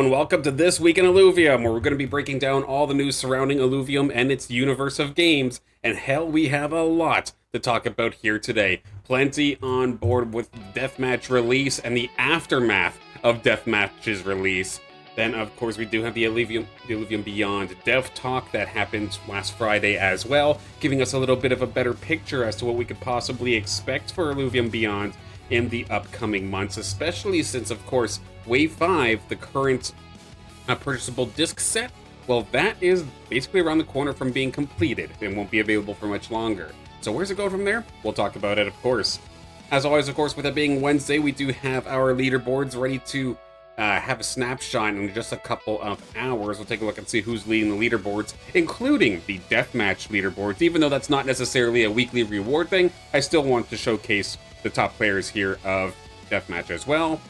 and welcome to This Week in Illuvium, where we're going to be breaking down all the news surrounding Illuvium and its universe of games. And hell, we have a lot to talk about here today. Plenty on board with Deathmatch release and the aftermath of Deathmatch's release. Then, of course, we do have the Illuvium Beyond Dev Talk that happened last Friday as well, giving us a little bit of a better picture as to what we could possibly expect for Illuvium Beyond in the upcoming months, especially since, of course, Wave 5, the current purchasable disc set, well, that is basically around the corner from being completed and won't be available for much longer. So where's it go from there? We'll talk about it, of course. As always, of course, with it being Wednesday, we do have our leaderboards ready to have a snapshot in just a couple of hours. We'll take a look and see who's leading the leaderboards, including the Deathmatch leaderboards. Even though that's not necessarily a weekly reward thing, I still want to showcase the top players here of Deathmatch as well.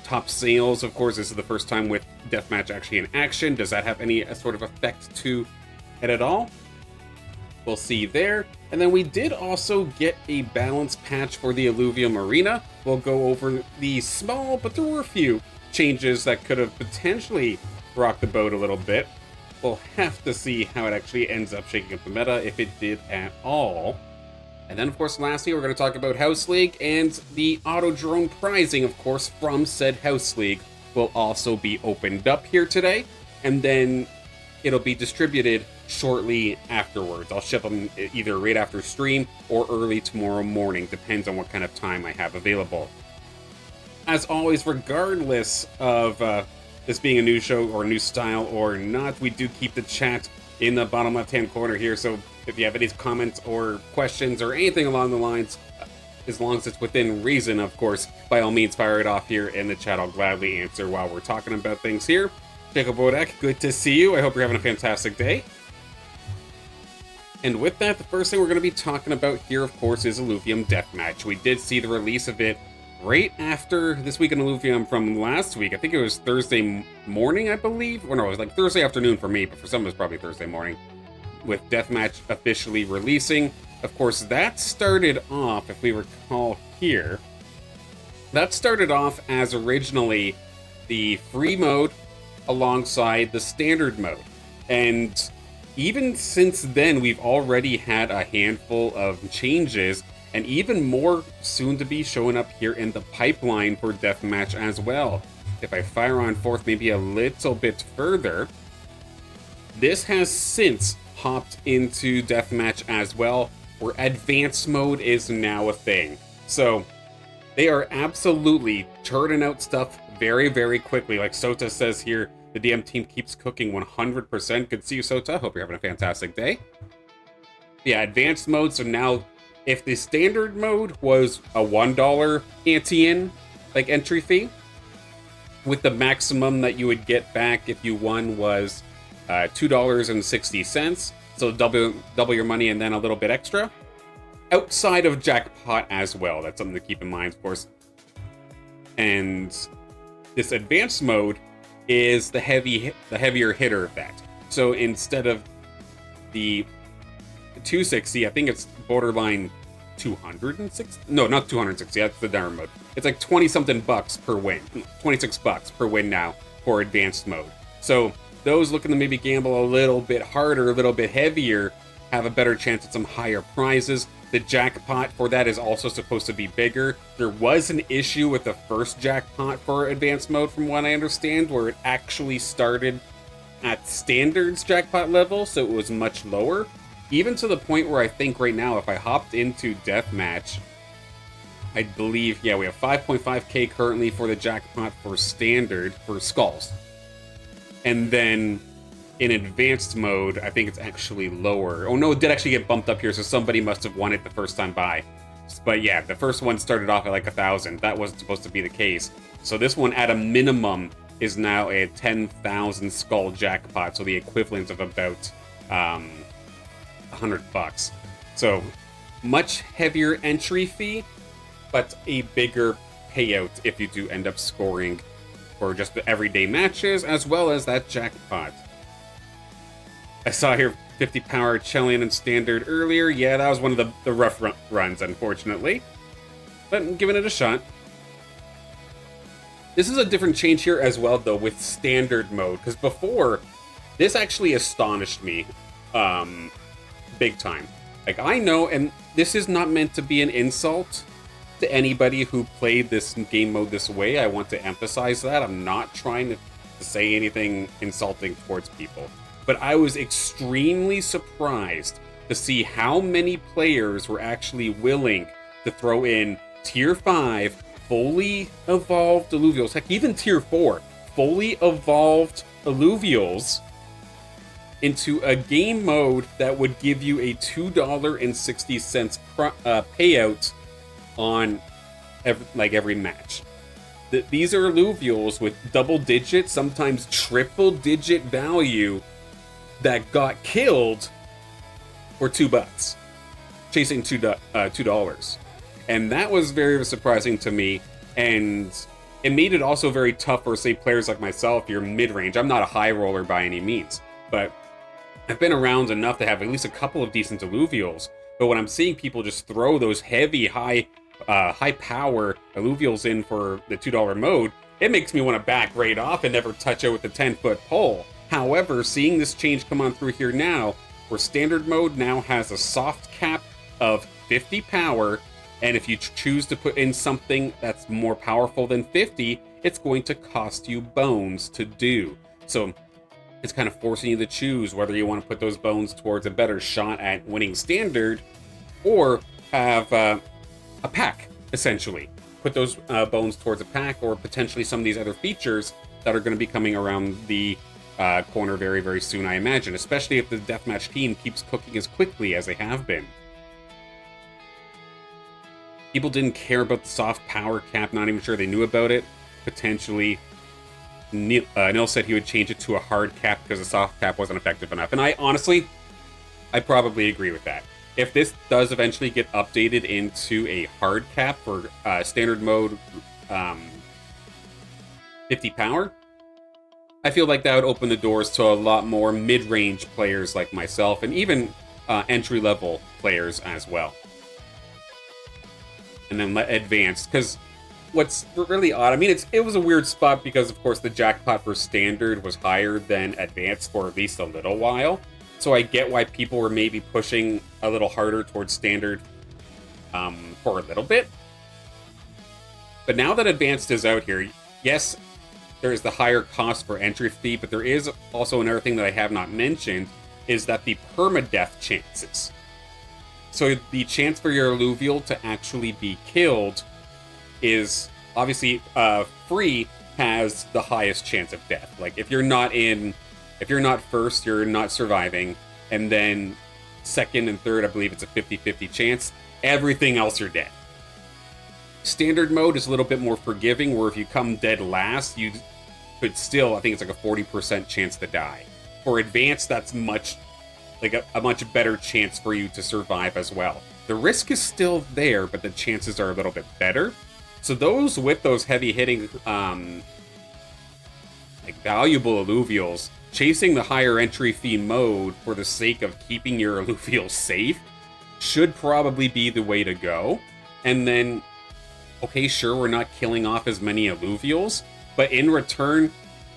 Top sales, of course, this is the first time with Deathmatch actually in action. Does that have any sort of effect to it at all? We'll see there. And then we did also get a balance patch for the Illuvium Arena. We'll go over the small, but there were a few changes that could have potentially rocked the boat a little bit. We'll have to see how it actually ends up shaking up the meta, if it did at all. And then, of course, lastly, we're going to talk about House League, and the Autodrone prizing, of course, from said House League will also be opened up here today, and then it'll be distributed shortly afterwards. I'll ship them either right after stream or early tomorrow morning, depends on what kind of time I have available. As always, regardless of this being a new show or a new style or not, we do keep the chat in the bottom left-hand corner here, so if you have any comments or questions or anything along the lines, as long as it's within reason, of course, by all means, fire it off here in the chat. I'll gladly answer while we're talking about things here. Jacob Bodek, good to see you. I hope you're having a fantastic day. And with that, the first thing we're going to be talking about here, of course, is Illuvium Deathmatch. We did see the release of it right after This Week in Illuvium from last week. I think it was Thursday morning, I believe. Or no, it was like Thursday afternoon for me, but for some it was probably Thursday morning, with Deathmatch officially releasing. Of course, that started off, if we recall here, that started off as originally the free mode alongside the standard mode. And even since then, we've already had a handful of changes, and even more soon to be showing up here in the pipeline for Deathmatch as well. If I fire on forth maybe a little bit further, this has since hopped into Deathmatch as well, where advanced mode is now a thing. So they are absolutely churning out stuff very, very quickly. Like Sota says here, the DM team keeps cooking 100%. Good to see you, Sota. Hope you're having a fantastic day. Yeah, advanced mode. So now, if the standard mode was a $1 ante-in, like entry fee, with the maximum that you would get back if you won was $2.60, so double your money and then a little bit extra. Outside of jackpot as well, that's something to keep in mind, of course. And this advanced mode is the heavier hitter of that. So instead of the 260, I think it's borderline 260. No, not 260. That's the down mode. It's like 20 something bucks per win. 26 bucks per win now for advanced mode. So those looking to maybe gamble a little bit harder, a little bit heavier, have a better chance at some higher prizes. The jackpot for that is also supposed to be bigger. There was an issue with the first jackpot for advanced mode, from what I understand, where it actually started at standards jackpot level, so it was much lower. Even to the point where I think right now, if I hopped into Deathmatch, I believe, yeah, we have 5.5k currently for the jackpot for standard, for skulls. And then in advanced mode, I think it's actually lower. Oh no, it did actually get bumped up here, so somebody must have won it the first time by. But yeah, the first one started off at like 1,000. That wasn't supposed to be the case. So this one, at a minimum, is now a 10,000 skull jackpot, so the equivalent of about $100. So much heavier entry fee, but a bigger payout if you do end up scoring for just the everyday matches, as well as that jackpot. I saw here 50 power Chelian and standard earlier. Yeah, that was one of the rough runs, unfortunately. But I'm giving it a shot. This is a different change here as well, though, with standard mode, because before, this actually astonished me big time. Like, I know, and this is not meant to be an insult to anybody who played this game mode this way. I want to emphasize that. I'm not trying to say anything insulting towards people. But I was extremely surprised to see how many players were actually willing to throw in Tier 5 fully evolved Illuvials. Heck, even Tier 4 fully evolved Illuvials into a game mode that would give you a $2.60 payout on every match. These are Illuvials with double-digit, sometimes triple-digit value that got killed for $2, chasing $2. And that was very surprising to me, and it made it also very tough for, say, players like myself. You're mid-range. I'm not a high roller by any means, but I've been around enough to have at least a couple of decent Illuvials. But when I'm seeing people just throw those heavy, high-power Illuvials in for the $2 mode, it makes me want to back right off and never touch it with a 10-foot pole. However, seeing this change come on through here now, where standard mode now has a soft cap of 50 power, and if you choose to put in something that's more powerful than 50, it's going to cost you bones to do. So it's kind of forcing you to choose whether you want to put those bones towards a better shot at winning standard, or have a pack, essentially. Put those bones towards a pack, or potentially some of these other features that are going to be coming around the corner very, very soon, I imagine, especially if the Deathmatch team keeps cooking as quickly as they have been. People didn't care about the soft power cap, not even sure they knew about it. Potentially, Neil said he would change it to a hard cap because the soft cap wasn't effective enough. And I probably agree with that. If this does eventually get updated into a hard cap for standard mode 50 power, I feel like that would open the doors to a lot more mid-range players like myself, and even entry-level players as well. And then advanced, because what's really odd, I mean, it was a weird spot because, of course, the jackpot for standard was higher than advanced for at least a little while. So I get why people were maybe pushing a little harder towards standard for a little bit. But now that advanced is out here, yes, there is the higher cost for entry fee, but there is also another thing that I have not mentioned, is that the permadeath chances. So the chance for your Illuvial to actually be killed is obviously free has the highest chance of death. Like if you're not first, you're not surviving, and then second and third, I believe it's a 50-50 chance. Everything else you're dead. Standard mode is a little bit more forgiving, where if you come dead last, you could still, I think it's like a 40% chance to die. For advanced, that's a much better chance for you to survive as well. The risk is still there, but the chances are a little bit better. So those with those heavy-hitting, valuable Illuvials, chasing the higher entry fee mode for the sake of keeping your Illuvial safe should probably be the way to go. And then, okay, sure, we're not killing off as many Illuvials, but in return,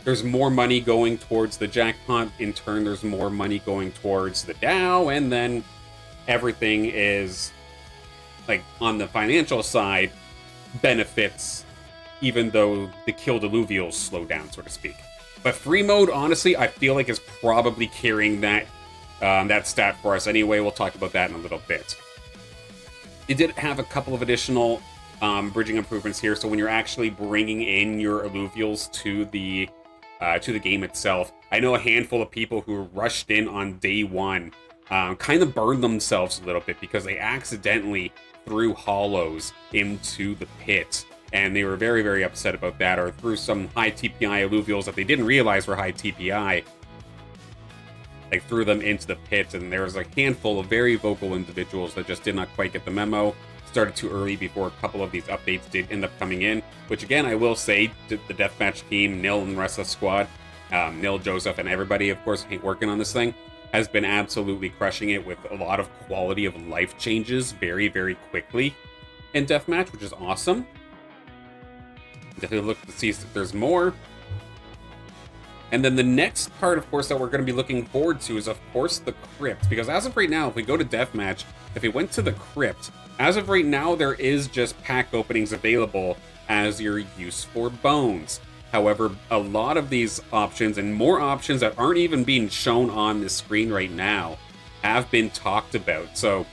there's more money going towards the jackpot. In turn, there's more money going towards the Dow, and then everything is, on the financial side, benefits, even though the killed Illuvials slow down, so to speak. But free mode, honestly, I feel like is probably carrying that stat for us anyway. We'll talk about that in a little bit. It did have a couple of additional bridging improvements here, so when you're actually bringing in your Illuvials to the game itself, I know a handful of people who rushed in on day one kind of burned themselves a little bit because they accidentally threw hollows into the pit, and they were very, very upset about that, or threw some high TPI Illuvials that they didn't realize were high TPI. They threw them into the pit, and there was a handful of very vocal individuals that just did not quite get the memo. Started too early before a couple of these updates did end up coming in, which again, I will say, the Deathmatch team, Nil and the rest of the squad, Nil, Joseph, and everybody, of course, working on this thing, has been absolutely crushing it with a lot of quality of life changes very, very quickly in Deathmatch, which is awesome. Definitely look to see if there's more. And then the next part, of course, that we're going to be looking forward to is, of course, the crypt. Because as of right now, if we go to Deathmatch, if we went to the crypt, as of right now, there is just pack openings available as your use for bones. However, a lot of these options and more options that aren't even being shown on the screen right now have been talked about. So,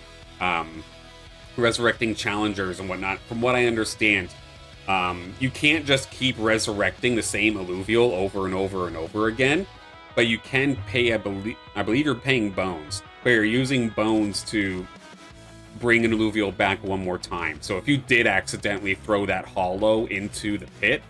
resurrecting challengers and whatnot, from what I understand, you can't just keep resurrecting the same Illuvial over and over and over again, but you can pay, I believe you're paying bones, but you're using bones to bring an Illuvial back one more time. So if you did accidentally throw that hollow into the pit,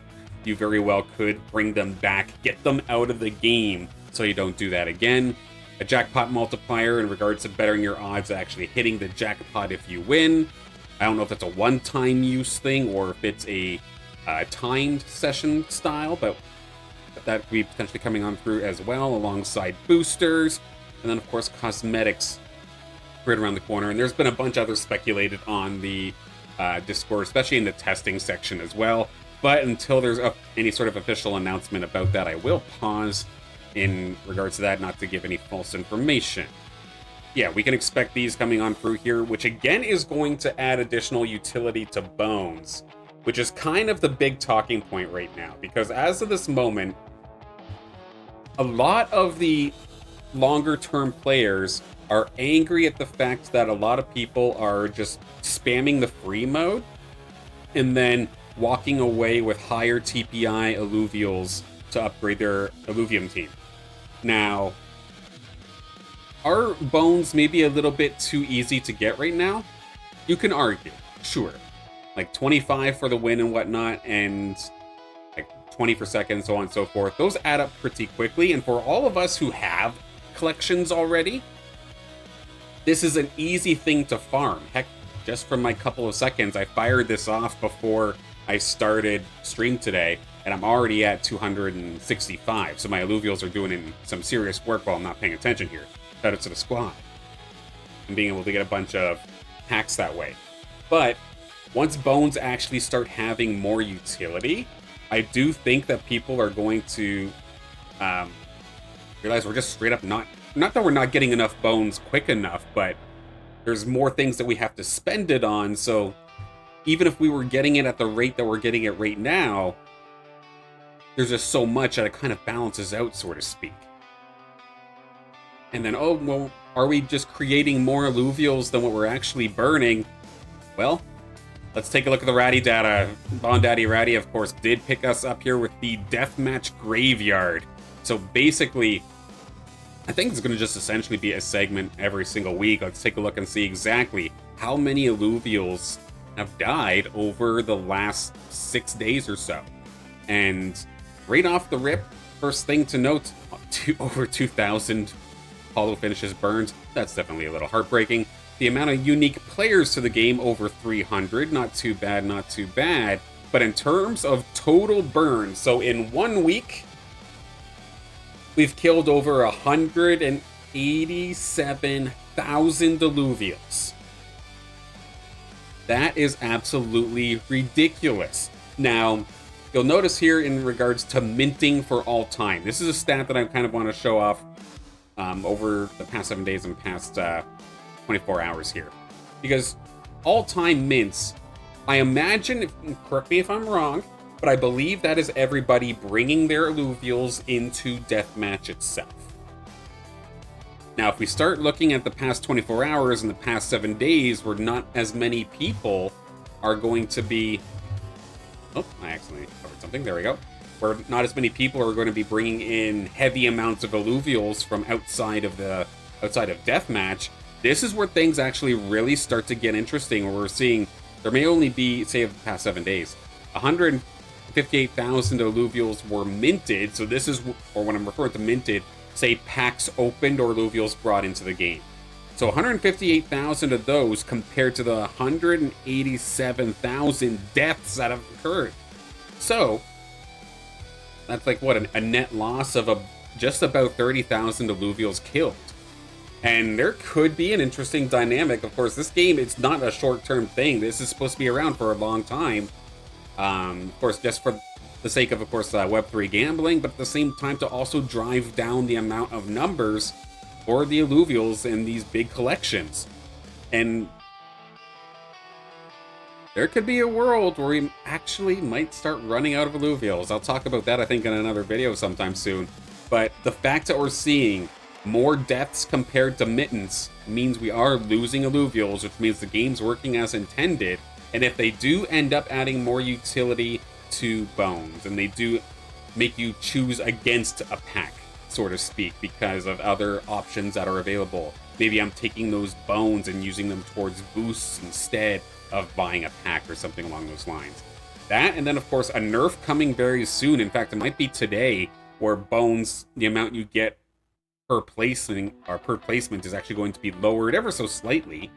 you very well could bring them back, get them out of the game so you don't do that again. A jackpot multiplier in regards to bettering your odds of actually hitting the jackpot if you win. I don't know if that's a one-time use thing or if it's a timed session style, but that could be potentially coming on through as well, alongside boosters. And then, of course, cosmetics right around the corner. And there's been a bunch of others speculated on the Discord, especially in the testing section as well. But until there's any sort of official announcement about that, I will pause in regards to that, not to give any false information. Yeah, we can expect these coming on through here, which again is going to add additional utility to bones, which is kind of the big talking point right now, because as of this moment, a lot of the longer term players are angry at the fact that a lot of people are just spamming the free mode and then walking away with higher TPI Illuvials to upgrade their Illuvium team. Now, are bones maybe a little bit too easy to get right now? You can argue, sure. Like 25 for the win and whatnot, and like 20 for second, so on and so forth. Those add up pretty quickly, and for all of us who have collections already, this is an easy thing to farm. Heck, just from my couple of seconds, I fired this off before I started stream today, and I'm already at 265, so my Illuvials are doing some serious work while I'm not paying attention here. Shout out to the squad. And being able to get a bunch of hacks that way. But once bones actually start having more utility, I do think that people are going to realize we're just straight up not that we're not getting enough bones quick enough, but there's more things that we have to spend it on. So even if we were getting it at the rate that we're getting it right now, there's just so much that it kind of balances out, so to speak. And then, oh, well, are we just creating more Illuvials than what we're actually burning? Well, let's take a look at the Ratty data. Bon Daddy Ratty, of course, did pick us up here with the Deathmatch Graveyard. So basically, I think it's going to just essentially be a segment every single week. Let's take a look and see exactly how many Illuvials have died over the last 6 days or so. And right off the rip, first thing to note, over 2,000 hollow finishes burned. That's definitely a little heartbreaking. The amount of unique players to the game, over 300. Not too bad, not too bad. But in terms of total burns, so in 1 week, we've killed over 187,000 Illuvials. That is absolutely ridiculous. Now, you'll notice here in regards to minting for all time. This is a stat that I kind of want to show off over the past 7 days and past 24 hours here. Because all-time mints, I imagine, correct me if I'm wrong, but I believe that is everybody bringing their Illuvials into Deathmatch itself. Now, if we start looking at the past 24 hours and the past 7 days, where not as many people are going to be... Oh, I accidentally covered something. There we go. Where not as many people are going to be bringing in heavy amounts of Illuvials from outside of Deathmatch. This is where things actually really start to get interesting, where we're seeing there may only be, say, of the past 7 days, 158,000 Illuvials were minted. So this is, or when I'm referring to minted, say packs opened or Illuvials brought into the game. So 158,000 of those compared to the 187,000 deaths that have occurred. So that's like, what, a net loss of just about 30,000 Illuvials killed. And there could be an interesting dynamic. Of course, this game, it's not a short-term thing. This is supposed to be around for a long time. Of course, just for the sake of course, Web3 gambling, but at the same time to also drive down the amount of numbers for the Illuvials in these big collections. And there could be a world where we actually might start running out of Illuvials. I'll talk about that, I think, in another video sometime soon. But the fact that we're seeing more deaths compared to mittens means we are losing Illuvials, which means the game's working as intended. And if they do end up adding more utility to bones, and they do make you choose against a pack, so to speak, because of other options that are available. Maybe I'm taking those bones and using them towards boosts instead of buying a pack or something along those lines. That, and then of course a nerf coming very soon. In fact, it might be today, where bones, the amount you get per placement is actually going to be lowered ever so slightly.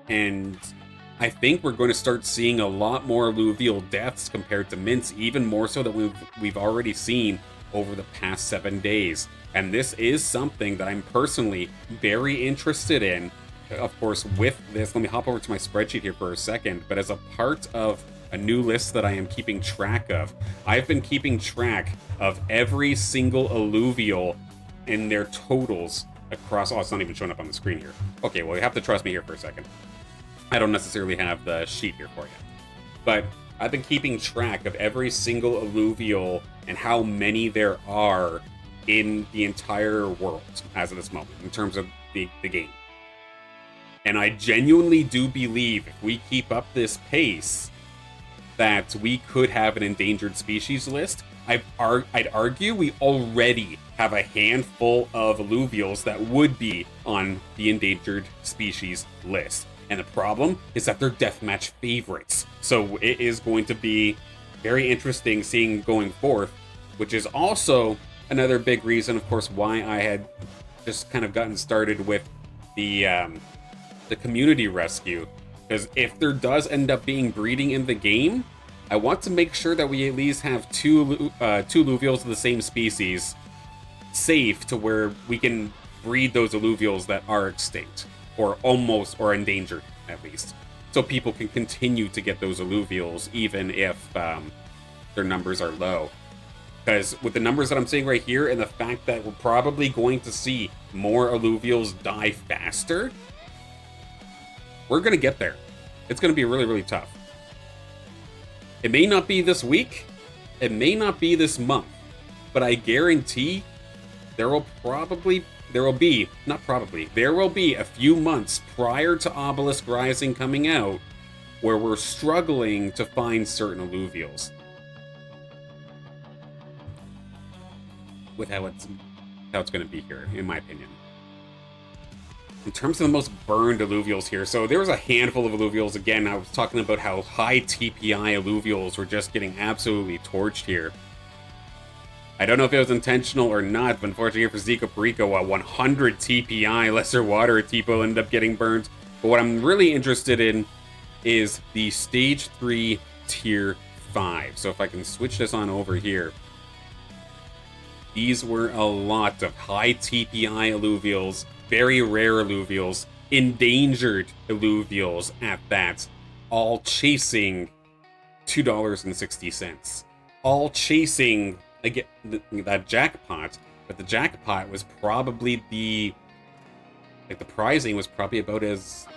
And I think we're going to start seeing a lot more Illuvial deaths compared to mints, even more so than we've already seen over the past 7 days. And this is something that I'm personally very interested in. Of course, with this, let me hop over to my spreadsheet here for a second, but as a part of a new list that I am keeping track of, I've been keeping track of every single Illuvial in their totals across... Oh, it's not even showing up on the screen here. Okay, well, you have to trust me here for a second. I don't necessarily have the sheet here for you. But I've been keeping track of every single Illuvial and how many there are in the entire world as of this moment, in terms of the game. And I genuinely do believe if we keep up this pace, that we could have an endangered species list. I'd argue we already have a handful of Illuvials that would be on the endangered species list. And the problem is that they're Deathmatch favorites. So it is going to be very interesting seeing going forth, which is also another big reason, of course, why I had just kind of gotten started with the community rescue. Because if there does end up being breeding in the game, I want to make sure that we at least have two Illuvials of the same species safe to where we can breed those Illuvials that are extinct, or almost, or endangered at least. So people can continue to get those Illuvials even if their numbers are low. Because with the numbers that I'm seeing right here, and the fact that we're probably going to see more Illuvials die faster, we're going to get there. It's going to be really, really tough. It may not be this week, it may not be this month, but I guarantee there will be a few months prior to Obelisk Rising coming out where we're struggling to find certain Illuvials. With how it's going to be here, in my opinion. In terms of the most burned Illuvials here, so there was a handful of Illuvials. Again, I was talking about how high TPI Illuvials were just getting absolutely torched here. I don't know if it was intentional or not, but unfortunately for Zico Perico, a 100 TPI Lesser Water Tipo ended up getting burned. But what I'm really interested in is the Stage 3 Tier 5. So if I can switch this on over here. These were a lot of high TPI Illuvials, very rare Illuvials, endangered Illuvials at that, all chasing $2.60. All chasing, again, that jackpot, but the jackpot was probably the prizing was probably about as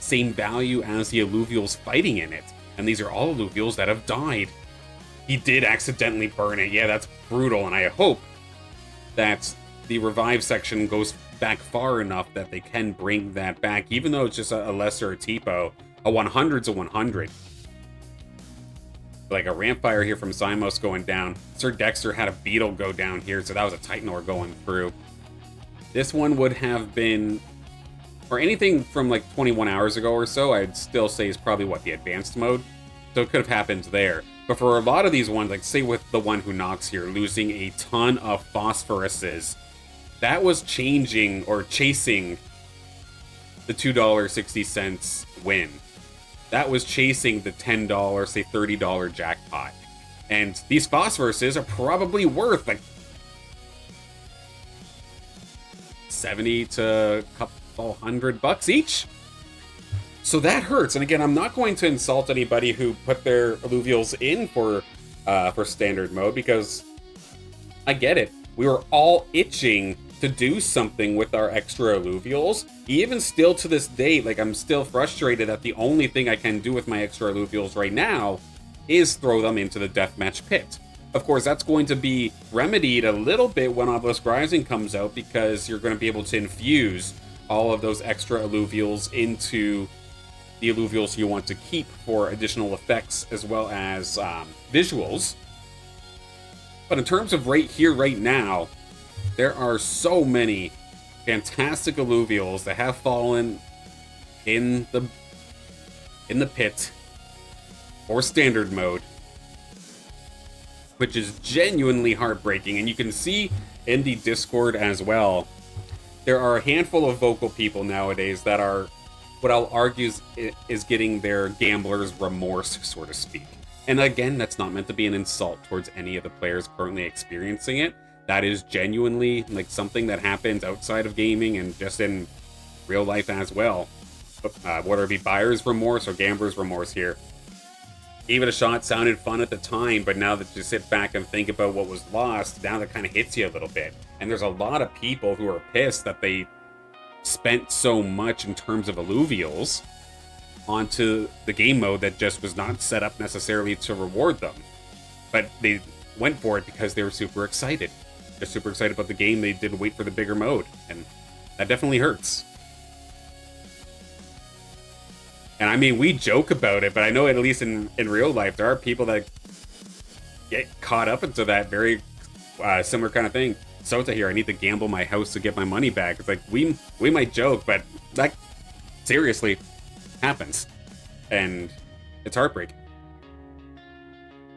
same value as the Illuvials fighting in it. And these are all Illuvials that have died. He did accidentally burn it. Yeah, that's brutal, and I hope that the revive section goes back far enough that they can bring that back, even though it's just a lesser typo. A 100's a 100. Like a Rampfire here from Simos going down. Sir Dexter had a Beetle go down here, so that was a Titanor going through. This one would have been, or anything from like 21 hours ago or so, I'd still say is probably, what, the advanced mode? So it could have happened there. But for a lot of these ones, like say with the one who knocks here, losing a ton of phosphoruses, that was changing or chasing the $2.60 win. That was chasing the $10, say $30 jackpot. And these phosphoruses are probably worth like 70 to a couple $100 each. So that hurts. And again, I'm not going to insult anybody who put their Illuvials in for standard mode, because I get it. We were all itching to do something with our extra Illuvials. Even still to this date, like, I'm still frustrated that the only thing I can do with my extra Illuvials right now is throw them into the Deathmatch pit. Of course, that's going to be remedied a little bit when Obelisk Rising comes out, because you're going to be able to infuse all of those extra Illuvials into the Illuvials you want to keep for additional effects as well as visuals. But in terms of right here, right now, there are so many fantastic Illuvials that have fallen in the pit or standard mode, which is genuinely heartbreaking. And you can see in the Discord as well, there are a handful of vocal people nowadays that are, what I'll argue is getting their gambler's remorse, so to speak. And again, that's not meant to be an insult towards any of the players currently experiencing it. That is genuinely like something that happens outside of gaming and just in real life as well. Whether it be buyer's remorse or gambler's remorse here. Gave it a shot, sounded fun at the time, but now that you sit back and think about what was lost, now that kind of hits you a little bit. And there's a lot of people who are pissed that they spent so much in terms of Illuvials onto the game mode that just was not set up necessarily to reward them. But they went for it because they were super excited. They're super excited about the game. They didn't wait for the bigger mode, and that definitely hurts. And I mean, we joke about it, but I know at least in real life, there are people that get caught up into that very similar kind of thing. Sota here, I need to gamble my house to get my money back. It's like, we might joke, but that seriously happens. And it's heartbreaking.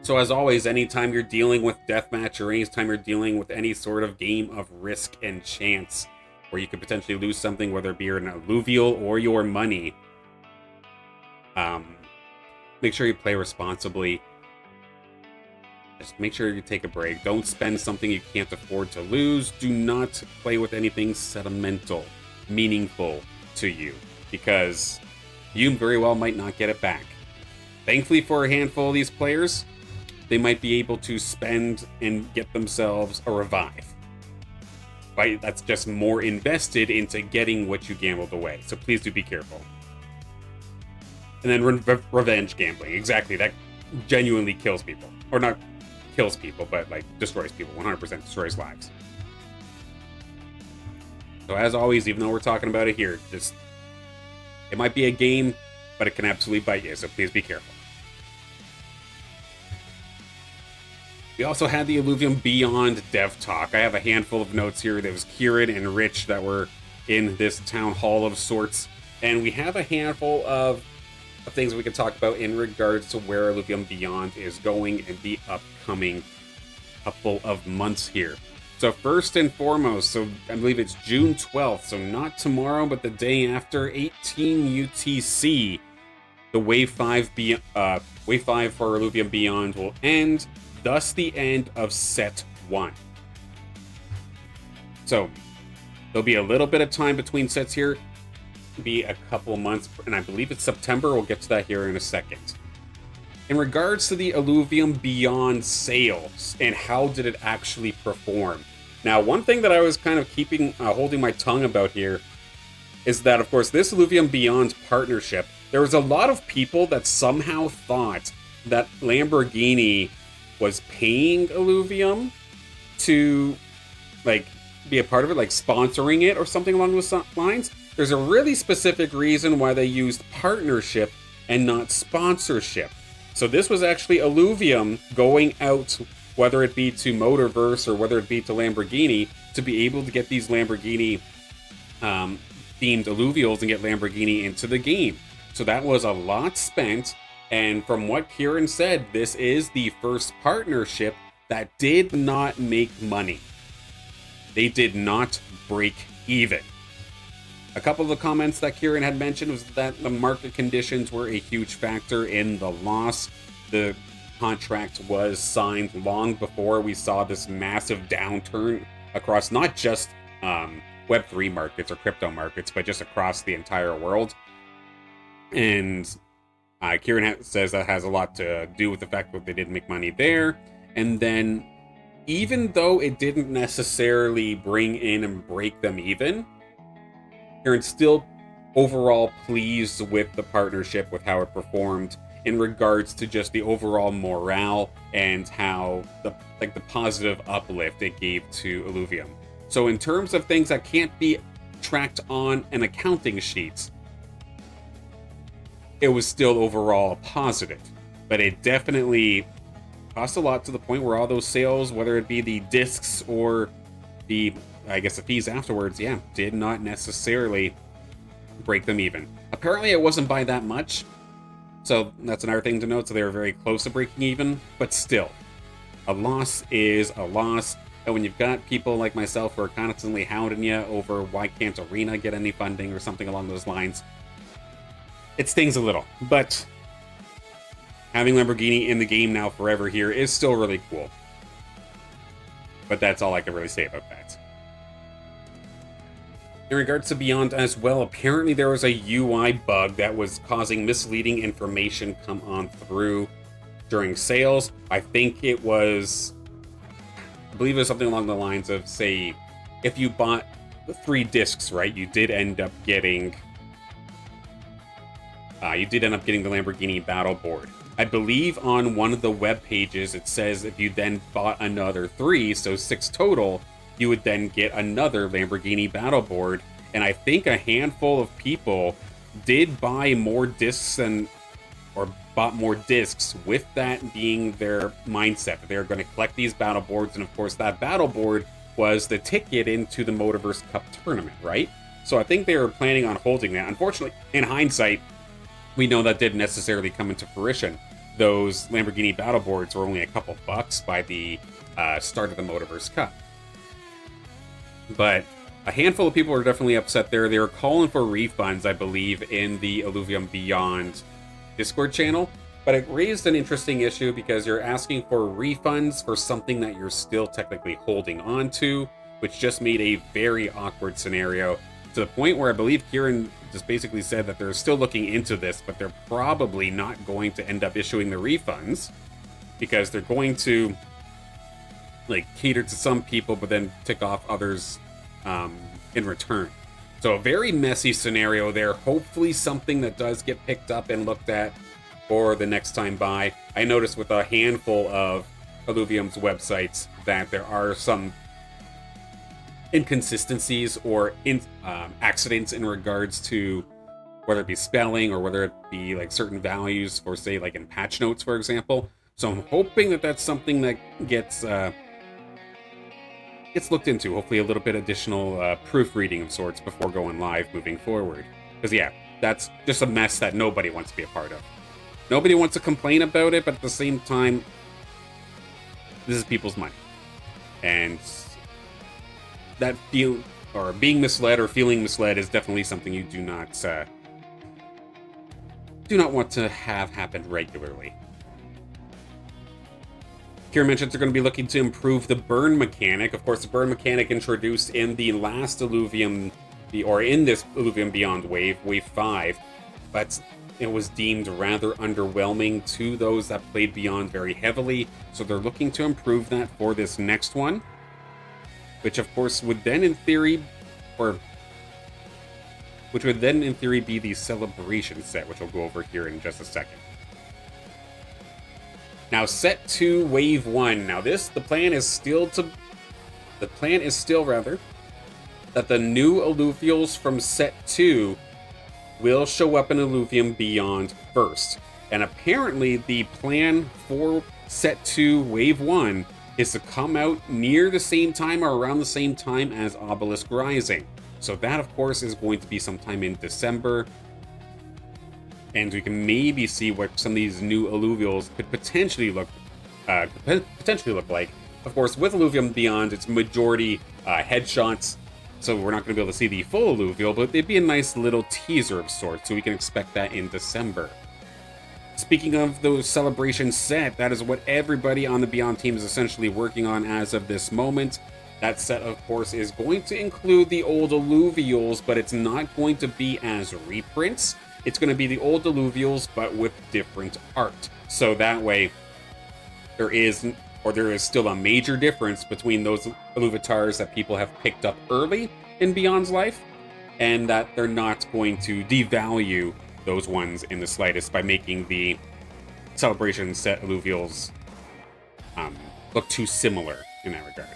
So as always, anytime you're dealing with Deathmatch or anytime you're dealing with any sort of game of risk and chance, where you could potentially lose something, whether it be an Illuvial or your money, make sure you play responsibly. Just make sure you take a break. Don't spend something you can't afford to lose. Do not play with anything sentimental, meaningful to you, because you very well might not get it back. Thankfully for a handful of these players, they might be able to spend and get themselves a revive. Right? That's just more invested into getting what you gambled away. So please do be careful. And then revenge gambling. Exactly. That genuinely kills people. Or not kills people, but like destroys people. 100% destroys lives. So as always, even though we're talking about it here, just, it might be a game, but it can absolutely bite you. So please be careful. We also had the Illuvium Beyond Dev Talk. I have a handful of notes here. There was Kieran and Rich that were in this town hall of sorts. And we have a handful of things we can talk about in regards to where Illuvium Beyond is going in the upcoming couple of months here. So first and foremost, so I believe it's June 12th, so not tomorrow, but the day after, 18 UTC, the Wave 5 for Illuvium Beyond will end, thus the end of Set 1. So there'll be a little bit of time between sets here. Be a couple of months, and I believe it's September. We'll get to that here in a second. In regards to the Illuvium Beyond sales and how did it actually perform? Now, one thing that I was kind of holding my tongue about here is that, of course, this Illuvium Beyond partnership, there was a lot of people that somehow thought that Lamborghini was paying Illuvium to, like, be a part of it, like sponsoring it or something along those lines. There's a really specific reason why they used partnership and not sponsorship. So this was actually Illuvium going out, whether it be to Motorverse or whether it be to Lamborghini, to be able to get these Lamborghini themed Illuvials and get Lamborghini into the game. So that was a lot spent, and from what Kieran said, this is the first partnership that did not make money. They did not break even. A couple of the comments that Kieran had mentioned was that the market conditions were a huge factor in the loss. The contract was signed long before we saw this massive downturn across not just Web3 markets or crypto markets, but just across the entire world. And Kieran says that has a lot to do with the fact that they didn't make money there. And then, even though it didn't necessarily bring in and break them even, Kieran's still overall pleased with the partnership, with how it performed in regards to just the overall morale and how the positive uplift it gave to Illuvium. So in terms of things that can't be tracked on an accounting sheet, it was still overall positive. But it definitely cost a lot, to the point where all those sales, whether it be the discs or the, I guess, the fees afterwards, yeah, did not necessarily break them even. Apparently it wasn't by that much, so that's another thing to note. So they were very close to breaking even, but still, a loss is a loss. And when you've got people like myself who are constantly hounding you over why can't Arena get any funding or something along those lines, it stings a little. But having Lamborghini in the game now forever here is still really cool. But that's all I can really say about that. In regards to Beyond as well, apparently there was a UI bug that was causing misleading information come on through during sales. I think it was, I believe it was something along the lines of, say, if you bought 3 discs, right, you did end up getting the Lamborghini battle board. I believe on one of the web pages it says if you then bought another 3, so 6 total, you would then get another Lamborghini battle board. And I think a handful of people did buy more discs or bought more discs, with that being their mindset, that they're going to collect these battle boards. And of course that battle board was the ticket into the Motorverse Cup tournament, right? So I think they were planning on holding that. Unfortunately, in hindsight, we know that didn't necessarily come into fruition. Those Lamborghini battle boards were only a couple bucks by the start of the Motorverse Cup. But a handful of people were definitely upset there. They were calling for refunds, I believe, in the Illuvium Beyond Discord channel. But it raised an interesting issue, because you're asking for refunds for something that you're still technically holding on to, which just made a very awkward scenario, to the point where I believe Kieran just basically said that they're still looking into this, but they're probably not going to end up issuing the refunds, because they're going to cater to some people but then tick off others in return. So a very messy scenario there. Hopefully something that does get picked up and looked at for the next time by. I noticed with a handful of Illuvium's websites that there are some inconsistencies or accidents in regards to whether it be spelling or whether it be certain values for, say, in patch notes, for example. So I'm hoping that that's something that gets looked into. Hopefully a little bit additional proofreading of sorts before going live moving forward. Because yeah, that's just a mess that nobody wants to be a part of. Nobody wants to complain about it, but at the same time, this is people's money. And that being misled or feeling misled is definitely something you do not want to have happen regularly. Kieran mentions they're going to be looking to improve the burn mechanic. Of course, the burn mechanic introduced in the last Illuvium, or in this Illuvium Beyond Wave 5, but it was deemed rather underwhelming to those that played Beyond very heavily, so they're looking to improve that for this next one, which of course would then in theory be the Celebration set, which we'll go over here in just a second. Now, Set 2, Wave 1. Now the plan is still that the new Illuvials from Set 2 will show up in Illuvium Beyond first. And apparently the plan for Set 2, Wave 1 is to come out near the same time or around the same time as Obelisk Rising. So that, of course, is going to be sometime in December. And we can maybe see what some of these new Illuvials could potentially look like. Of course, with Illuvium Beyond, it's majority headshots, so we're not going to be able to see the full Illuvial, but it'd be a nice little teaser of sorts, so we can expect that in December. Speaking of those Celebration set, that is what everybody on the Beyond team is essentially working on as of this moment. That set, of course, is going to include the old Illuvials, but it's not going to be as reprints. it's going to be the old Illuvials, but with different art. So that way, there is still a major difference between those Illuvatars that people have picked up early in Beyond's life, and that they're not going to devalue those ones in the slightest by making the Celebration set Illuvials look too similar in that regard.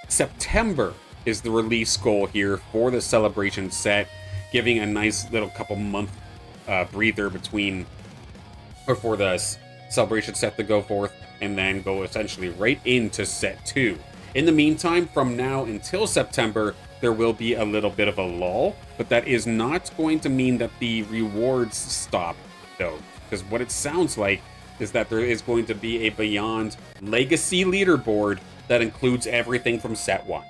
September is the release goal here for the Celebration set, giving a nice little couple month breather between, or for the Celebration set to go forth, and then go essentially right into set 2. In the meantime, from now until September, there will be a little bit of a lull, but that is not going to mean that the rewards stop, though, because what it sounds like is that there is going to be a Beyond Legacy leaderboard that includes everything from set 1,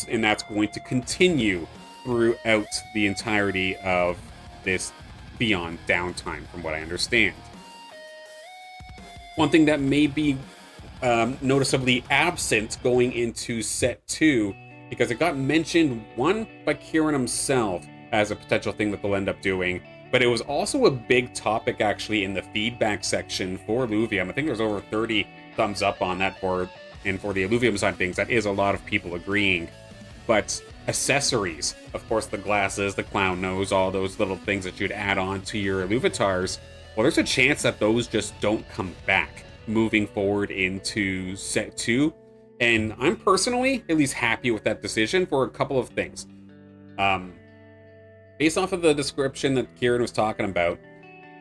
and that's going to continue throughout the entirety of this Beyond downtime, from what I understand. One thing that may be noticeably absent going into set 2, because it got mentioned, one, by Kieran himself as a potential thing that they'll end up doing, but it was also a big topic actually in the feedback section for Illuvium. I think there's over 30 thumbs up on that for the Illuvium side of things. That is a lot of people agreeing. But accessories, of course, the glasses, the clown nose, all those little things that you'd add on to your Illuvatars, well, there's a chance that those just don't come back moving forward into set 2. And I'm personally at least happy with that decision for a couple of things. Based off of the description that Kieran was talking about,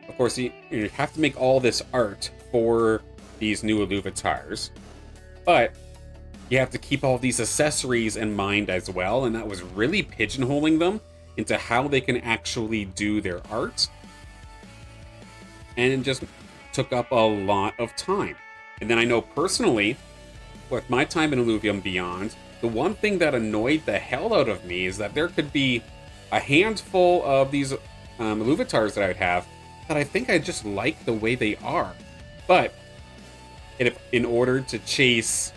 of course, you have to make all this art for these new Illuvatars, but you have to keep all these accessories in mind as well, and that was really pigeonholing them into how they can actually do their art, and it just took up a lot of time. And then I know personally, with my time in Illuvium Beyond, the one thing that annoyed the hell out of me is that there could be a handful of these Illuvatars that I would have that I think I just like the way they are. But in order to chase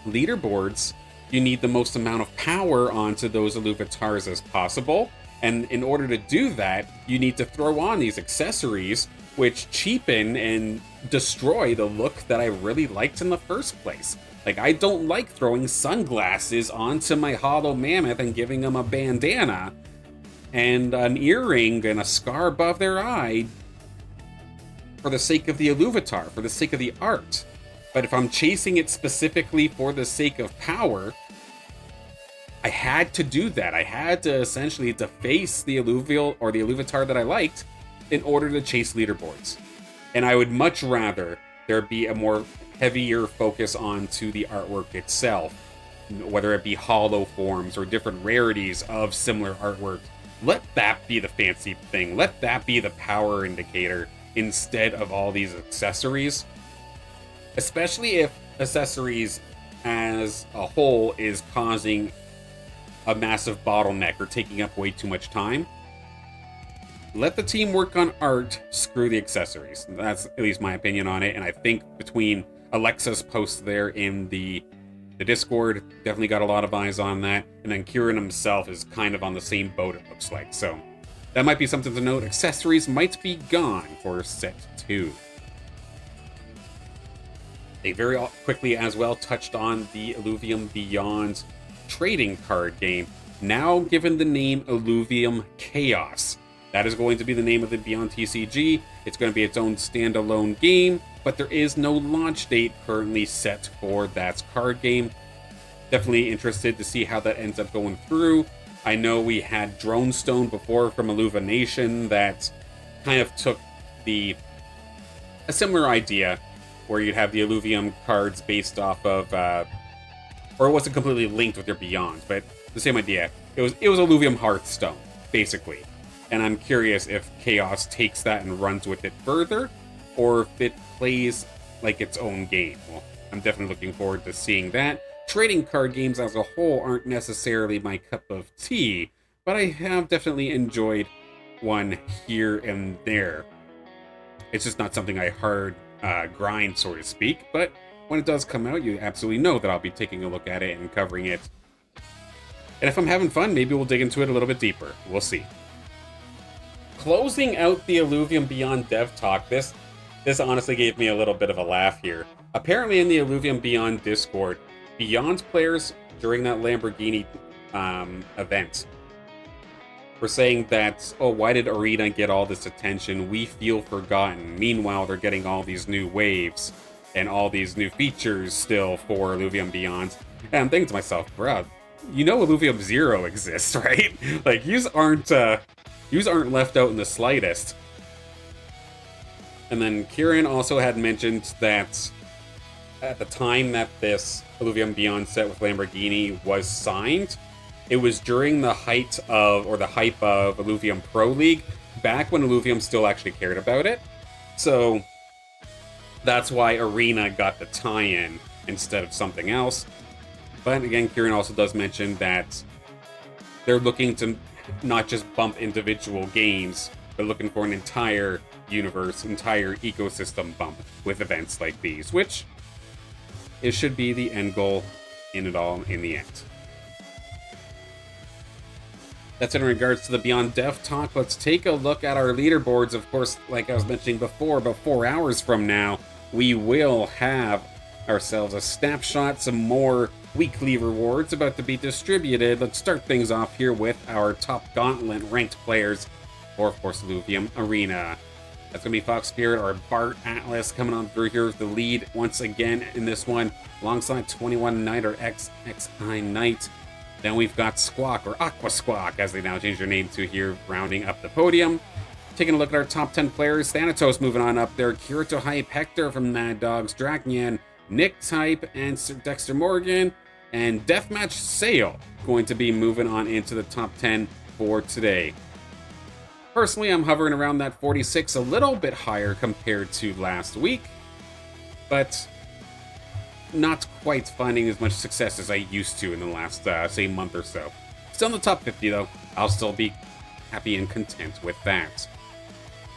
leaderboards, you need the most amount of power onto those Illuvatars as possible. And in order to do that, you need to throw on these accessories, which cheapen and destroy the look that I really liked in the first place. Like, I don't like throwing sunglasses onto my Hollow Mammoth and giving them a bandana and an earring and a scar above their eye for the sake of the Illuvatar, for the sake of the art. But if I'm chasing it specifically for the sake of power, I had to do that. I had to essentially deface the Illuvial or the Illuvatar that I liked in order to chase leaderboards. And I would much rather there be a more heavier focus onto the artwork itself, whether it be hollow forms or different rarities of similar artwork. Let that be the fancy thing. Let that be the power indicator instead of all these accessories. Especially if accessories as a whole is causing a massive bottleneck or taking up way too much time. Let the team work on art, screw the accessories. That's at least my opinion on it, and I think between Alexa's post there in the Discord, definitely got a lot of eyes on that, and then Kieran himself is kind of on the same boat, it looks like. So that might be something to note. Accessories might be gone for set 2. They very quickly as well touched on the Illuvium Beyond trading card game, now given the name Illuvium Chaos. That is going to be the name of the Beyond TCG. It's going to be its own standalone game, but there is no launch date currently set for that card game. Definitely interested to see how that ends up going through. I know we had Drone Stone before from Illumination that kind of took a similar idea where you'd have the Illuvium cards based off of, or it wasn't completely linked with their Beyond, but the same idea. It was Illuvium Hearthstone, basically. And I'm curious if Chaos takes that and runs with it further, or if it plays like its own game. Well, I'm definitely looking forward to seeing that. Trading card games as a whole aren't necessarily my cup of tea, but I have definitely enjoyed one here and there. It's just not something I hard grind, so to speak, but when it does come out, you absolutely know that I'll be taking a look at it and covering it. And if I'm having fun, maybe we'll dig into it a little bit deeper. We'll see. closing out the Illuvium Beyond Dev Talk, this honestly gave me a little bit of a laugh here. Apparently in the Illuvium Beyond Discord, Beyond players during that Lamborghini event were saying that, oh, why did Arena get all this attention? We feel forgotten. Meanwhile, they're getting all these new waves and all these new features still for Illuvium Beyond. And I'm thinking to myself, bruh, you know Illuvium 0 exists, right? Like, yous aren't left out in the slightest. And then Kieran also had mentioned that at the time that this Illuvium Beyond set with Lamborghini was signed, it was during the height of, or the hype of, Illuvium Pro League, back when Illuvium still actually cared about it. So that's why Arena got the tie-in instead of something else. But again, Kieran also does mention that they're looking to not just bump individual games, but looking for an entire universe, entire ecosystem bump with events like these, which it should be the end goal in it all in the end. That's in regards to the Beyond Dev Talk. Let's take a look at our leaderboards. Of course, like I was mentioning before, about 4 hours from now, we will have ourselves a snapshot, some more weekly rewards about to be distributed. Let's start things off here with our top gauntlet ranked players for, of course, Illuvium Arena. That's going to be Fox Spirit or Bart Atlas coming on through here with the lead once again in this one, alongside 21 Knight or XXI Knight. Then we've got Squawk, or Aqua Squawk, as they now change their name to here, rounding up the podium. Taking a look at our top 10 players, Thanatos moving on up there, Kirito Hype, Hector from Mad Dogs, Draknian, Nick Type, and Sir Dexter Morgan, and Deathmatch Sale going to be moving on into the top 10 for today. Personally, I'm hovering around that 46, a little bit higher compared to last week, but not quite finding as much success as I used to in the last, say, month or so. Still in the top 50, though. I'll still be happy and content with that.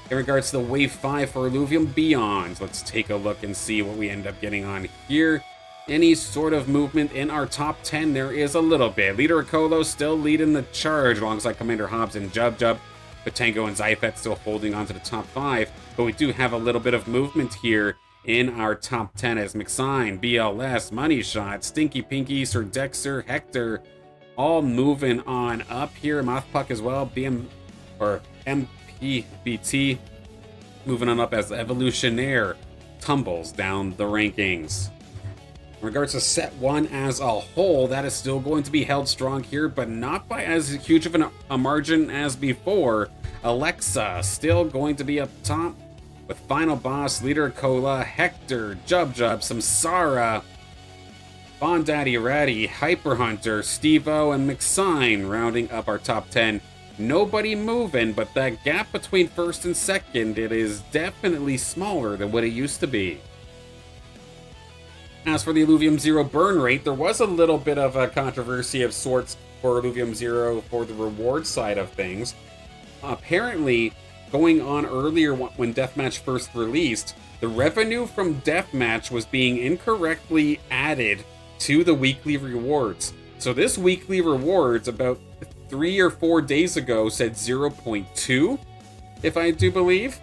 In regards to the Wave 5 for Illuvium Beyond, let's take a look and see what we end up getting on here. Any sort of movement in our top 10, there is a little bit. Leader Akolo still leading the charge alongside Commander Hobbs and Jub. Patango and Zyfet still holding on to the top 5, but we do have a little bit of movement here in our top 10 as McSign, BLS, Money Shot, Stinky Pinky, Sir Dexter, Hector, all moving on up here. Mothpuck as well, MPBT moving on up as the Evolutionaire tumbles down the rankings. In regards to set 1 as a whole, that is still going to be held strong here, but not by as huge of a margin as before. Alexa still going to be up top, with Final Boss, Leader Cola, Hector, Jub, Samsara, Bon Daddy Ratty, Hyper Hunter, Steve-O, and McSign rounding up our top 10. Nobody moving, but that gap between first and second, it is definitely smaller than what it used to be. As for the Illuvium 0 burn rate, there was a little bit of a controversy of sorts for Illuvium 0 for the reward side of things. Apparently, going on earlier when Deathmatch first released, the revenue from Deathmatch was being incorrectly added to the weekly rewards. So this weekly rewards about 3 or 4 days ago said 0.2, if I do believe.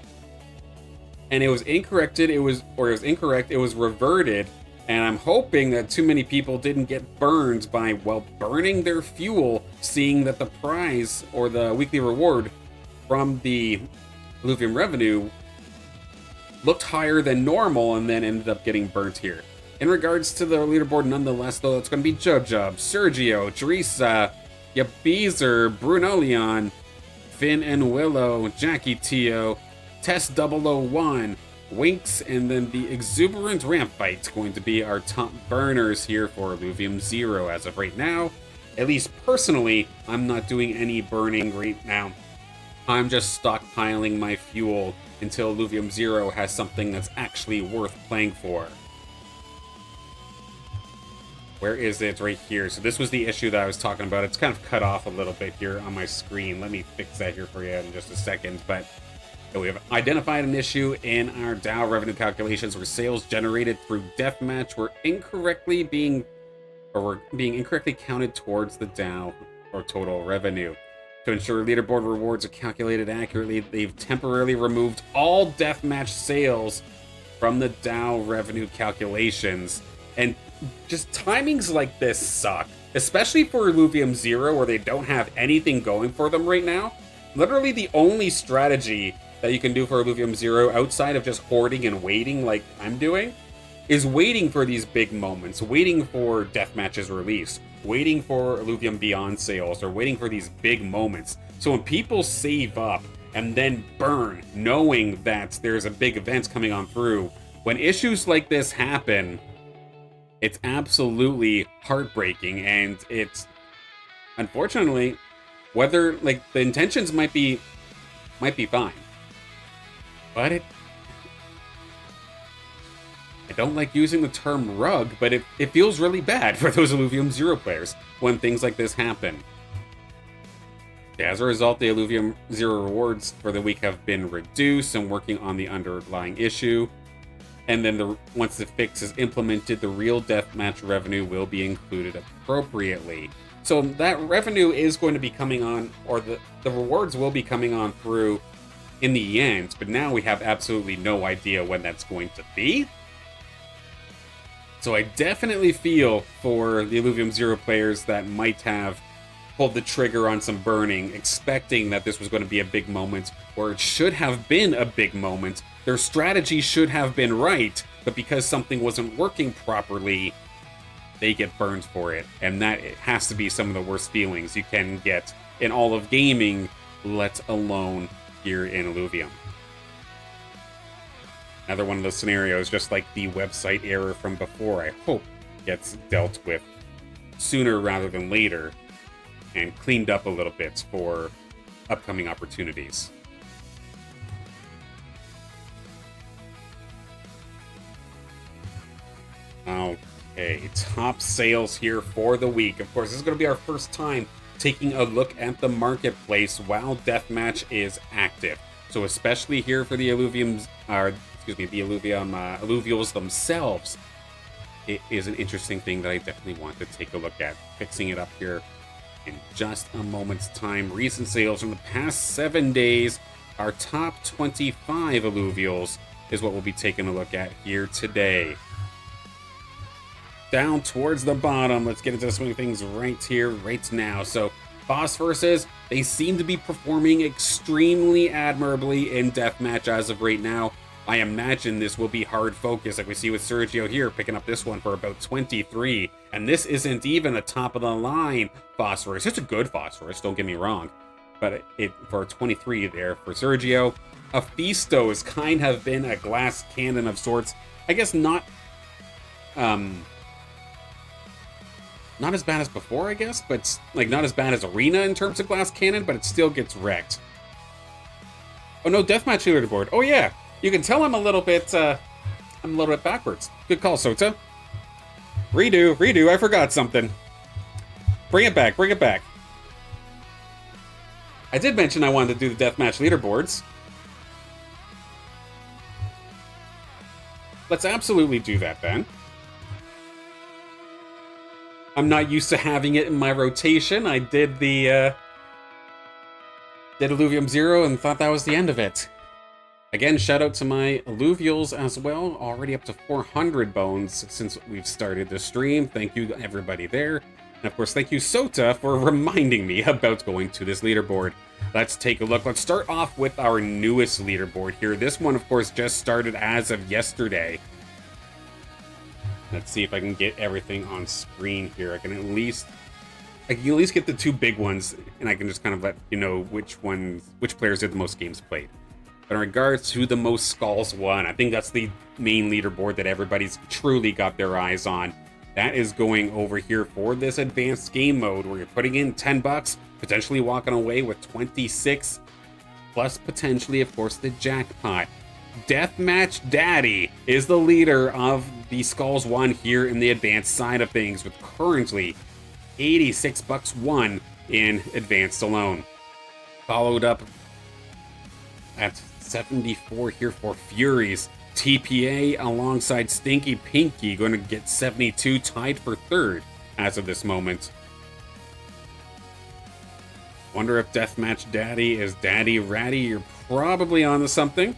And it was incorrect, it was reverted, and I'm hoping that too many people didn't get burned by, well, burning their fuel, seeing that the prize or the weekly reward from the Illuvium revenue looked higher than normal and then ended up getting burnt here. In regards to the leaderboard, nonetheless, though, it's going to be Jub, Sergio, Teresa, Yabeezer, Bruno Leon, Finn and Willow, Jackie Tio, Tess 001, Winks, and then the Exuberant Ramp Fight going to be our top burners here for Illuvium 0 as of right now. At least personally, I'm not doing any burning right now. I'm just stockpiling my fuel until Illuvium 0 has something that's actually worth playing for. Where is it? Right here. So this was the issue that I was talking about. It's kind of cut off a little bit here on my screen. Let me fix that here for you in just a second. But we have identified an issue in our DAO revenue calculations where sales generated through Deathmatch were being incorrectly counted towards the DAO or total revenue. To ensure leaderboard rewards are calculated accurately, they've temporarily removed all deathmatch sales from the DAO revenue calculations. And just timings like this suck, especially for Illuvium 0, where they don't have anything going for them right now. Literally the only strategy that you can do for Illuvium 0 outside of just hoarding and waiting like I'm doing is waiting for these big moments, waiting for Deathmatch's release, waiting for Illuvium Beyond sales, or waiting for these big moments. So when people save up and then burn, knowing that there's a big event coming on through, when issues like this happen, it's absolutely heartbreaking. And it's, unfortunately, whether, like, the intentions might be fine, but I don't like using the term rug, but it feels really bad for those Illuvium 0 players when things like this happen. As a result, the Illuvium 0 rewards for the week have been reduced and working on the underlying issue. And then once the fix is implemented, the real deathmatch revenue will be included appropriately. So that revenue is going to be coming on, or the rewards will be coming on through in the end, but now we have absolutely no idea when that's going to be. So I definitely feel for the Illuvium 0 players that might have pulled the trigger on some burning, expecting that this was going to be a big moment, or it should have been a big moment. Their strategy should have been right, but because something wasn't working properly, they get burned for it. And that has to be some of the worst feelings you can get in all of gaming, let alone here in Illuvium. Another one of those scenarios, just like the website error from before, I hope gets dealt with sooner rather than later and cleaned up a little bit for upcoming opportunities. Okay, top sales here for the week. Of course, this is going to be our first time taking a look at the marketplace while Deathmatch is active. So especially here for the Illuviums, Illuvials themselves, it is an interesting thing that I definitely want to take a look at. Fixing it up here in just a moment's time. Recent sales from the past 7 days, our top 25 Illuvials is what we'll be taking a look at here today. Down towards the bottom, let's get into some of things right here, right now. So, Phosphorus's, they seem to be performing extremely admirably in Deathmatch as of right now. I imagine this will be hard focus, like we see with Sergio here, picking up this one for about 23. And this isn't even a top-of-the-line Phosphorus. It's a good Phosphorus, don't get me wrong. But it for 23 there for Sergio. Aphisto has kind of been a glass cannon of sorts. I guess not as bad as before, I guess, but like not as bad as Arena in terms of glass cannon, but it still gets wrecked. Oh no, Deathmatch leaderboard. Oh yeah, you can tell I'm a little bit backwards. Good call, Sota. Redo, I forgot something. Bring it back. I did mention I wanted to do the Deathmatch leaderboards. Let's absolutely do that then. I'm not used to having it in my rotation. I did the did Illuvium 0 and thought that was the end of it. Again, shout out to my Illuvials as well. Already up to 400 bones since we've started the stream. Thank you everybody there. And of course, thank you Sota for reminding me about going to this leaderboard. Let's take a look. Let's start off with our newest leaderboard here. This one, of course, just started as of yesterday. Let's see if I can get everything on screen here. I can at least get the two big ones, and I can just kind of let you know which players did the most games played. But in regards to the most skulls won, I think that's the main leaderboard that everybody's truly got their eyes on. That is going over here for this advanced game mode where you're putting in 10 bucks, potentially walking away with 26, plus potentially, of course, the jackpot. Deathmatch Daddy is the leader of the Skulls won here in the advanced side of things, with currently 86 bucks won in advanced alone. Followed up at 74 here for Furies. TPA alongside Stinky Pinky going to get 72, tied for third as of this moment. Wonder if Deathmatch Daddy is Daddy Ratty. You're probably onto something.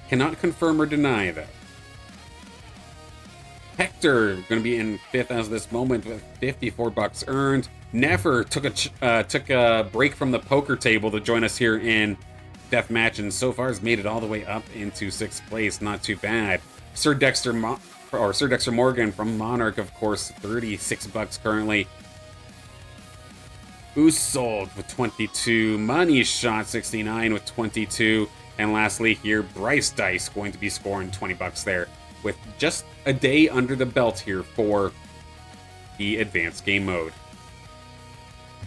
Cannot confirm or deny, though. Hector going to be in 5th as of this moment with 54 bucks earned. Nefer took a break from the poker table to join us here in Deathmatch, and so far has made it all the way up into 6th place. Not too bad. Sir Dexter Morgan from Monarch, of course, 36 bucks currently. Usold with 22. Money Shot 69 with 22. And lastly here, Bryce Dice going to be scoring 20 bucks there with just a day under the belt here for the advanced game mode.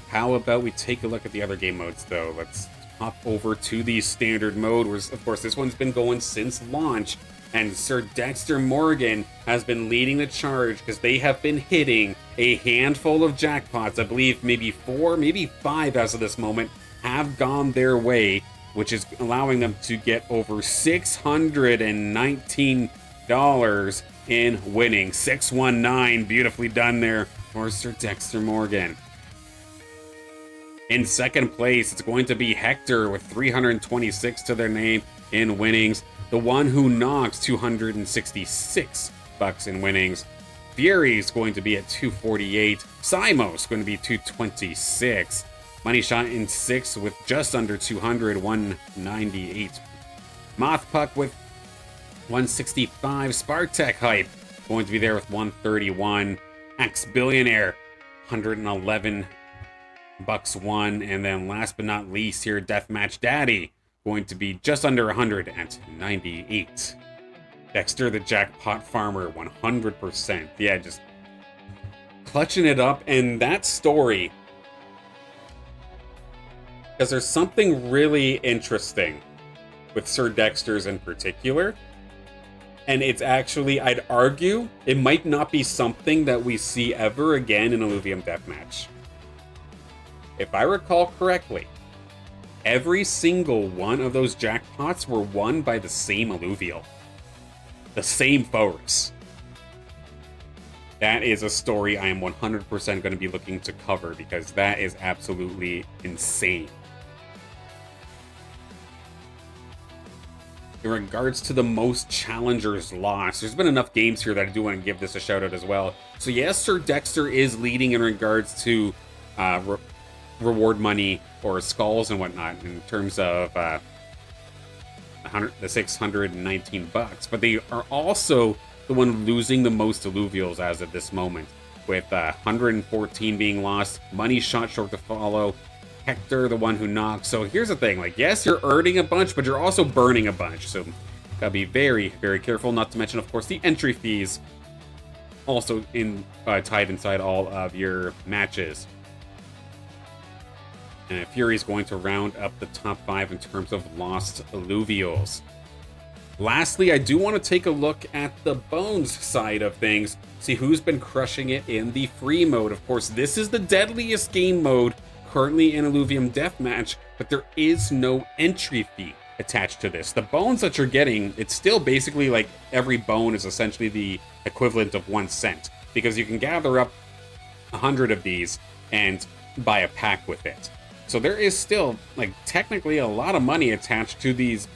How about we take a look at the other game modes, though? Let's hop over to the standard mode, where, of course, this one's been going since launch, and Sir Dexter Morgan has been leading the charge because they have been hitting a handful of jackpots. I believe maybe 4, maybe 5 as of this moment have gone their way, which is allowing them to get over $619 in winnings. 619, beautifully done there for Sir Dexter Morgan. In 2nd place, it's going to be Hector with 326 to their name in winnings. The one who knocks 266 bucks in winnings. Fury's going to be at 248. Simos going to be 226. Money Shot in 6th with just under 200, 198. Mothpuck with 165. Spartech Hype going to be there with 131. X Billionaire 111 bucks won, and then last but not least here, Deathmatch Daddy going to be just under 100 at 98. Dexter the Jackpot Farmer 100%. Yeah, just clutching it up. And that story, because there's something really interesting with Sir Dexter's in particular, and it's actually, I'd argue, it might not be something that we see ever again in Illuvium Deathmatch. If I recall correctly, every single one of those jackpots were won by the same Illuvial. The same force. That is a story I am 100% going to be looking to cover, because that is absolutely insane. In regards to the most challengers lost, there's been enough games here that I do want to give this a shout out as well. So yes, Sir Dexter is leading in regards to reward money or skulls and whatnot in terms of the 619 bucks, but they are also the one losing the most Illuvials as of this moment, with 114 being lost. Money Shot short to follow. Hector, the one who knocks. So here's the thing, like, yes, you're earning a bunch, but you're also burning a bunch, so gotta be very, very careful. Not to mention, of course, the entry fees also tied inside all of your matches. And Fury's going to round up the top 5 in terms of lost Illuvials. Lastly, I do want to take a look at the Bones side of things, see who's been crushing it in the free mode. Of course, this is the deadliest game mode currently in Illuvium Deathmatch, but there is no entry fee attached to this. The bones that you're getting, it's still basically like every bone is essentially the equivalent of 1 cent, because you can gather up 100 of these and buy a pack with it. So there is still, like, technically a lot of money attached to these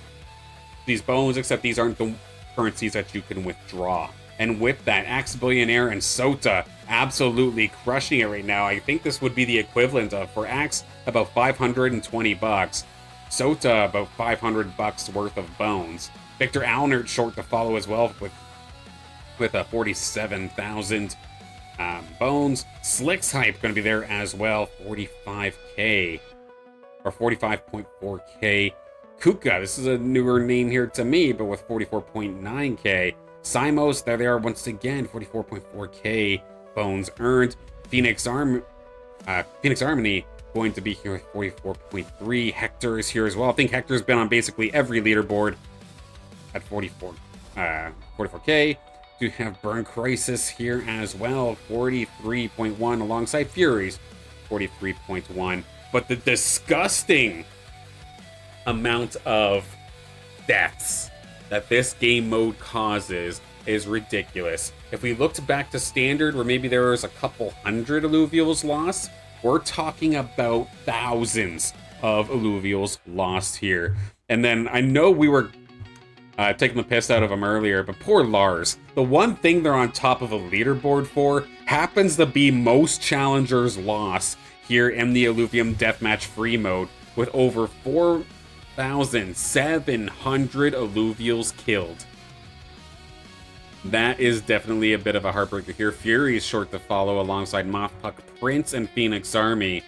bones, except these aren't the currencies that you can withdraw. And with that, Axe Billionaire and Sota absolutely crushing it right now. I think this would be the equivalent of, for Axe, about 520 bucks. Sota, about 500 bucks worth of bones. Victor Alnert short to follow as well with a 47,000 bones. Slick's Hype going to be there as well, 45k or 45.4k. Kuka, this is a newer name here to me, but with 44.9k. Simos, there they are once again, 44.4k bones earned. Phoenix Harmony going to be here with 44.3. Hector is here as well. I think Hector's been on basically every leaderboard at 44k. Do have Burn Crisis here as well, 43.1, alongside Furies, 43.1. But the disgusting amount of deaths that this game mode causes is ridiculous. If we looked back to standard, where maybe there was a couple hundred Illuvials lost, we're talking about thousands of Illuvials lost here. And then I know we were taking the piss out of him earlier, but poor Lars. The one thing they're on top of a leaderboard for happens to be most challengers lost here in the Illuvium Deathmatch free mode, with over 4,700 Illuvials killed. That is definitely a bit of a heartbreaker here. Fury's short to follow alongside Mothpuck, Prince, and Phoenix Army.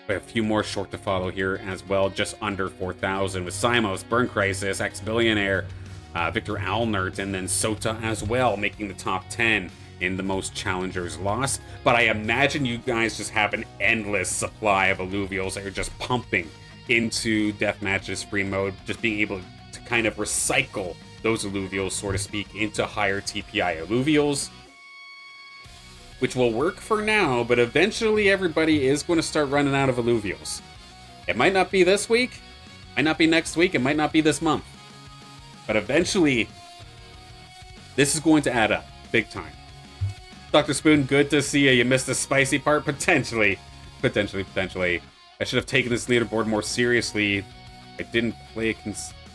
But a few more short to follow here as well, just under 4,000, with Simos, Burn Crisis, Ex-Billionaire, Victor Alnert, and then Sota as well, making the top 10 in the most challengers lost. But I imagine you guys just have an endless supply of Illuvials that you're just pumping into Deathmatch's free mode, just being able to kind of recycle those Illuvials, so to speak, into higher TPI Illuvials, which will work for now, but eventually everybody is going to start running out of Illuvials. It might not be this week, might not be next week, it might not be this month, but eventually this is going to add up big time. Dr. Spoon, good to see you. You missed the spicy part, potentially. I should have taken this leaderboard more seriously. I didn't play it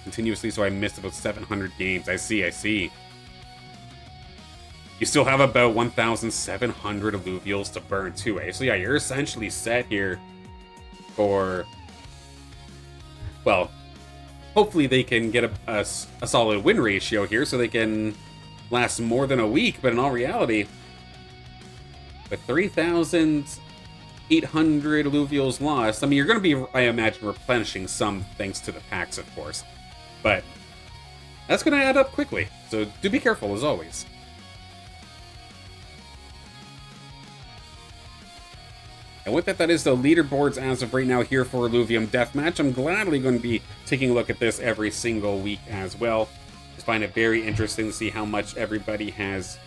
continuously, so I missed about 700 games. I see. You still have about 1,700 Illuvials to burn too, eh? So yeah, you're essentially set here for... Well, hopefully they can get a solid win ratio here so they can last more than a week, but in all reality, with 3,800 Illuvials lost, I mean, you're going to be, I imagine, replenishing some thanks to the packs, of course. But that's going to add up quickly, so do be careful as always. And with that, that is the leaderboards as of right now here for Illuvium Deathmatch. I'm gladly going to be taking a look at this every single week as well. Just find it very interesting to see how much everybody has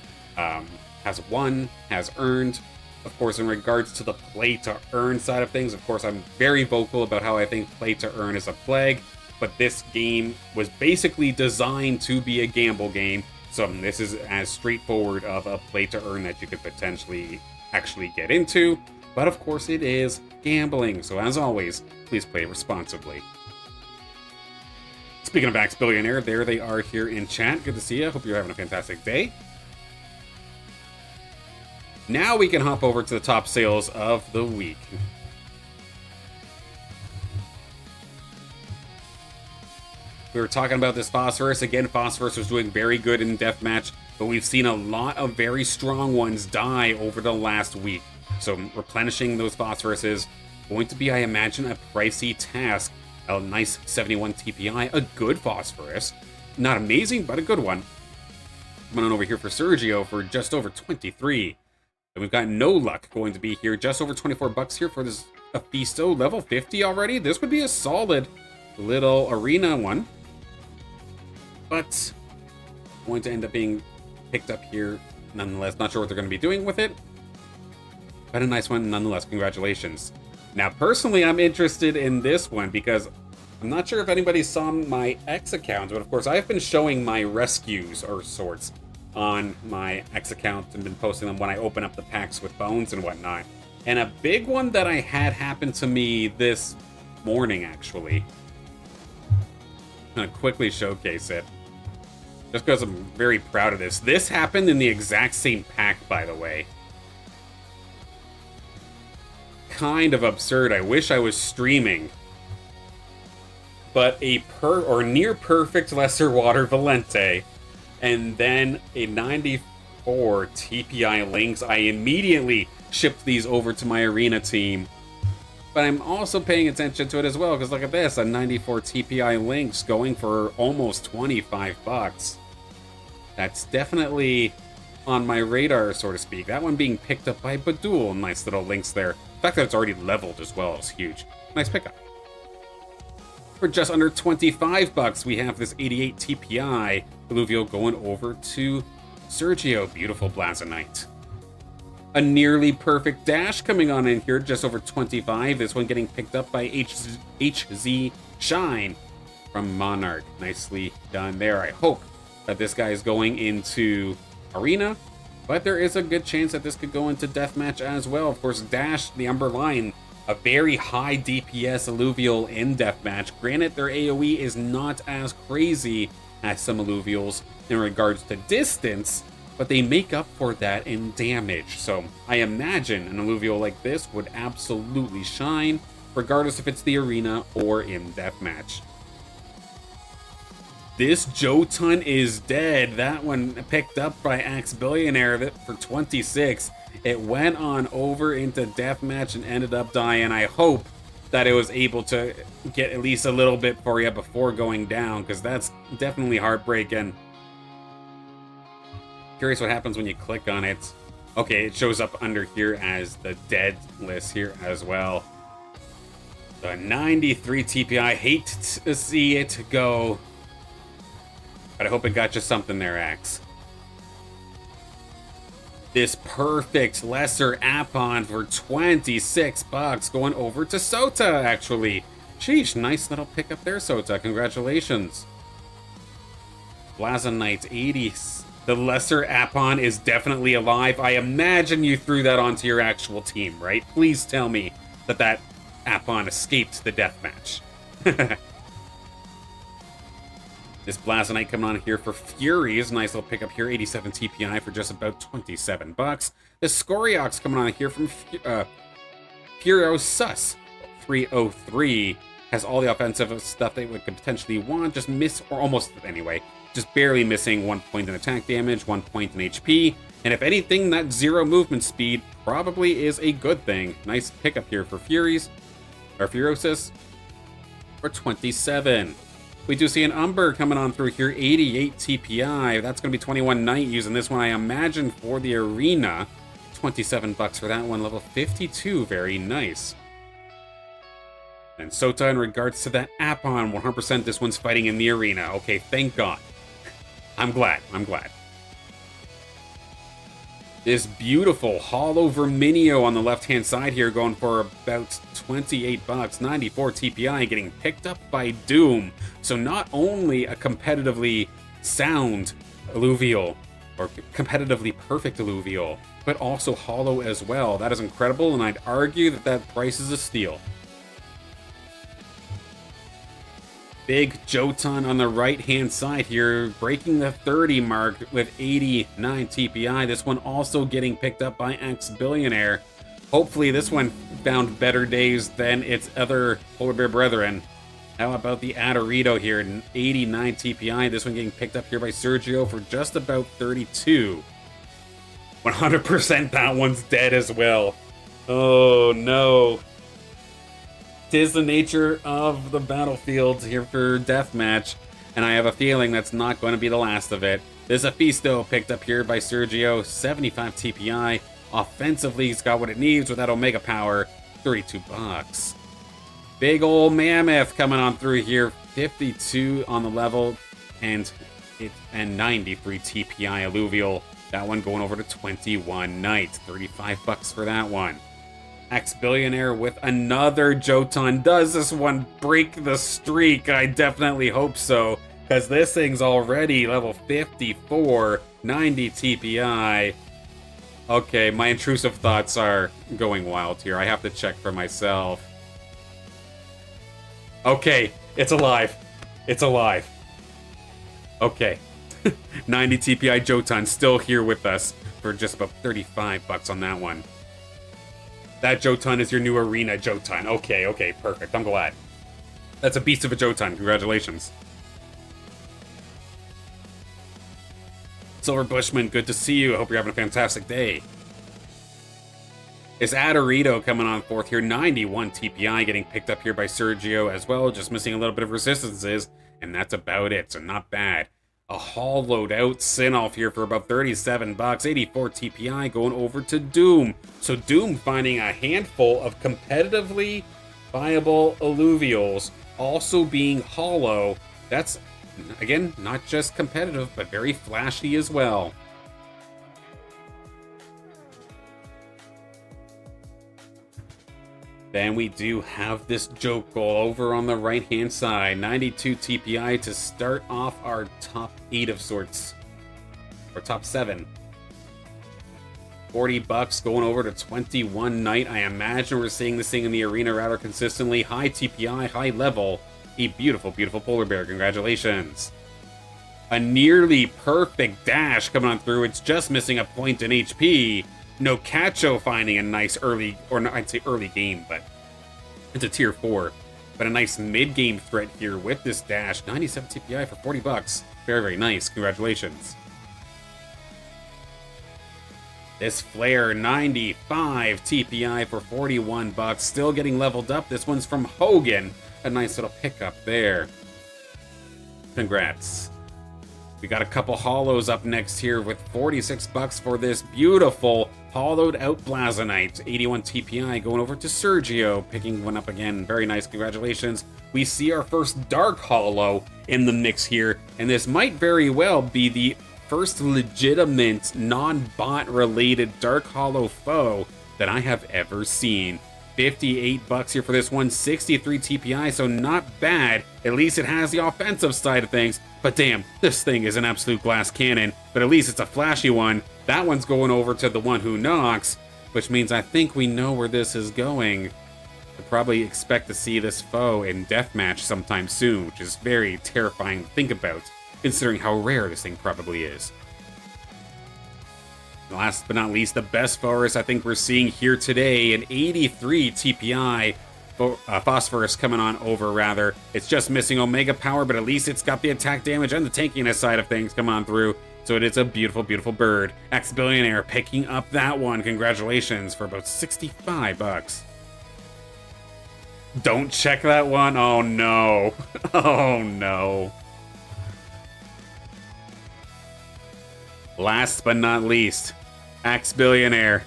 won, has earned. Of course, in regards to the play to earn side of things, of course, I'm very vocal about how I think play to earn is a plague. But this game was basically designed to be a gamble game, so this is as straightforward of a play to earn that you could potentially actually get into. But of course it is gambling, so as always, please play responsibly. Speaking of Ex-Billionaire, there they are here in chat. Good to see you. Hope you're having a fantastic day. Now we can hop over to the top sales of the week. We were talking about this Phosphorus. Again, Phosphorus was doing very good in Deathmatch, but we've seen a lot of very strong ones die over the last week. So replenishing those Phosphoruses going to be, I imagine, a pricey task. A nice 71 TPI, a good Phosphorus. Not amazing, but a good one. Coming on over here for Sergio for just over 23. And we've got No Luck going to be here, just over 24 bucks here for this Aphisto, level 50 already. This would be a solid little arena one. But going to end up being picked up here nonetheless. Not sure what they're going to be doing with it, but a nice one nonetheless. Congratulations. Now, personally, I'm interested in this one because I'm not sure if anybody saw my X account, but of course, I've been showing my rescues or sorts on my X account and been posting them when I open up the packs with bones and whatnot. And a big one that I had happen to me this morning, actually. I'm going to quickly showcase it, just because I'm very proud of this. This happened in the exact same pack, by the way. Kind of absurd. I wish I was streaming. But a near perfect Lesser Water Valente, and then a 94 TPI Lynx. I immediately shipped these over to my arena team. But I'm also paying attention to it as well, because look at this, a 94 TPI Lynx going for almost 25 bucks. That's definitely on my radar, so to speak. That one being picked up by Badul. Nice little Lynx there. The fact that it's already leveled as well is huge. Nice pickup. For just under 25 bucks, we have this 88 TPI Illuvial going over to Sergio. Beautiful Blazonite. A nearly perfect dash coming on in here, just over 25. This one getting picked up by HZ Shine from Monarch. Nicely done there. I hope that this guy is going into Arena But there is a good chance that this could go into Deathmatch as well. Of course, Dash, the Umber Line, a very high DPS Illuvial in Deathmatch. Granted, their AoE is not as crazy as some Illuvials in regards to distance, but they make up for that in damage. So I imagine an Illuvial like this would absolutely shine, regardless if it's the arena or in Deathmatch. This Jotun is dead. That one picked up by Axe Billionaire for 26. It went on over into Deathmatch and ended up dying. I hope that it was able to get at least a little bit for you before going down, because that's definitely heartbreaking. Curious what happens when you click on it. Okay, it shows up under here as the dead list here as well. The 93 TPI, hate to see it go. But I hope it got you something there, Axe. This perfect lesser app-on for 26 bucks going over to Sota, actually. Sheesh, nice little pickup there, Sota. Congratulations. Blazonite 80. The lesser app-on is definitely alive. I imagine you threw that onto your actual team, right? Please tell me that that app-on escaped the deathmatch. This Blazonite coming on here for Furies. Nice little pickup here. 87 TPI for just about 27 bucks. This Scoriox coming on here from Furio Sus. 303. Has all the offensive stuff that we could potentially want. Just miss, or almost anyway. Just barely missing 1 point in attack damage, 1 point in HP. And if anything, that 0 movement speed probably is a good thing. Nice pickup here for Furies. Or Furiosis. For 27. We do see an Umber coming on through here, 88 TPI. That's going to be 21 Knight using this one, I imagine, for the arena. 27 bucks for that one, level 52. Very nice. And Sota, in regards to that app-on, 100% this one's fighting in the arena. Okay, thank God. I'm glad. This beautiful Hollow Verminio on the left-hand side here going for about 28 bucks, 94 TPI, getting picked up by Doom. So not only a competitively sound Illuvial, or competitively perfect Illuvial, but also Hollow as well. That is incredible, and I'd argue that that price is a steal. Big Jotun on the right-hand side here, breaking the 30 mark with 89 TPI. This one also getting picked up by Axe Billionaire. Hopefully this one found better days than its other Polar Bear brethren. How about the Adorito here, 89 TPI. This one getting picked up here by Sergio for just about 32. 100% that one's dead as well. Oh no. 'Tis the nature of the battlefield here for Deathmatch, and I have a feeling that's not going to be the last of it. There's a Fisto picked up here by Sergio, 75 TPI. Offensively, he's got what it needs with that Omega Power, 32 bucks. Big ol' Mammoth coming on through here, 52 on the level, and 93 TPI Illuvial. That one going over to 21 Knight, 35 bucks for that one. Axe Billionaire with another Jotun. Does this one break the streak? I definitely hope so, because this thing's already level 54, 90 TPI. Okay, my intrusive thoughts are going wild here. I have to check for myself. Okay, it's alive. It's alive. Okay. 90 TPI Jotun still here with us for just about 35 bucks on that one. That Jotun is your new arena Jotun. Okay, perfect. I'm glad. That's a beast of a Jotun. Congratulations. Silver Bushman, good to see you. I hope you're having a fantastic day. Is Adorito coming on fourth here. 91 TPI getting picked up here by Sergio as well. Just missing a little bit of resistances, and that's about it, so not bad. A hollowed out Sinolf here for about 37 bucks, 84 TPI going over to Doom. So Doom finding a handful of competitively viable Illuvials also being hollow. That's, again, not just competitive, but very flashy as well. Then we do have this joke goal over on the right-hand side. 92 TPI to start off our top 8 of sorts. Or top 7. 40 bucks going over to 21 Knight. I imagine we're seeing this thing in the arena rather consistently. High TPI, high level. A beautiful, beautiful polar bear. Congratulations. A nearly perfect dash coming on through. It's just missing a point in HP. No Cacho finding a nice early, or no, I'd say early game, but it's a tier 4. But a nice mid-game threat here with this dash. 97 TPI for 40 bucks. Very, very nice. Congratulations. This flare, 95 TPI for 41 bucks. Still getting leveled up. This one's from Hogan. A nice little pickup there. Congrats. We got a couple hollows up next here with 46 bucks for this beautiful hollowed out Blazonite. 81 TPI going over to Sergio, picking one up again. Very nice, congratulations. We see our first dark hollow in the mix here, and this might very well be the first legitimate non-bot related dark hollow foe that I have ever seen. 58 bucks here for this one, 63 TPI, so not bad. At least it has the offensive side of things. But damn, this thing is an absolute glass cannon. But at least it's a flashy one. That one's going over to the one who knocks, which means I think we know where this is going. We'll probably expect to see this foe in Deathmatch sometime soon, which is very terrifying to think about, considering how rare this thing probably is. Last but not least, the best forest I think we're seeing here today, an 83 TPI phosphorus coming on over, rather. It's just missing Omega power, but at least it's got the attack damage and the tankiness side of things come on through. So it is a beautiful, beautiful bird. Ex-Billionaire picking up that one. Congratulations for about 65 bucks. Don't check that one. Oh no. Oh no. Last but not least, Ex-Billionaire.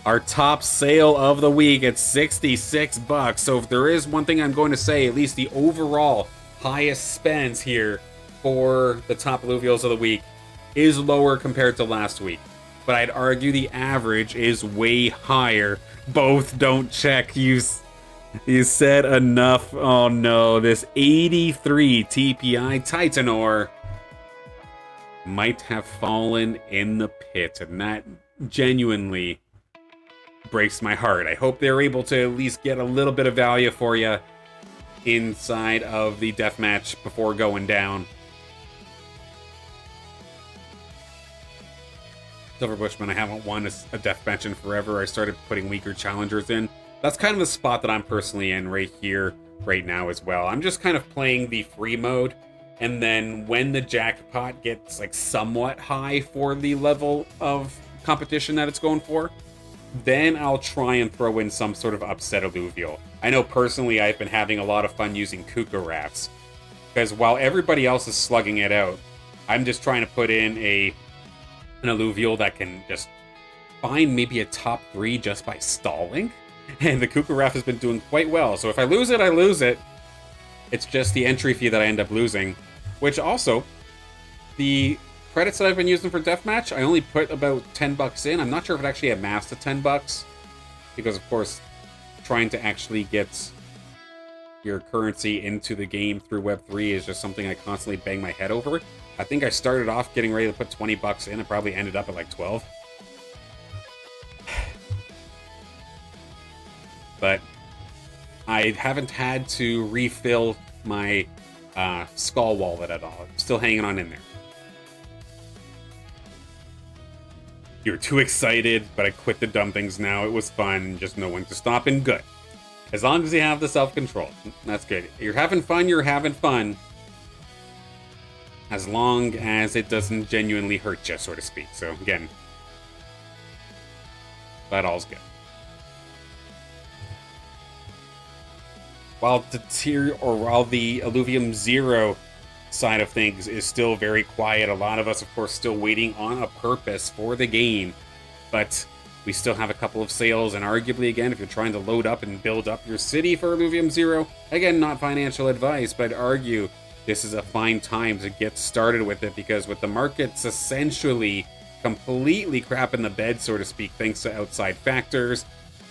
Our top sale of the week at 66 bucks. So if there is one thing I'm going to say, at least the overall highest spends here for the top Illuvials of the week is lower compared to last week. But I'd argue the average is way higher. Both don't check. You said enough. Oh no, this 83 TPI Titanor might have fallen in the pit, and that genuinely breaks my heart. I hope they're able to at least get a little bit of value for you inside of the deathmatch before going down. Silver Bushman, I haven't won a deathmatch in forever. I started putting weaker challengers in. That's kind of the spot that I'm personally in right here, right now as well. I'm just kind of playing the free mode, and then when the jackpot gets like somewhat high for the level of competition that it's going for, then I'll try and throw in some sort of upset Illuvial. I know personally I've been having a lot of fun using Kuka Rafts, because while everybody else is slugging it out, I'm just trying to put in an Illuvial that can just find maybe a top 3 just by stalling. And the Kuka Raft has been doing quite well. So if I lose it, I lose it. It's just the entry fee that I end up losing. Which also, the credits that I've been using for Deathmatch, I only put about 10 bucks in. I'm not sure if it actually amassed to 10 bucks. Because of course, trying to actually get your currency into the game through Web3 is just something I constantly bang my head over. I think I started off getting ready to put 20 bucks in and probably ended up at like 12. But I haven't had to refill my skull wallet at all. I'm still hanging on in there. You were too excited, but I quit the dumb things now. It was fun, just know when to stop, and good. As long as you have the self-control, that's good. You're having fun, as long as it doesn't genuinely hurt you, so to speak. So again, that all's good. While the Illuvium 0 side of things is still very quiet, a lot of us, of course, still waiting on a purpose for the game, but we still have a couple of sales, and arguably, again, if you're trying to load up and build up your city for Illuvium 0, again, not financial advice, but I'd argue this is a fine time to get started with it, because with the markets essentially completely crap in the bed, so to speak, thanks to outside factors,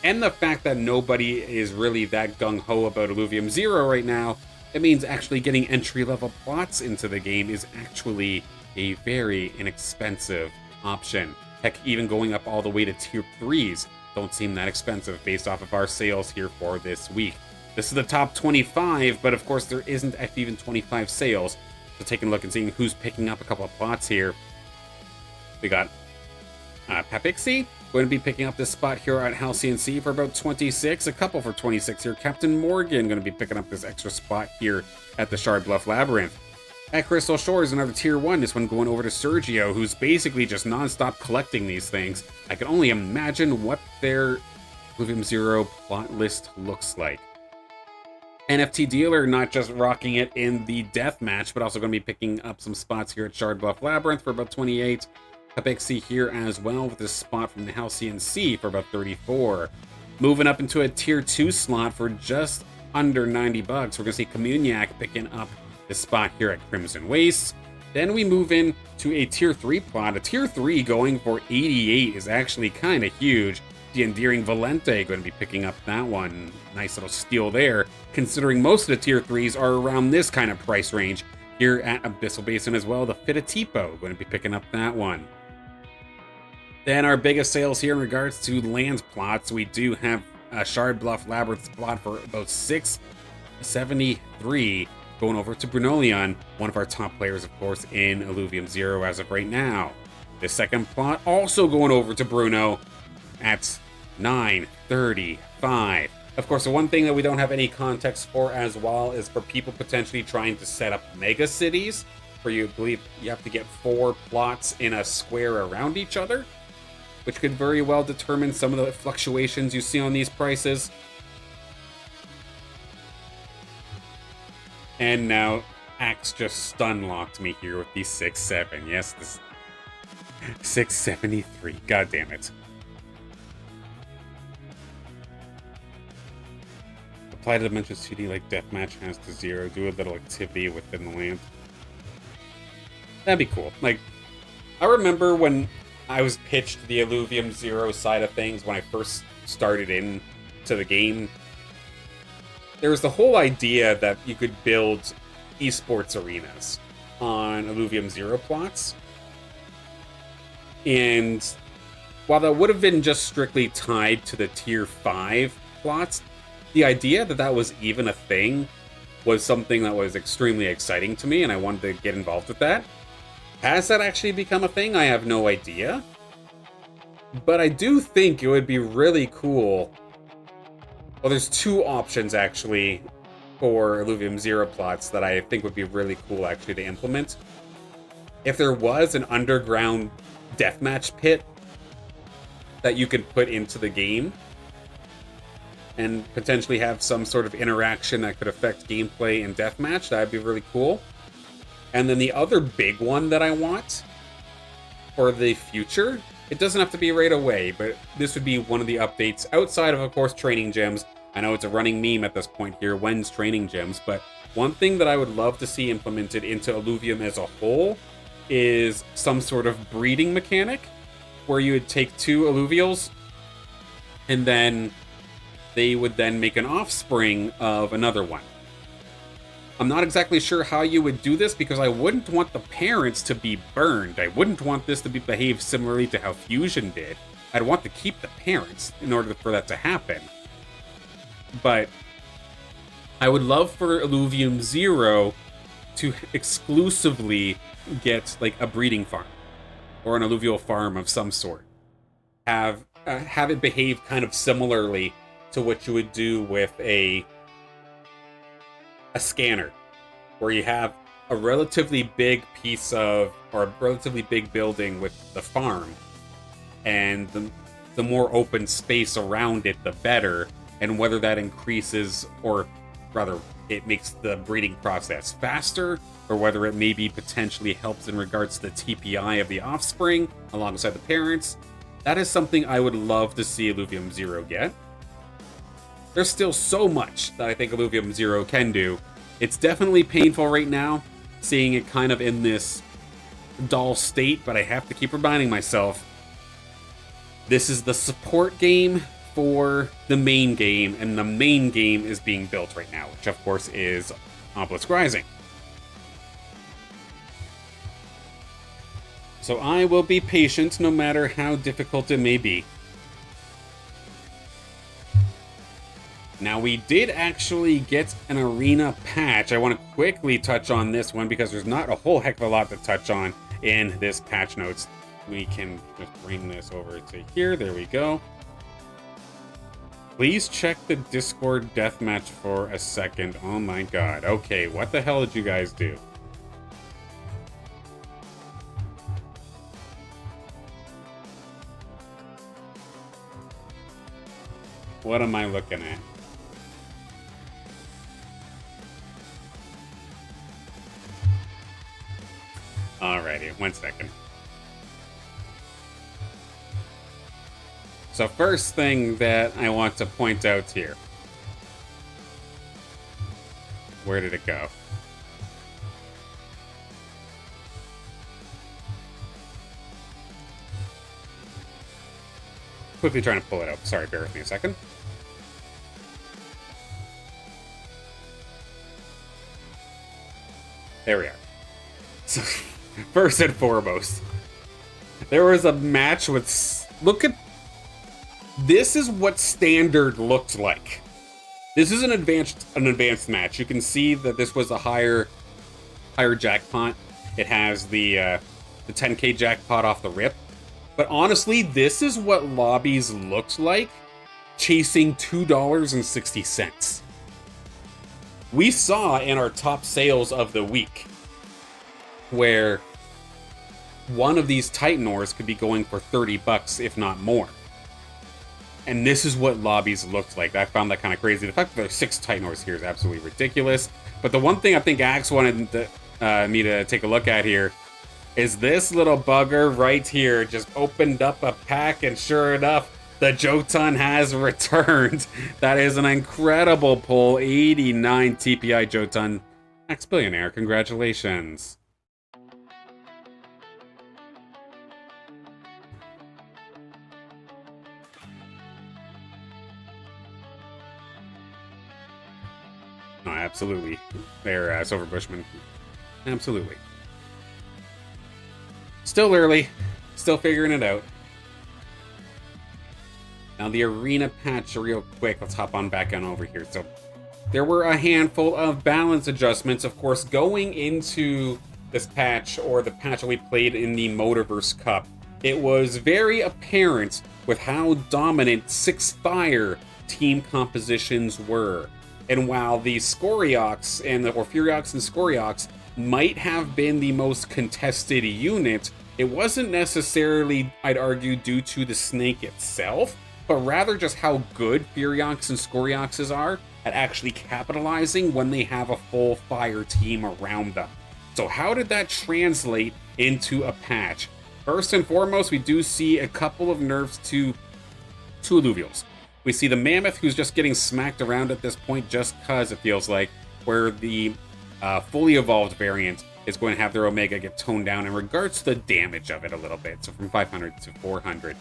and the fact that nobody is really that gung-ho about Illuvium 0 right now, it means actually getting entry-level plots into the game is actually a very inexpensive option. Heck, even going up all the way to tier 3s don't seem that expensive based off of our sales here for this week. This is the top 25, but of course there isn't actually even 25 sales. So taking a look and seeing who's picking up a couple of plots here. We got Papixie going to be picking up this spot here at Halcyon Sea for about 26. A couple for 26 here. Captain Morgan going to be picking up this extra spot here at the Shard Bluff Labyrinth. At Crystal Shores, another tier 1. This one going over to Sergio, who's basically just non-stop collecting these things. I can only imagine what their Illuvium Zero plot list looks like. NFT Dealer not just rocking it in the Deathmatch, but also going to be picking up some spots here at Shard Bluff Labyrinth for about 28. Papixie here as well with this spot from the Halcyon Sea for about 34. Moving up into a tier 2 slot for just under 90 bucks. We're going to see Communiac picking up this spot here at Crimson Wastes. Then we move in to a tier 3 plot. A tier 3 going for 88 is actually kind of huge. The Endearing Valente going to be picking up that one. Nice little steal there, considering most of the tier 3s are around this kind of price range. Here at Abyssal Basin as well, the Fitatipo going to be picking up that one. Then our biggest sales here in regards to land plots, we do have a Shard Bluff Labyrinth plot for about 673, going over to Brunolion, one of our top players, of course, in Illuvium Zero as of right now. The second plot also going over to Bruno at 935. Of course, the one thing that we don't have any context for as well is for people potentially trying to set up mega cities, where you believe you have to get 4 plots in a square around each other, which could very well determine some of the fluctuations you see on these prices. And now Axe just stun locked me here with the 6-7. Yes, this 673. God damn it. Apply to dimensions 2D like Deathmatch has to 0. Do a little activity within the land. That'd be cool. Like, I remember when I was pitched the Illuvium Zero side of things when I first started into the game. There was the whole idea that you could build esports arenas on Illuvium Zero plots. And while that would have been just strictly tied to the tier 5 plots, the idea that that was even a thing was something that was extremely exciting to me, and I wanted to get involved with that. Has that actually become a thing? I have no idea. But I do think it would be really cool. Well, there's 2 options, actually, for Illuvium Zero plots that I think would be really cool, actually, to implement. If there was an underground deathmatch pit that you could put into the game, and potentially have some sort of interaction that could affect gameplay in deathmatch, that'd be really cool. And then the other big one that I want for the future, it doesn't have to be right away, but this would be one of the updates outside of course, training gems. I know it's a running meme at this point here, when's training gems, but one thing that I would love to see implemented into Illuvium as a whole is some sort of breeding mechanic, where you would take 2 Illuvials, and then they would then make an offspring of another one. I'm not exactly sure how you would do this, because I wouldn't want the parents to be burned. I wouldn't want this to be behave similarly to how Fusion did. I'd want to keep the parents in order for that to happen. But I would love for Illuvium Zero to exclusively get like a breeding farm or an alluvial farm of some sort. Have it behave kind of similarly to what you would do with a scanner, where you have a relatively big piece of, or a relatively big building with the farm, and the more open space around it, the better, and whether that increases, or rather, it makes the breeding process faster, or whether it maybe potentially helps in regards to the TPI of the offspring alongside the parents. That is something I would love to see Illuvium Zero get. There's still so much that I think Illuvium Zero can do. It's definitely painful right now, seeing it kind of in this dull state, but I have to keep reminding myself, this is the support game for the main game, and the main game is being built right now, which of course is Obelisk Rising. So I will be patient no matter how difficult it may be. Now, we did actually get an arena patch. I want to quickly touch on this one because there's not a whole heck of a lot to touch on in this patch notes. We can just bring this over to here. There we go. Please check the Discord deathmatch for a second. Oh my god. Okay, what the hell did you guys do? What am I looking at? Alrighty, 1 second. So first thing that I want to point out here. Where did it go? Quickly trying to pull it up. Sorry, bear with me a second. There we are. So, first and foremost, there was a match with... Look at... This is what standard looked like. This is an advanced match. You can see that this was a higher jackpot. It has the 10k jackpot off the rip. But honestly, this is what lobbies looked like chasing $2.60. We saw in our top sales of the week where one of these Titan ores could be going for 30 bucks, if not more. And this is what lobbies looked like. I found that kind of crazy. The fact that there's 6 Titan ores here is absolutely ridiculous. But the one thing I think Axe wanted me to take a look at here is this little bugger right here just opened up a pack, and sure enough, the Jotun has returned. That is an incredible pull. 89 TPI Jotun. Axe Billionaire, congratulations. No, absolutely. There, Silver Bushman. Absolutely. Still early. Still figuring it out. Now the arena patch real quick. Let's hop on back on over here. So there were a handful of balance adjustments. Of course, going into this patch, or the patch that we played in the Motorverse Cup, it was very apparent with how dominant 6 fire team compositions were. And while the Scoriox or Furiox and Scoriox might have been the most contested unit, it wasn't necessarily, I'd argue, due to the snake itself, but rather just how good Furiox and Scorioxes are at actually capitalizing when they have a full fire team around them. So how did that translate into a patch? First and foremost, we do see a couple of nerfs to Illuvials. We see the Mammoth, who's just getting smacked around at this point just because it feels like, where the fully evolved variant is going to have their Omega get toned down in regards to the damage of it a little bit, so from 500 to 400.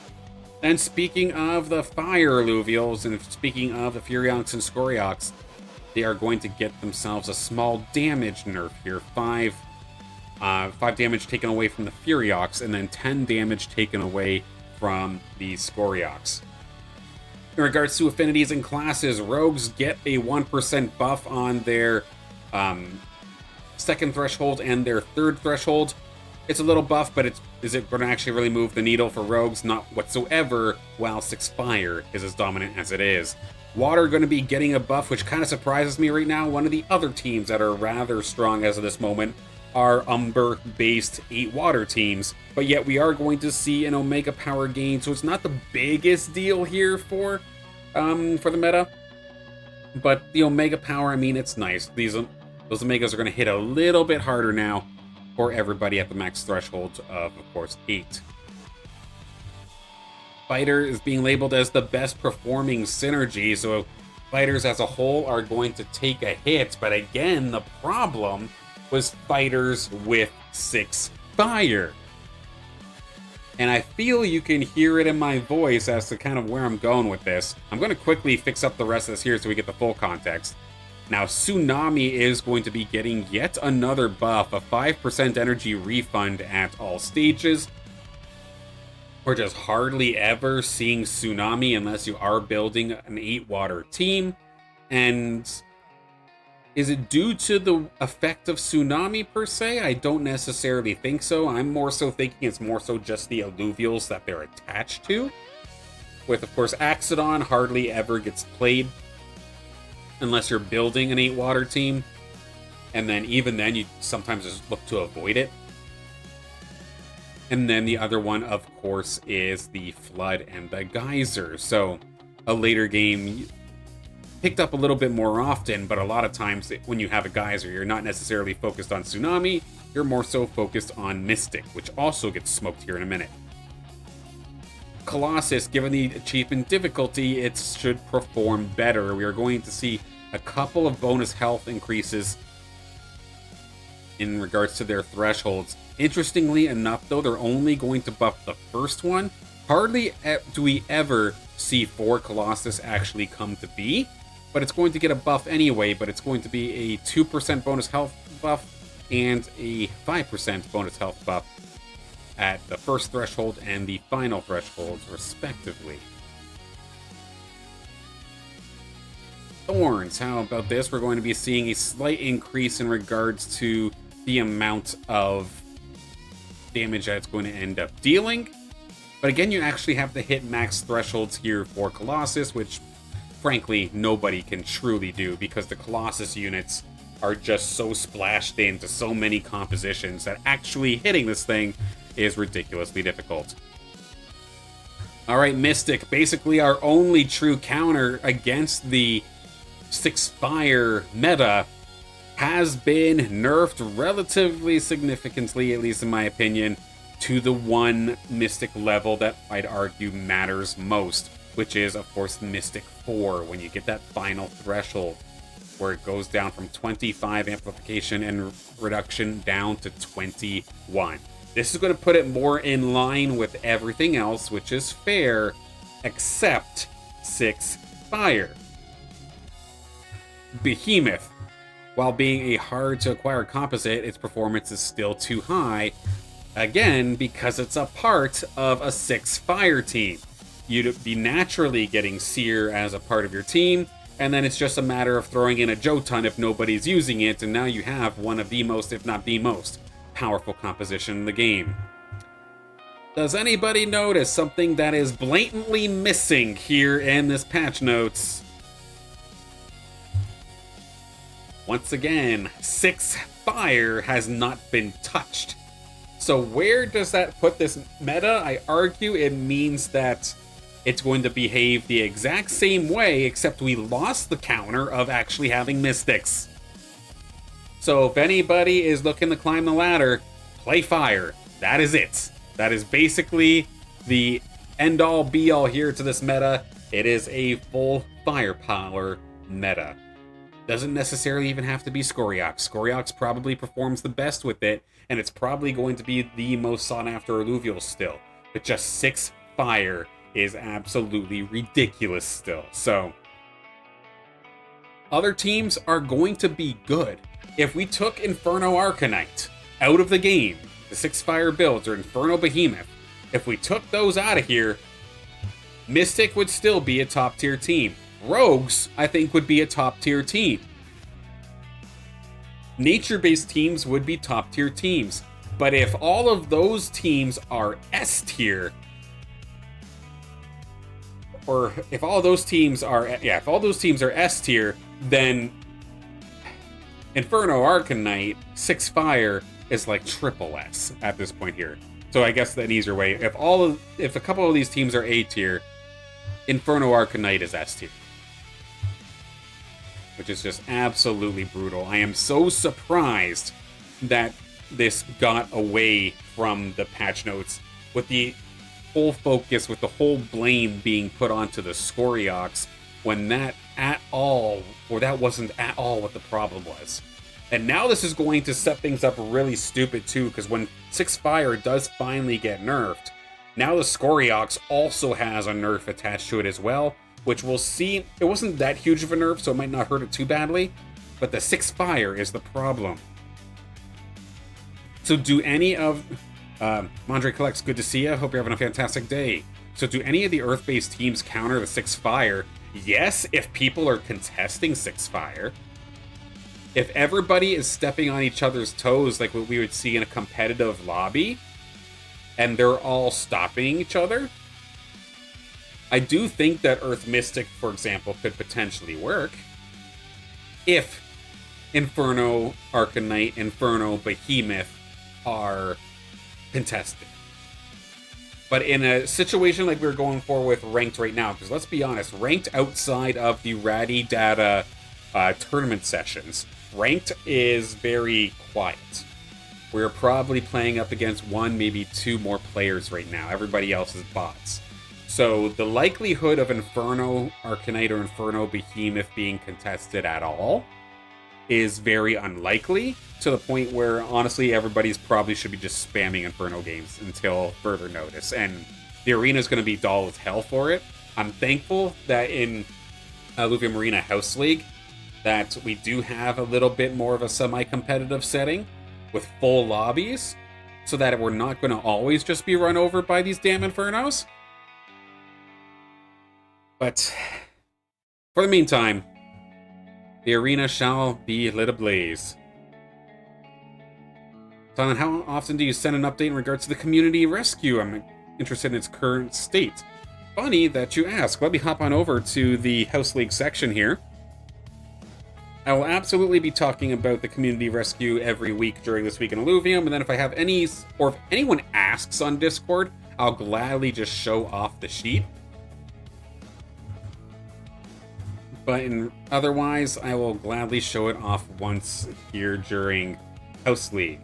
And speaking of the Fire Illuvials, and speaking of the Furiox and Scoriox, they are going to get themselves a small damage nerf here. 5 damage taken away from the Furiox, and then 10 damage taken away from the Scoriox. In regards to affinities and classes, Rogues get a 1% buff on their second threshold and their third threshold. It's a little buff, but is it going to actually really move the needle for Rogues? Not whatsoever, while 6 Fire is as dominant as it is. Water going to be getting a buff, which kind of surprises me right now. One of the other teams that are rather strong as of this moment are Umber-based 8 water teams, but yet we are going to see an Omega power gain, so it's not the biggest deal here for the meta. But the Omega power, I mean, it's nice. Those Omegas are going to hit a little bit harder now for everybody at the max threshold of course, 8. Fighter is being labeled as the best performing synergy, so fighters as a whole are going to take a hit, but again, the problem was fighters with 6 fire. And I feel you can hear it in my voice as to kind of where I'm going with this. I'm going to quickly fix up the rest of this here so we get the full context. Now, Tsunami is going to be getting yet another buff, a 5% energy refund at all stages. We're just hardly ever seeing Tsunami unless you are building an 8-water team. And is it due to the effect of Tsunami per se? I don't necessarily think so. I'm more so thinking it's more so just the Illuvials that they're attached to. With, of course, Axodon hardly ever gets played unless you're building an 8-water team. And then even then, you sometimes just look to avoid it. And then the other one, of course, is the Flood and the Geyser. So a later game picked up a little bit more often, but a lot of times when you have a Geyser, you're not necessarily focused on Tsunami, you're more so focused on Mystic, which also gets smoked here in a minute. Colossus, given the achievement difficulty, it should perform better. We are going to see a couple of bonus health increases in regards to their thresholds. Interestingly enough, though, they're only going to buff the first one. Hardly do we ever see 4 Colossus actually come to be, but it's going to get a buff anyway, but it's going to be a 2% bonus health buff and a 5% bonus health buff at the first threshold and the final thresholds, respectively. Thorns, how about this? We're going to be seeing a slight increase in regards to the amount of damage that it's going to end up dealing. But again, you actually have to hit max thresholds here for Colossus, which frankly nobody can truly do because the Colossus units are just so splashed into so many compositions that actually hitting this thing is ridiculously difficult. Alright, Mystic, basically our only true counter against the 6-fire meta, has been nerfed relatively significantly, at least in my opinion, to the one Mystic level that I'd argue matters most, which is, of course, Mystic 4, when you get that final threshold, where it goes down from 25 amplification and reduction down to 21. This is going to put it more in line with everything else, which is fair, except 6 fire. Behemoth. While being a hard-to-acquire composite, its performance is still too high, again, because it's a part of a 6 fire team. You'd be naturally getting Seer as a part of your team, and then it's just a matter of throwing in a Jotun if nobody's using it, and now you have one of the most, if not the most, powerful composition in the game. Does anybody notice something that is blatantly missing here in this patch notes? Once again, 6 fire has not been touched. So where does that put this meta? I argue it means that it's going to behave the exact same way, except we lost the counter of actually having Mystics. So if anybody is looking to climb the ladder, play fire. That is it. That is basically the end-all be-all here to this meta. It is a full firepower meta. Doesn't necessarily even have to be Scoriox. Scoriox probably performs the best with it, and it's probably going to be the most sought-after Illuvial still. But just 6 fire is absolutely ridiculous still. So, other teams are going to be good. If we took Inferno Arcanite out of the game, the 6 fire builds, or Inferno Behemoth, if we took those out of here, Mystic would still be a top-tier team. Rogues, I think, would be a top-tier team. Nature-based teams would be top-tier teams. But if all of those teams are S-tier, or if all those teams are, if all those teams are S-tier, then Inferno Arcanite 6 fire is like triple S at this point here. So I guess an easier way, if a couple of these teams are A-tier, Inferno Arcanite is S-tier. Which is just absolutely brutal. I am so surprised that this got away from the patch notes, with the whole focus, with the whole blame being put onto the Scoriox, when that wasn't at all what the problem was. And now this is going to set things up really stupid too, because when 6 fire does finally get nerfed, now the Scoriox also has a nerf attached to it as well, which we'll see. It wasn't that huge of a nerf, so it might not hurt it too badly. But the 6 fire is the problem. So do any of... Mondre Collects, good to see you. Hope you're having a fantastic day. So do any of the Earth-based teams counter the 6 fire? Yes, if people are contesting 6 fire. If everybody is stepping on each other's toes like what we would see in a competitive lobby, and they're all stopping each other, I do think that Earth Mystic, for example, could potentially work. If Inferno, Arcanite, Inferno, Behemoth are contested. But in a situation like we're going for with Ranked right now, because let's be honest, Ranked outside of the Ratty Data tournament sessions, Ranked is very quiet. We're probably playing up against 1, maybe 2 more players right now. Everybody else is bots. So the likelihood of Inferno, Arcanite, or Inferno Behemoth being contested at all is very unlikely, to the point where, honestly, everybody's probably should be just spamming Inferno games until further notice. And the arena is going to be dull as hell for it. I'm thankful that in Illuvium Arena House League, that we do have a little bit more of a semi-competitive setting with full lobbies, so that we're not going to always just be run over by these damn Infernos. But for the meantime, the arena shall be lit ablaze. Sylen, how often do you send an update in regards to the community rescue? I'm interested in its current state. Funny that you ask. Let me hop on over to the House League section here. I will absolutely be talking about the community rescue every week during this week in Illuvium, and then if I have any, or if anyone asks on Discord, I'll gladly just show off the sheet. But otherwise, I will gladly show it off once here during House League.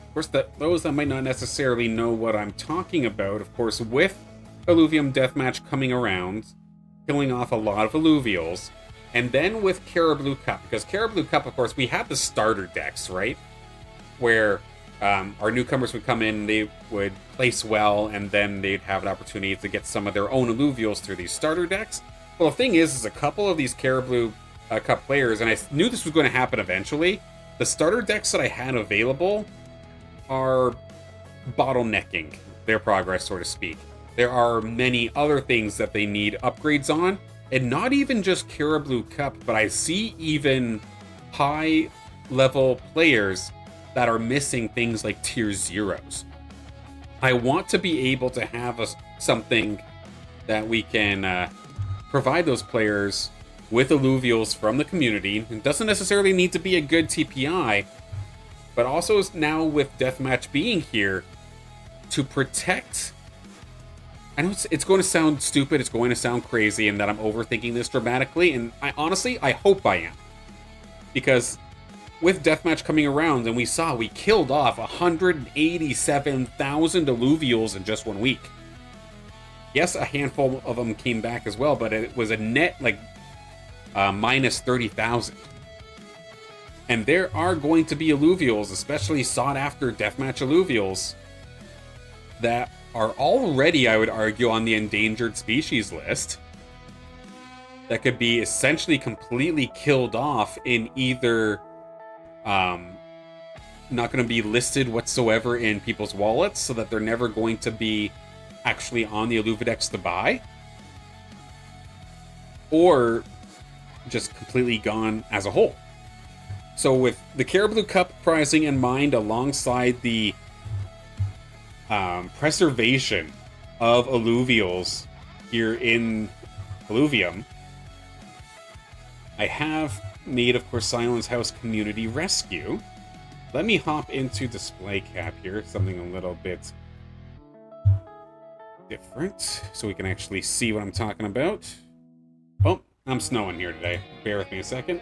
Of course, those that might not necessarily know what I'm talking about, of course, with Illuvium Deathmatch coming around, killing off a lot of Illuvials, and then with Caribou Cup, because Caribou Cup, of course, we have the starter decks, right? Where our newcomers would come in, they would place well, and then they'd have an opportunity to get some of their own Illuvials through these starter decks. Well, the thing is a couple of these Caribou Cup players, and I knew this was going to happen eventually, the starter decks that I had available are bottlenecking their progress, so to speak. There are many other things that they need upgrades on, and not even just Caribou Cup, but I see even high-level players that are missing things like tier 0s. I want to be able to have something that we can provide those players with Illuvials from the community. It doesn't necessarily need to be a good TPI, but also now with Deathmatch being here, to protect... I know it's going to sound stupid, it's going to sound crazy, and that I'm overthinking this dramatically, and I hope I am. Because with Deathmatch coming around, and we killed off 187,000 Illuvials in just 1 week. Yes, a handful of them came back as well, but it was a net, minus 30,000. And there are going to be Illuvials, especially sought-after Deathmatch Illuvials, that are already, I would argue, on the endangered species list, that could be essentially completely killed off in either not going to be listed whatsoever in people's wallets, so that they're never going to be actually on the Illuvidex to buy, or just completely gone as a whole. So with the Caribou Cup pricing in mind, alongside the preservation of Illuvials here in Illuvium, I have made, of course, Sylen's House Community Rescue. Let me hop into display cap here, something a little bit different, so we can actually see what I'm talking about. Oh, I'm snowing here today. Bear with me a second.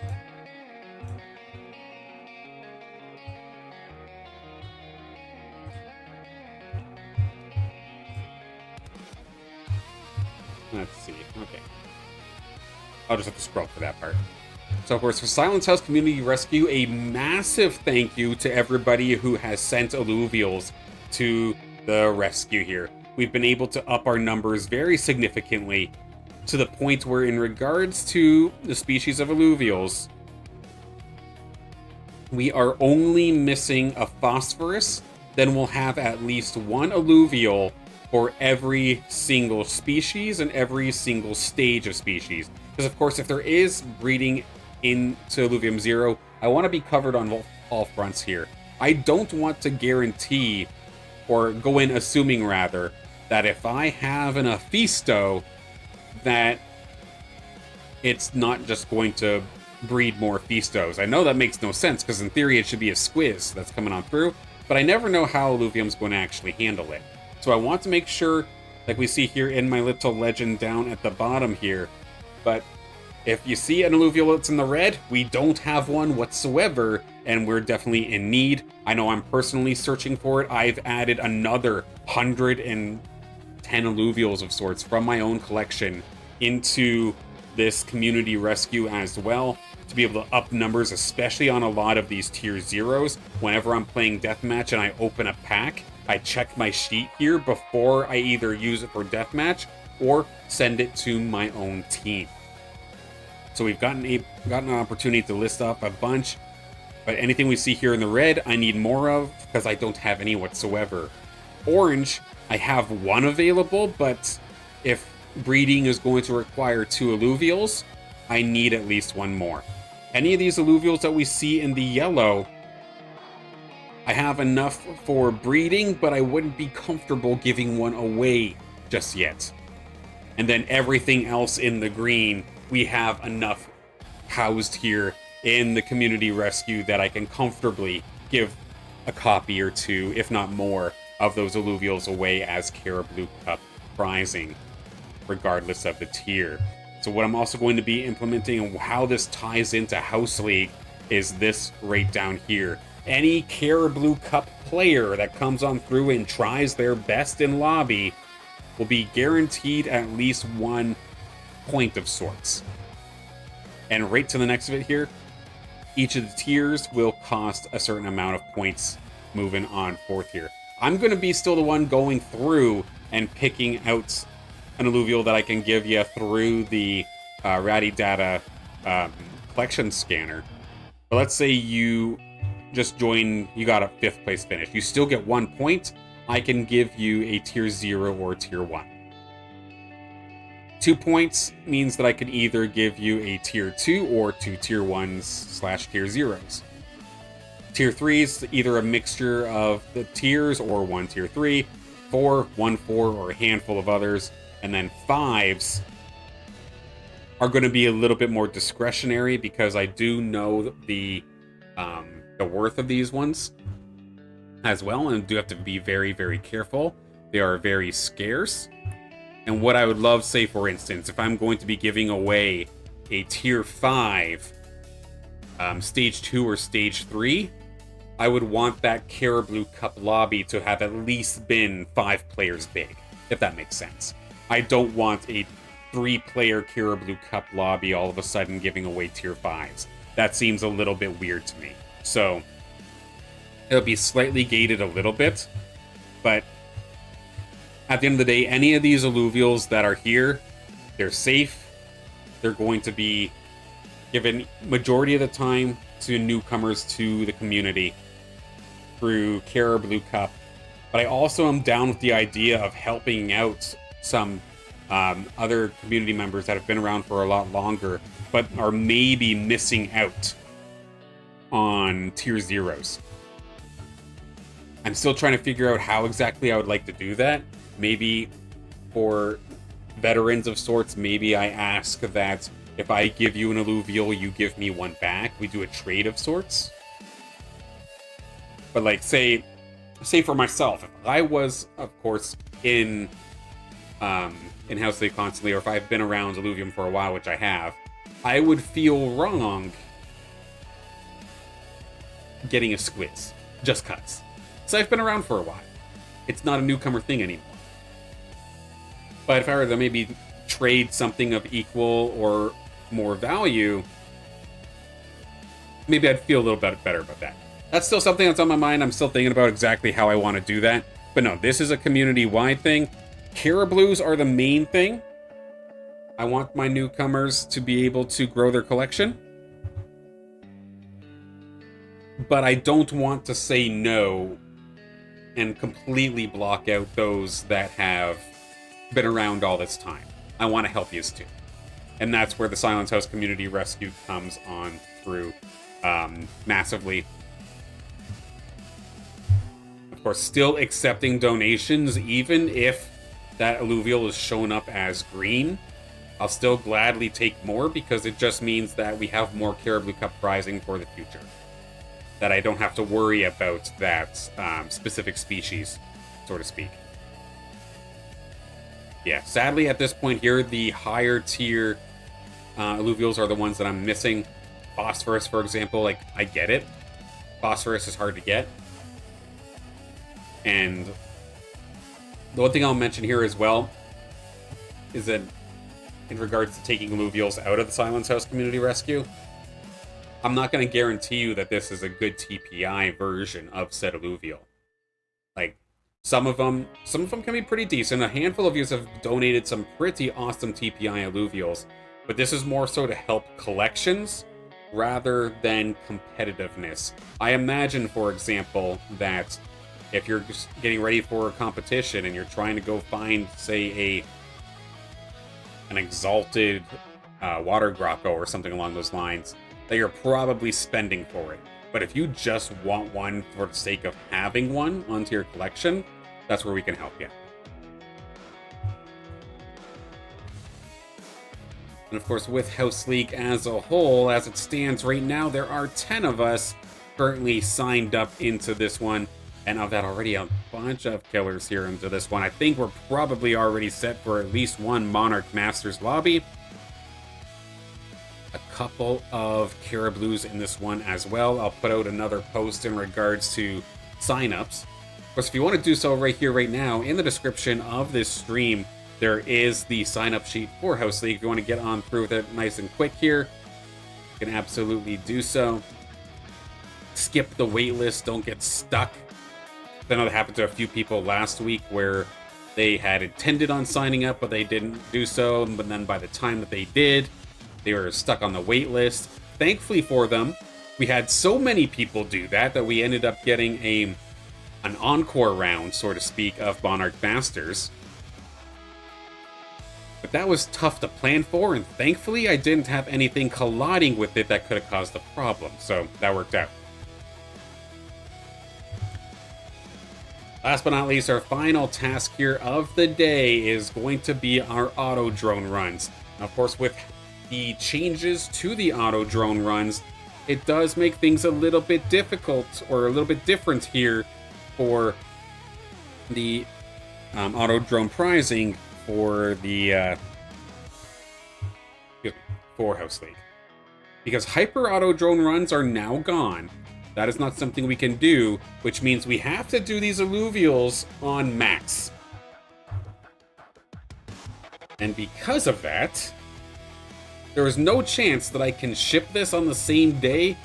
Let's see. Okay. I'll just have to scroll for that part. So, of course, for Sylen's House Community Rescue, a massive thank you to everybody who has sent Illuvials to the rescue here. We've been able to up our numbers very significantly to the point where, in regards to the species of Illuvials, we are only missing a phosphorus, then we'll have at least one Illuvial for every single species and every single stage of species. Because, of course, if there is breeding into Illuvium 0, I want to be covered on all fronts here. I don't want to guarantee, or go in assuming rather, that if I have an Aphisto, that it's not just going to breed more Aphistos. I know that makes no sense, because in theory it should be a squiz that's coming on through, but I never know how Illuvium's going to actually handle it. So I want to make sure, like we see here in my little legend down at the bottom here, but if you see an Illuvial that's in the red, we don't have one whatsoever, and we're definitely in need. I know I'm personally searching for it. I've added another 110 Illuvials of sorts from my own collection into this community rescue as well, to be able to up numbers, especially on a lot of these tier 0s. Whenever I'm playing Deathmatch and I open a pack, I check my sheet here before I either use it for Deathmatch or send it to my own team. So we've gotten an opportunity to list up a bunch, but anything we see here in the red, I need more of, because I don't have any whatsoever. Orange, I have one available, but if breeding is going to require 2 Illuvials, I need at least one more. Any of these Illuvials that we see in the yellow, I have enough for breeding, but I wouldn't be comfortable giving one away just yet. And then everything else in the green, we have enough housed here in the community rescue that I can comfortably give a copy or two, if not more, of those Illuvials away as Caribou Cup prizing, regardless of the tier. So what I'm also going to be implementing, and how this ties into House League, is this right down here. Any Caribou Cup player that comes on through and tries their best in lobby will be guaranteed at least 1 point of sorts. And right to the next of it here, each of the tiers will cost a certain amount of points moving on forth here. I'm going to be still the one going through and picking out an Illuvial that I can give you through the Ratty Data collection scanner. But let's say you just join, you got a 5th place finish. You still get 1 point. I can give you a tier 0 or tier 1. 2 points means that I can either give you a tier 2 or 2 tier 1s / tier 0s. Tier 3 is either a mixture of the tiers or 1 tier 3, 4, 1 4, or a handful of others. And then 5s are going to be a little bit more discretionary, because I do know the worth of these ones as well, and do have to be very, very careful. They are very scarce. And what I would love, say for instance, if I'm going to be giving away a tier 5 stage 2 or stage 3, I would want that Caribou Cup lobby to have at least been 5 players big, if that makes sense. I don't want a 3-player Caribou Cup lobby all of a sudden giving away tier 5s. That seems a little bit weird to me. So it'll be slightly gated a little bit, but at the end of the day, any of these Illuvials that are here, they're safe. They're going to be given majority of the time to newcomers to the community through Caribou Cup. But I also am down with the idea of helping out some other community members that have been around for a lot longer, but are maybe missing out on tier 0s. I'm still trying to figure out how exactly I would like to do that. Maybe for veterans of sorts, maybe I ask that if I give you an Illuvial, you give me one back. We do a trade of sorts. But like, say for myself, if I was, of course, in House League constantly, or if I've been around Illuvium for a while, which I have, I would feel wrong getting a squiz. Just cuts. So I've been around for a while. It's not a newcomer thing anymore. But if I were to maybe trade something of equal or more value, maybe I'd feel a little bit better about that. That's still something that's on my mind. I'm still thinking about exactly how I want to do that. But no, this is a community-wide thing. Caribous are the main thing. I want my newcomers to be able to grow their collection, but I don't want to say no and completely block out those that have been around all this time. I want to help you too. And that's where the Silence House Community Rescue comes on through massively. Of course, still accepting donations, even if that Illuvial is shown up as green. I'll still gladly take more because it just means that we have more Caribou Cup prizing for the future. That I don't have to worry about that specific species, so to speak. Yeah, sadly at this point here, the higher tier Illuvials are the ones that I'm missing. Phosphorus, for example, like, I get it. Phosphorus is hard to get. And the one thing I'll mention here as well is that in regards to taking Illuvials out of the Silence House Community Rescue, I'm not going to guarantee you that this is a good TPI version of said Illuvial. Like, some of them can be pretty decent. A handful of you have donated some pretty awesome TPI Illuvials, but this is more so to help collections rather than competitiveness. I imagine, for example, that if you're just getting ready for a competition and you're trying to go find, say, an exalted water grotto or something along those lines, that you're probably spending for it. But if you just want one for the sake of having one onto your collection, that's where we can help you. And of course, with House League as a whole, as it stands right now, there are 10 of us currently signed up into this one. And of that, already a bunch of killers here into this one. I think we're probably already set for at least one Monarch Masters lobby. A couple of Caribous in this one as well. I'll put out another post in regards to signups. Of course, if you want to do so right here, right now, in the description of this stream, there is the sign-up sheet for House League. If you want to get on through with it nice and quick here, you can absolutely do so. Skip the waitlist, don't get stuck. I know that happened to a few people last week where they had intended on signing up, but they didn't do so. But then by the time that they did, they were stuck on the wait list. Thankfully for them, we had so many people do that that we ended up getting an encore round, so to speak, of Monarch Masters. But that was tough to plan for, and thankfully I didn't have anything colliding with it that could have caused a problem, so that worked out. Last but not least, our final task here of the day is going to be our Autodrone runs. Now, of course, with the changes to the Autodrone runs, it does make things a little bit difficult, or a little bit different here for the Autodrone prizing for the for House League. Because Hyper Autodrone runs are now gone. That is not something we can do, which means we have to do these Illuvials on max. And because of that, there is no chance that I can ship this on the same day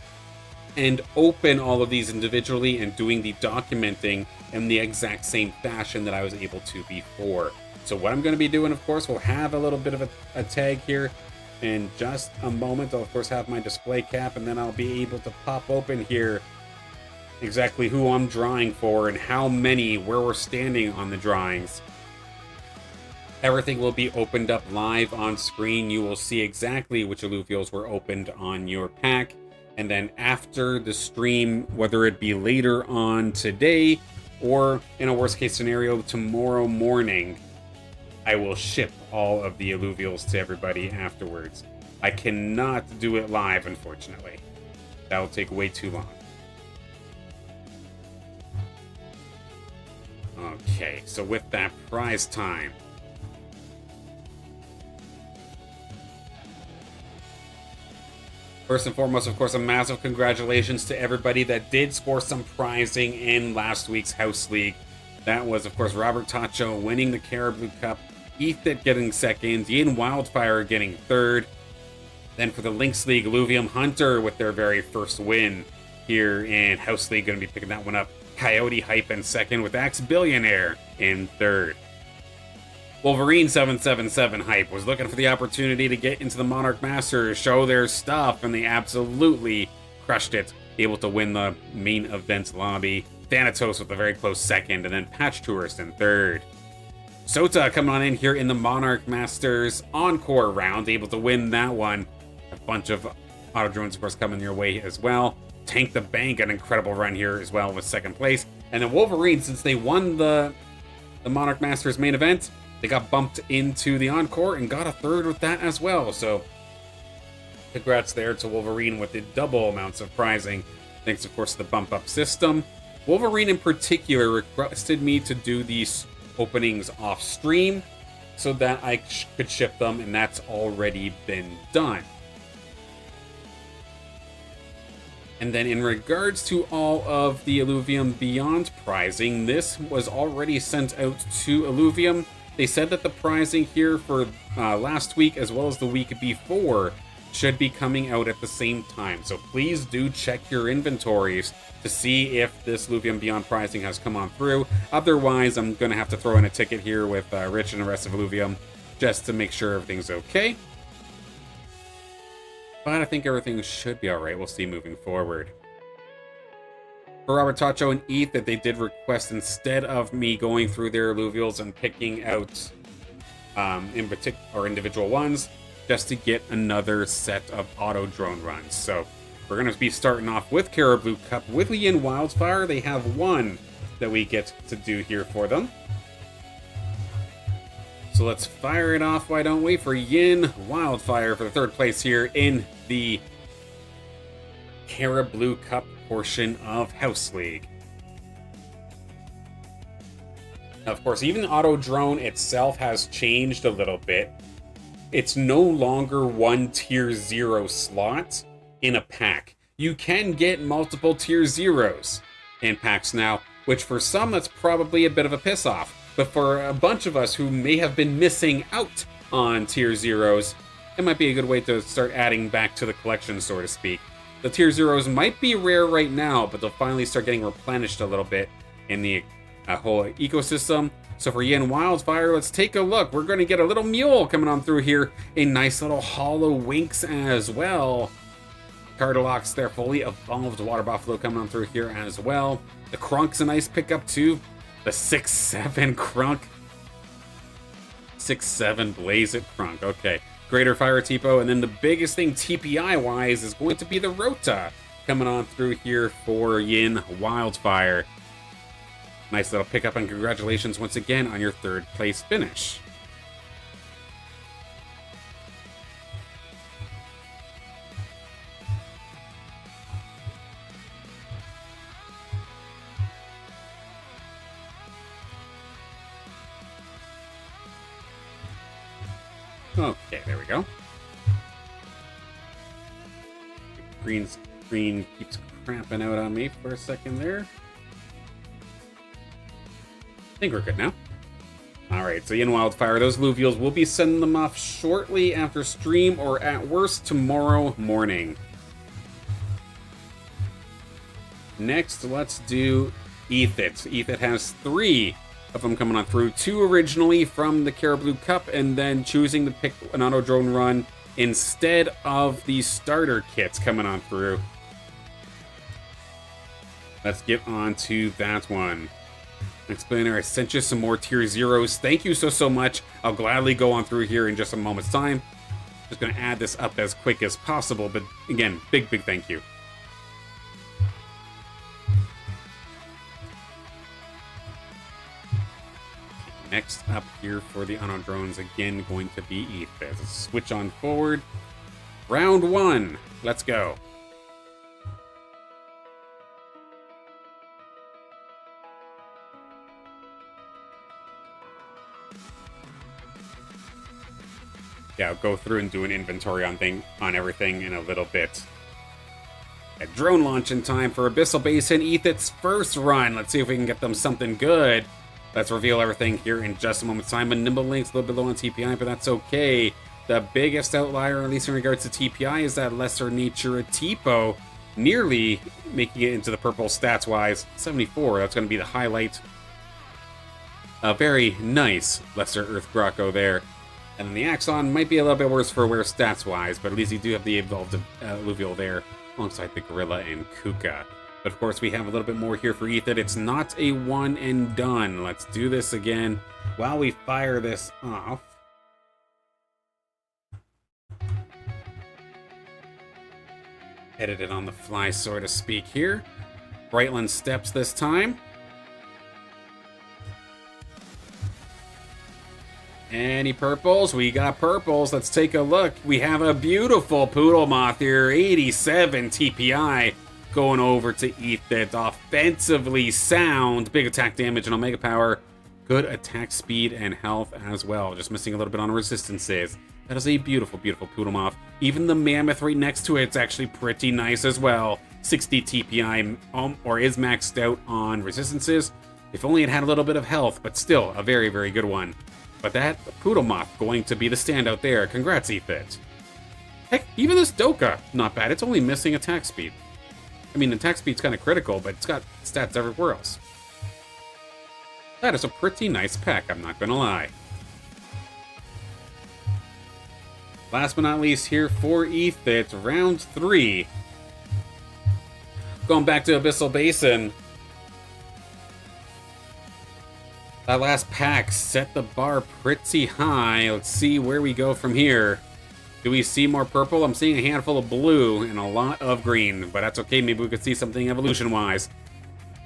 and open all of these individually and doing the documenting in the exact same fashion that I was able to before. So what I'm going to be doing, of course, we'll have a little bit of a tag here in just a moment. I'll, of course, have my display cap, and then I'll be able to pop open here exactly who I'm drawing for and how many, where we're standing on the drawings. Everything will be opened up live on screen. You will see exactly which Illuvials were opened on your pack. And then after the stream, whether it be later on today or in a worst case scenario tomorrow morning, I will ship all of the Illuvials to everybody afterwards. I cannot do it live, unfortunately. That will take way too long. Okay, so with that, prize time. First and foremost, of course, a massive congratulations to everybody that did score some prizing in last week's House League. That was, of course, Robert Tacho winning the Caribou Cup, Ethan getting second, Ian Wildfire getting third. Then for the Lynx League, Illuvium Hunter with their very first win here in House League, going to be picking that one up. Coyote Hype in second, with Axe Billionaire in third. Wolverine 777 hype was looking for the opportunity to get into the Monarch Masters, show their stuff, and they absolutely crushed it. Able to win the main event lobby. Thanatos with a very close second, and then Patch Tourist in third. Sota coming on in here in the Monarch Masters Encore round, able to win that one. A bunch of Autodrones, of course, coming your way as well. Tank the Bank, an incredible run here as well with second place. And then Wolverine, since they won the Monarch Masters main event, they got bumped into the Encore and got a third with that as well. So congrats there to Wolverine with the double amounts of prizing. Thanks, of course, to the bump up system. Wolverine in particular requested me to do these openings off stream so that I could ship them, and that's already been done. And then in regards to all of the Illuvium Beyond prizing, this was already sent out to Illuvium. They said that the prizing here for last week as well as the week before should be coming out at the same time. So please do check your inventories to see if this Illuvium Beyond prizing has come on through. Otherwise, I'm going to have to throw in a ticket here with Rich and the rest of Illuvium just to make sure everything's okay. But I think everything should be alright. We'll see moving forward. For Robert Tacho and ETH, that they did request, instead of me going through their Illuvials and picking out in particular individual ones, just to get another set of Autodrone runs. So we're going to be starting off with Caribou Cup with Yin Wildfire. They have one that we get to do here for them. So let's fire it off, why don't we, for Yin Wildfire for the third place here in the Caribou Cup portion of House League. Now, of course, even the Autodrone itself has changed a little bit. It's no longer one tier 0 slot in a pack. You can get multiple tier 0s in packs now, which for some that's probably a bit of a piss off. But for a bunch of us who may have been missing out on tier 0s, it might be a good way to start adding back to the collection, so to speak. The tier 0s might be rare right now, but they'll finally start getting replenished a little bit in the whole ecosystem. So for Yin Wildfire, let's take a look. We're going to get a little mule coming on through here. A nice little Hollow Winx as well. Cardalox, their fully evolved Water Buffalo coming on through here as well. The Krunk's a nice pickup too. The 6-7 Krunk. 6-7 Blaze It Krunk. Okay. Greater Fire Tipo. And then the biggest thing TPI-wise is going to be the Rota coming on through here for Yin Wildfire. Nice little pickup, and congratulations once again on your third place finish. Okay, there we go. Green screen keeps cramping out on me for a second there. I think we're good now. Alright, so Yin Wildfire, those Illuvials, we'll be sending them off shortly after stream, or at worst tomorrow morning. Next, let's do Ethit. Ethit has 3 of them coming on through. 2 originally from the Caribou Cup, and then choosing to pick an Autodrone run instead of the starter kits coming on through. Let's get on to that one. Explainer, I sent you some more tier 0s. Thank you so much. I'll gladly go on through here in just a moment's time. Just going to add this up as quick as possible, but again, big thank you. Next up here for the Autodrones, again, going to be Ethit. Let's switch on forward. Round 1. Let's go. Yeah, I'll go through and do an inventory on everything in a little bit. A drone launch in time for Abyssal Basin, Ethit's first run. Let's see if we can get them something good. Let's reveal everything here in just a moment's time. A Nimble Link's a little bit low on TPI, but that's okay. The biggest outlier, at least in regards to TPI, is that Lesser Nature Tipo, nearly making it into the purple stats-wise. 74, that's going to be the highlight. A very nice Lesser Earth Grocko there. And then the Axon might be a little bit worse for wear stats-wise, but at least you do have the evolved Illuvial there, alongside the Gorilla and Kuka. But of course, we have a little bit more here for Ethan. It's not a one and done. Let's do this again while we fire this off. Edit it on the fly, so to speak here. Brightland steps this time. Any purples? We got purples. Let's take a look. We have a beautiful Poodle Moth here, 87 TPI, going over to Ethan. Offensively sound, big attack damage and Omega Power, good attack speed and health as well. Just missing a little bit on resistances. That is a beautiful, beautiful Poodle Moth. Even the Mammoth right next to it's actually pretty nice as well. 60 TPI, or is maxed out on resistances. If only it had a little bit of health, but still a very, very good one. But that Poodle Moth going to be the standout there. Congrats, Ethan. Heck, even this Doka, not bad. It's only missing attack speed. I mean, attack speed's kind of critical, but it's got stats everywhere else. That is a pretty nice pack, I'm not gonna lie. Last but not least here for Ethan, it's round 3. Going back to Abyssal Basin. That last pack set the bar pretty high. Let's see where we go from here. Do we see more purple? I'm seeing a handful of blue and a lot of green, but that's okay. Maybe we could see something evolution-wise.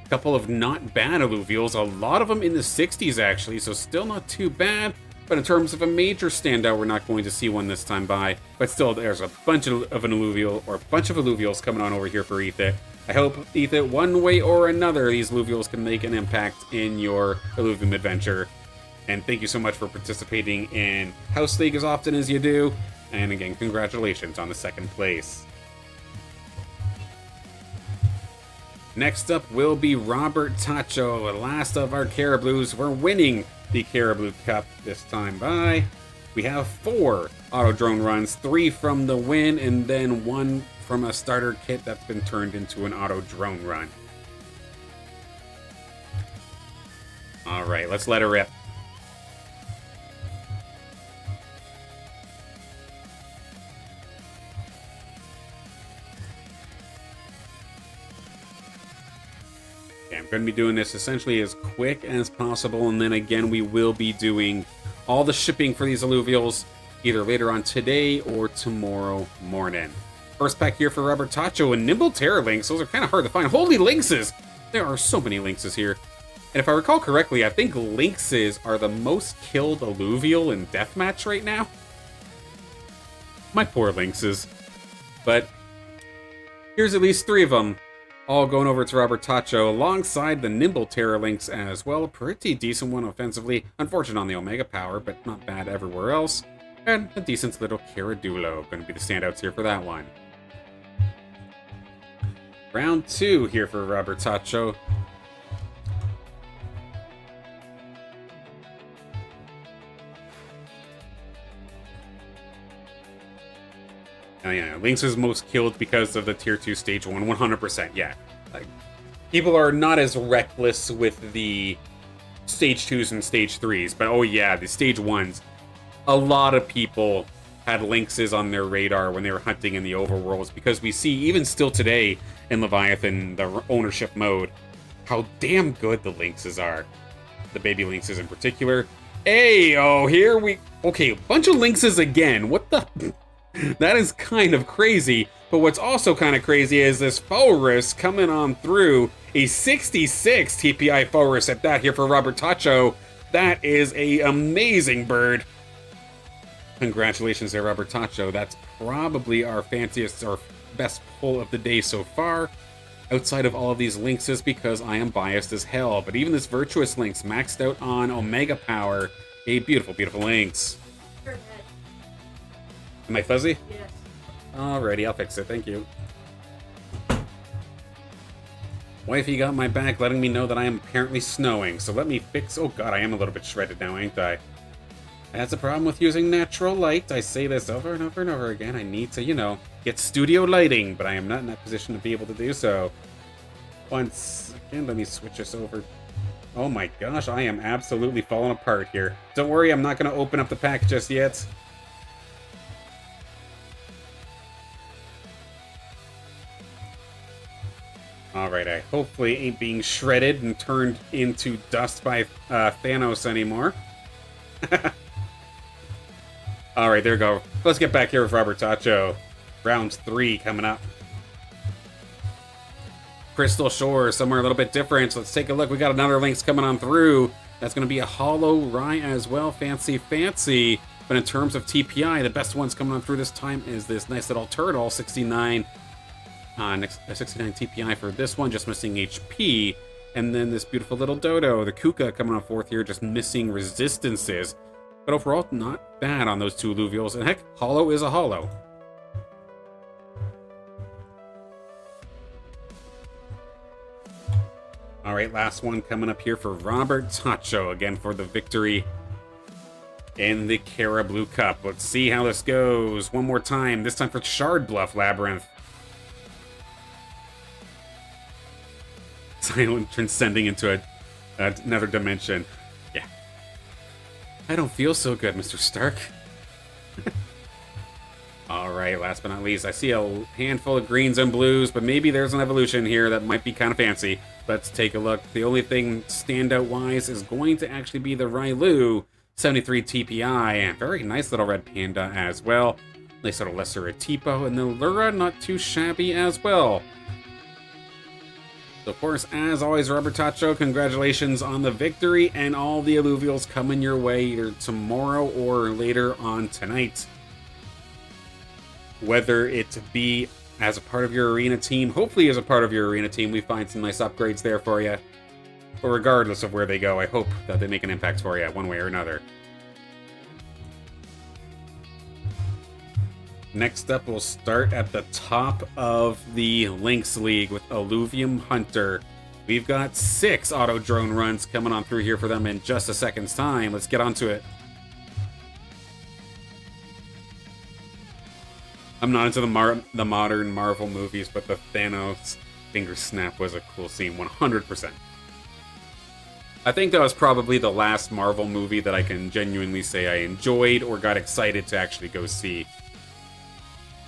A couple of not bad Illuvials, a lot of them in the 60s actually, so still not too bad. But in terms of a major standout, we're not going to see one this time by. But still, there's a bunch of an Illuvial, or a bunch of Illuvials coming on over here for Ethan. I hope, Ethan, one way or another, these Illuvials can make an impact in your Illuvium adventure. And thank you so much for participating in House League as often as you do. And again, congratulations on the 2nd place. Next up will be Robert Tacho, the last of our Caribous. We're winning the Caribou Cup this time by. We have 4 Autodrone runs, 3 from the win, and then 1 from a starter kit that's been turned into an Autodrone run. Alright, let's let her rip. Okay, I'm going to be doing this essentially as quick as possible, and then again we will be doing all the shipping for these Illuvials either later on today or tomorrow morning. First pack here for Robert Tacho and Nimble Terror Lynx. Those are kind of hard to find. Holy Lynxes! There are so many Lynxes here. And if I recall correctly, I think Lynxes are the most killed Illuvial in Deathmatch right now. My poor Lynxes. But here's at least 3 of them. All going over to Robert Tacho alongside the Nimble Terror Lynx as well. Pretty decent one offensively. Unfortunate on the Omega Power, but not bad everywhere else. And a decent little Caradulo. Going to be the standouts here for that one. Round 2 here for Robert Tacho. Yeah, Lynx is most killed because of the Tier 2 Stage 1, 100%, yeah. Like, people are not as reckless with the Stage 2s and Stage 3s, but oh yeah, the Stage 1s. A lot of people had Lynxes on their radar when they were hunting in the overworlds, because we see, even still today in Leviathan, the ownership mode, how damn good the Lynxes are. The baby Lynxes in particular. Hey, oh, here we... Okay, a bunch of Lynxes again. What the... That is kind of crazy, but what's also kind of crazy is this Forest coming on through. A 66 TPI Forest at that here for Robert Tacho. That is a amazing bird. Congratulations there, Robert Tacho. That's probably our fanciest or best pull of the day so far, outside of all of these Lynxes, because I am biased as hell. But even this Virtuous Lynx maxed out on Omega Power. A beautiful, beautiful Lynx. Am I fuzzy? Yes. Alrighty, I'll fix it. Thank you. Wifey got my back, letting me know that I am apparently snowing. So let me fix... Oh god, I am a little bit shredded now, ain't I? That's a problem with using natural light. I say this over and over and over again. I need to, you know, get studio lighting, but I am not in that position to be able to do so. Once again, let me switch us over Oh my gosh, I am absolutely falling apart here. Don't worry, I'm not going to open up the pack just yet. Alright, I hopefully ain't being shredded and turned into dust by Thanos anymore. Alright, there we go. Let's get back here with Robert Tacho. Round 3 coming up. Crystal Shore, somewhere a little bit different. So let's take a look. We got another links coming on through. That's going to be a Hollow Rye as well. Fancy, fancy. But in terms of TPI, the best ones coming on through this time is this nice little turtle, 69 TPI for this one, just missing HP. And then this beautiful little dodo, the Kuka, coming on fourth here, just missing resistances. But overall, not bad on those two Illuvials. And heck, Hollow is a Hollow. Alright, last one coming up here for Robert Tacho, again for the victory in the Kara Blue Cup. Let's see how this goes. One more time, this time for Shard Bluff Labyrinth. Sylen transcending into another dimension. Yeah. I don't feel so good, Mr. Stark. Alright, last but not least, I see a handful of greens and blues, but maybe there's an evolution here that might be kind of fancy. Let's take a look. The only thing standout-wise is going to actually be the Railu, 73 TPI, and very nice little red panda as well. Nice little lesser Atipo, and the Lura, not too shabby as well. So, of course, as always, Robert Tacho, congratulations on the victory, and all the Illuvials coming your way either tomorrow or later on tonight. Whether it be as a part of your arena team, hopefully as a part of your arena team, we find some nice upgrades there for you. But regardless of where they go, I hope that they make an impact for you one way or another. Next up, we'll start at the top of the Lynx League with Illuvium Hunter. We've got 6 Autodrone runs coming on through here for them in just a second's time. Let's get onto it. I'm not into the modern Marvel movies, but the Thanos finger snap was a cool scene, 100%. I think that was probably the last Marvel movie that I can genuinely say I enjoyed or got excited to actually go see.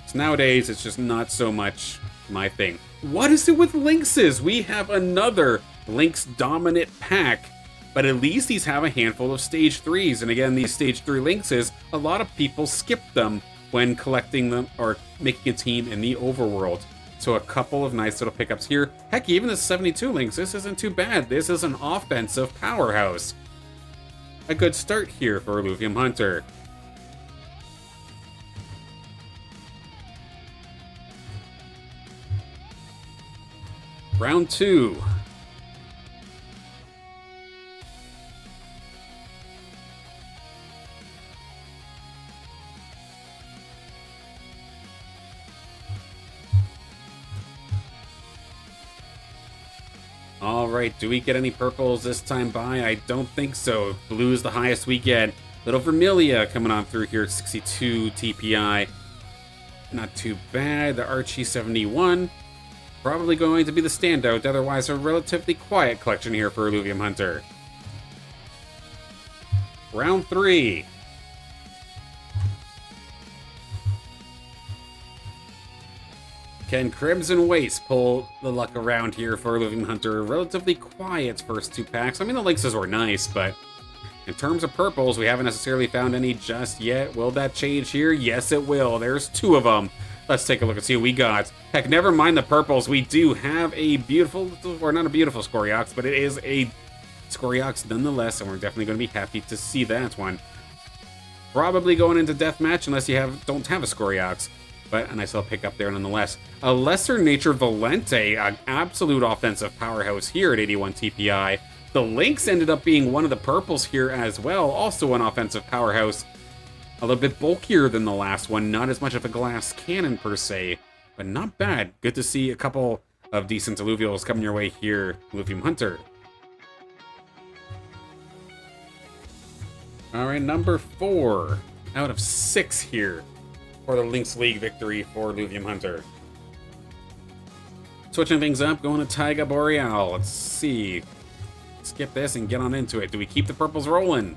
So nowadays, it's just not so much my thing. What is it with Lynxes? We have another Lynx dominant pack, but at least these have a handful of stage 3s. And again, these stage 3 Lynxes, a lot of people skip them when collecting them or making a team in the overworld. So a couple of nice little pickups here. Heck, even the 72 Lynx, this isn't too bad. This is an offensive powerhouse. A good start here for Illuvium Hunter. Round 2. Alright, do we get any purples this time by? I don't think so. Blue is the highest we get. Little Vermilia coming on through here, 62 TPI. Not too bad. The Archie 71. Probably going to be the standout, otherwise a relatively quiet collection here for Illuvium Hunter. Round 3. Can Crimson Waste pull the luck around here for Illuvium Hunter? Relatively quiet first 2 packs. I mean, the Lynxes were nice, but in terms of purples, we haven't necessarily found any just yet. Will that change here? Yes, it will. There's 2 of them. Let's take a look and see what we got. Heck, never mind the purples. We do have a beautiful, or not a beautiful Scoriox, but it is a Scoriox nonetheless, and we're definitely going to be happy to see that one. Probably going into Deathmatch unless you don't have a Scoriox. But a nice little pickup there nonetheless. A Lesser Nature Valente, an absolute offensive powerhouse here at 81 TPI. The Lynx ended up being one of the purples here as well, also an offensive powerhouse. A little bit bulkier than the last one, not as much of a glass cannon per se, but not bad. Good to see a couple of decent Illuvials coming your way here, Illuvium Hunter. Alright, number 4 out of 6 here for the Lynx League victory for Illuvium Hunter. Switching things up, going to Taiga Boreal. Let's see. skip this and get on into it. Do we keep the purples rolling?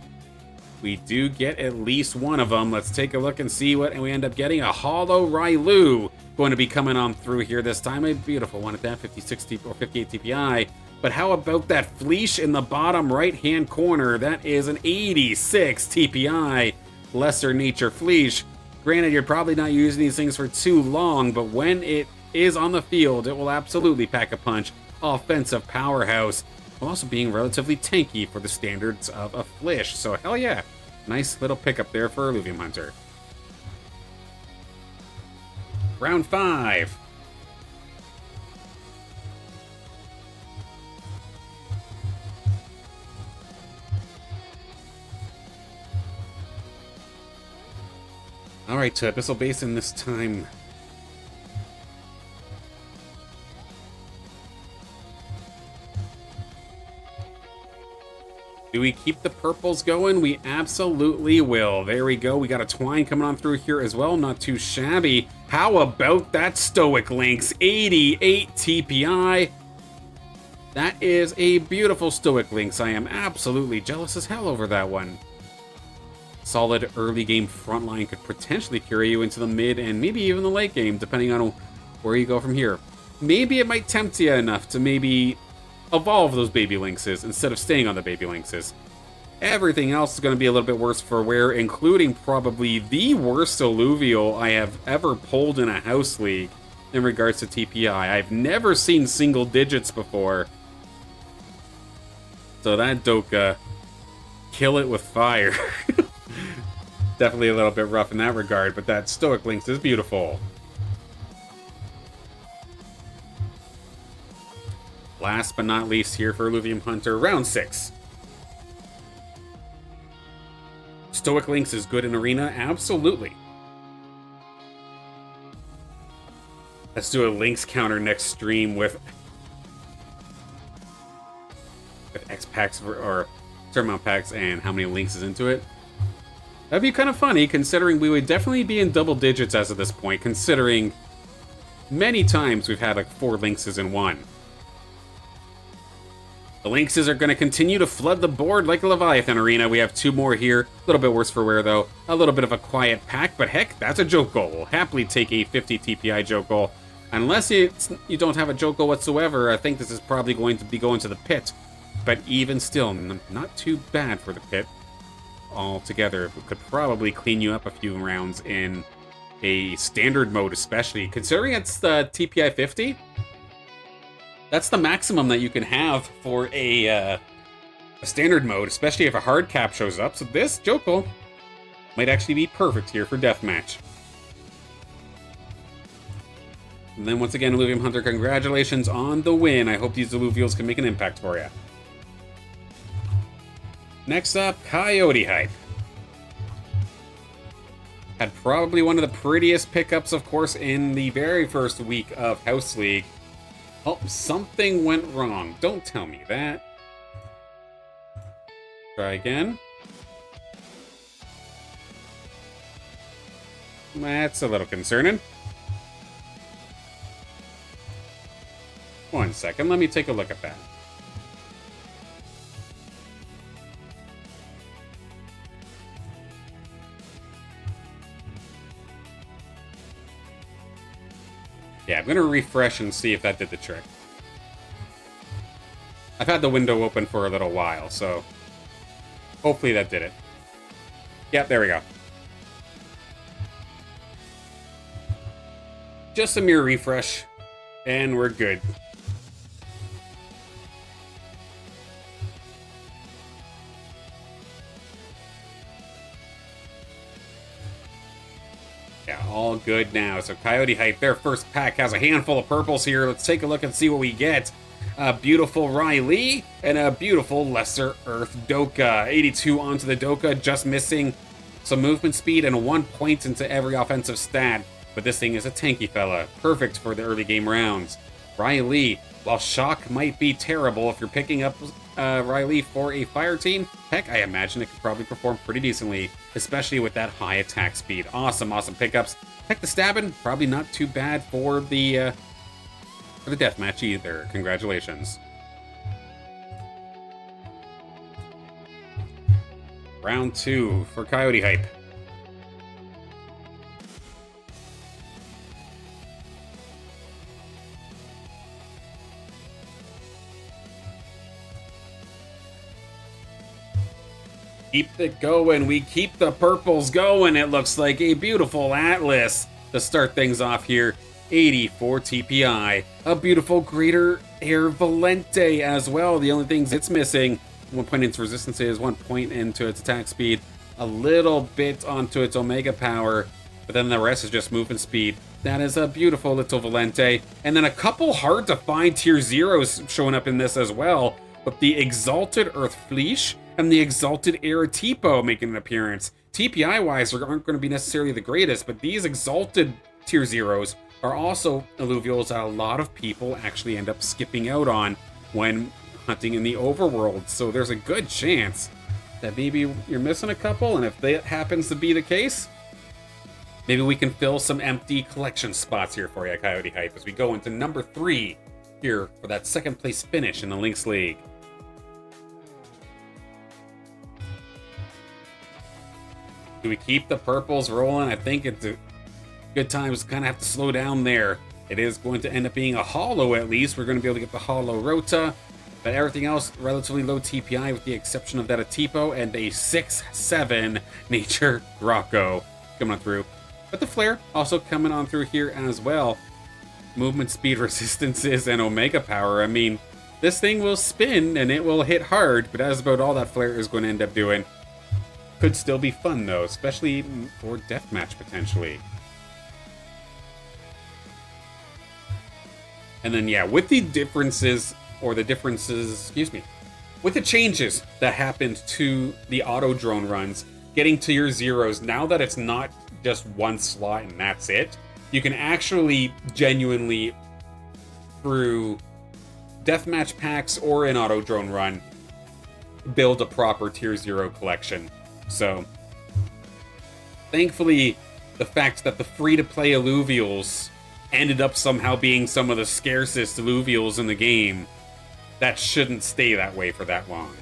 We do get at least one of them. Let's take a look and see what we end up getting. A Hollow Railu going to be coming on through here this time. A beautiful one at that, 56 or 58 TPI. But how about that Fleesh in the bottom right-hand corner? That is an 86 TPI Lesser Nature Fleesh. Granted, you're probably not using these things for too long, but when it is on the field, it will absolutely pack a punch. Offensive powerhouse, while also being relatively tanky for the standards of a Fleesh. So hell yeah, nice little pickup there for Illuvium Hunter. Round 5. Alright, to Abyssal Basin this time. Do we keep the purples going? We absolutely will. There we go. We got a Twine coming on through here as well. Not too shabby. How about that Stoic Lynx? 88 TPI. That is a beautiful Stoic Lynx. I am absolutely jealous as hell over that one. Solid early game frontline could potentially carry you into the mid and maybe even the late game, depending on where you go from here. Maybe it might tempt you enough to maybe evolve those baby lynxes instead of staying on the baby lynxes. Everything else is going to be a little bit worse for wear, including probably the worst Illuvial I have ever pulled in a house league in regards to TPI. I've never seen single digits before. So that Doka, kill it with fire. Definitely a little bit rough in that regard, but that Stoic Lynx is beautiful. Last but not least here for Illuvium Hunter, round 6. Stoic Lynx is good in Arena? Absolutely. Let's do a Lynx counter next stream with X packs or certain amount packs and how many Lynx is into it. That'd be kind of funny, considering we would definitely be in double digits as of this point, considering many times we've had like 4 Lynxes in one. The Lynxes are going to continue to flood the board like a Leviathan Arena. We have 2 more here. A little bit worse for wear, though. A little bit of a quiet pack, but heck, that's a joke goal. We'll happily take a 50 TPI joke goal. Unless you don't have a joke goal whatsoever, I think this is probably going to be going to the pit. But even still, not too bad for the pit. Altogether, we could probably clean you up a few rounds in a standard mode, especially considering it's the TPI 50. That's the maximum that you can have for a standard mode, especially if a hard cap shows up. So this Joko might actually be perfect here for Deathmatch. And then once again, Illuvium Hunter, congratulations on the win. I hope these Illuvials can make an impact for you. Next up, Coyote Hype. Had probably one of the prettiest pickups, of course, in the very first week of House League. Oh, something went wrong. Don't tell me that. Try again. That's a little concerning. One second, let me take a look at that. Yeah, I'm going to refresh and see if that did the trick. I've had the window open for a little while, so hopefully that did it. Yep, there we go. Just a mere refresh, and we're good. Yeah, all good now. So Coyote Hype, their first pack has a handful of purples here. Let's take a look and see what we get. A beautiful Riley and a beautiful Lesser Earth Doka. 82 onto the Doka, just missing some movement speed and 1 point into every offensive stat. But this thing is a tanky fella, perfect for the early game rounds. Riley, while Shock might be terrible if you're picking up Riley for a fire team, heck, I imagine it could probably perform pretty decently, especially with that high attack speed. Awesome, awesome pickups. Heck, the stabbing, probably not too bad for the deathmatch either. Congratulations. Round 2 for Coyote Hype. Keep it going. We keep the purples going. It looks like a beautiful Atlas to start things off here. 84 TPI. A beautiful Greater Air Valente as well. The only things it's missing, 1 point into resistance is, 1 point into its attack speed, a little bit onto its Omega power, but then the rest is just movement speed. That is a beautiful little Valente. And then a couple hard to find tier 0s showing up in this as well, with the Exalted Earth Fleesh and the Exalted Air Tipo making an appearance. TPI-wise, aren't going to be necessarily the greatest, but these Exalted tier 0s are also Illuvials that a lot of people actually end up skipping out on when hunting in the overworld. So there's a good chance that maybe you're missing a couple, and if that happens to be the case, maybe we can fill some empty collection spots here for you, Coyote Hype, as we go into number 3 here for that second place finish in the Lynx League. Do we keep the purples rolling? I think it's a good time to kind of have to slow down there. It is going to end up being a holo at least. We're going to be able to get the holo Rota, but everything else relatively low TPI with the exception of that Atipo and a 6-7 Nature Rocco coming on through. But the Flare also coming on through here as well. Movement speed, resistances, and Omega power. I mean, this thing will spin and it will hit hard, but that's about all that Flare is going to end up doing. Could still be fun though, especially for Deathmatch potentially. And then yeah, with the differences, with the changes that happened to the Autodrone runs, getting to your 0s, now that it's not just one slot and that's it, you can actually genuinely, through Deathmatch packs or an Autodrone run, build a proper tier 0 collection. So, thankfully, the fact that the free-to-play Illuvials ended up somehow being some of the scarcest Illuvials in the game, that shouldn't stay that way for that long.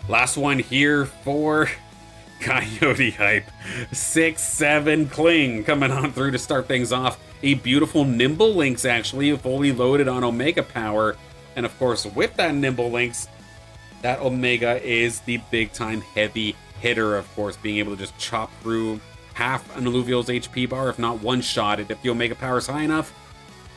Last one here for Coyote Hype. 6-7 Kling coming on through to start things off. A beautiful Nimble Lynx, actually, fully loaded on Omega power. And of course, with that Nimble Lynx, that Omega is the big-time heavy hitter, of course, being able to just chop through half an Illuvial's HP bar, if not one-shot it, if the Omega power is high enough.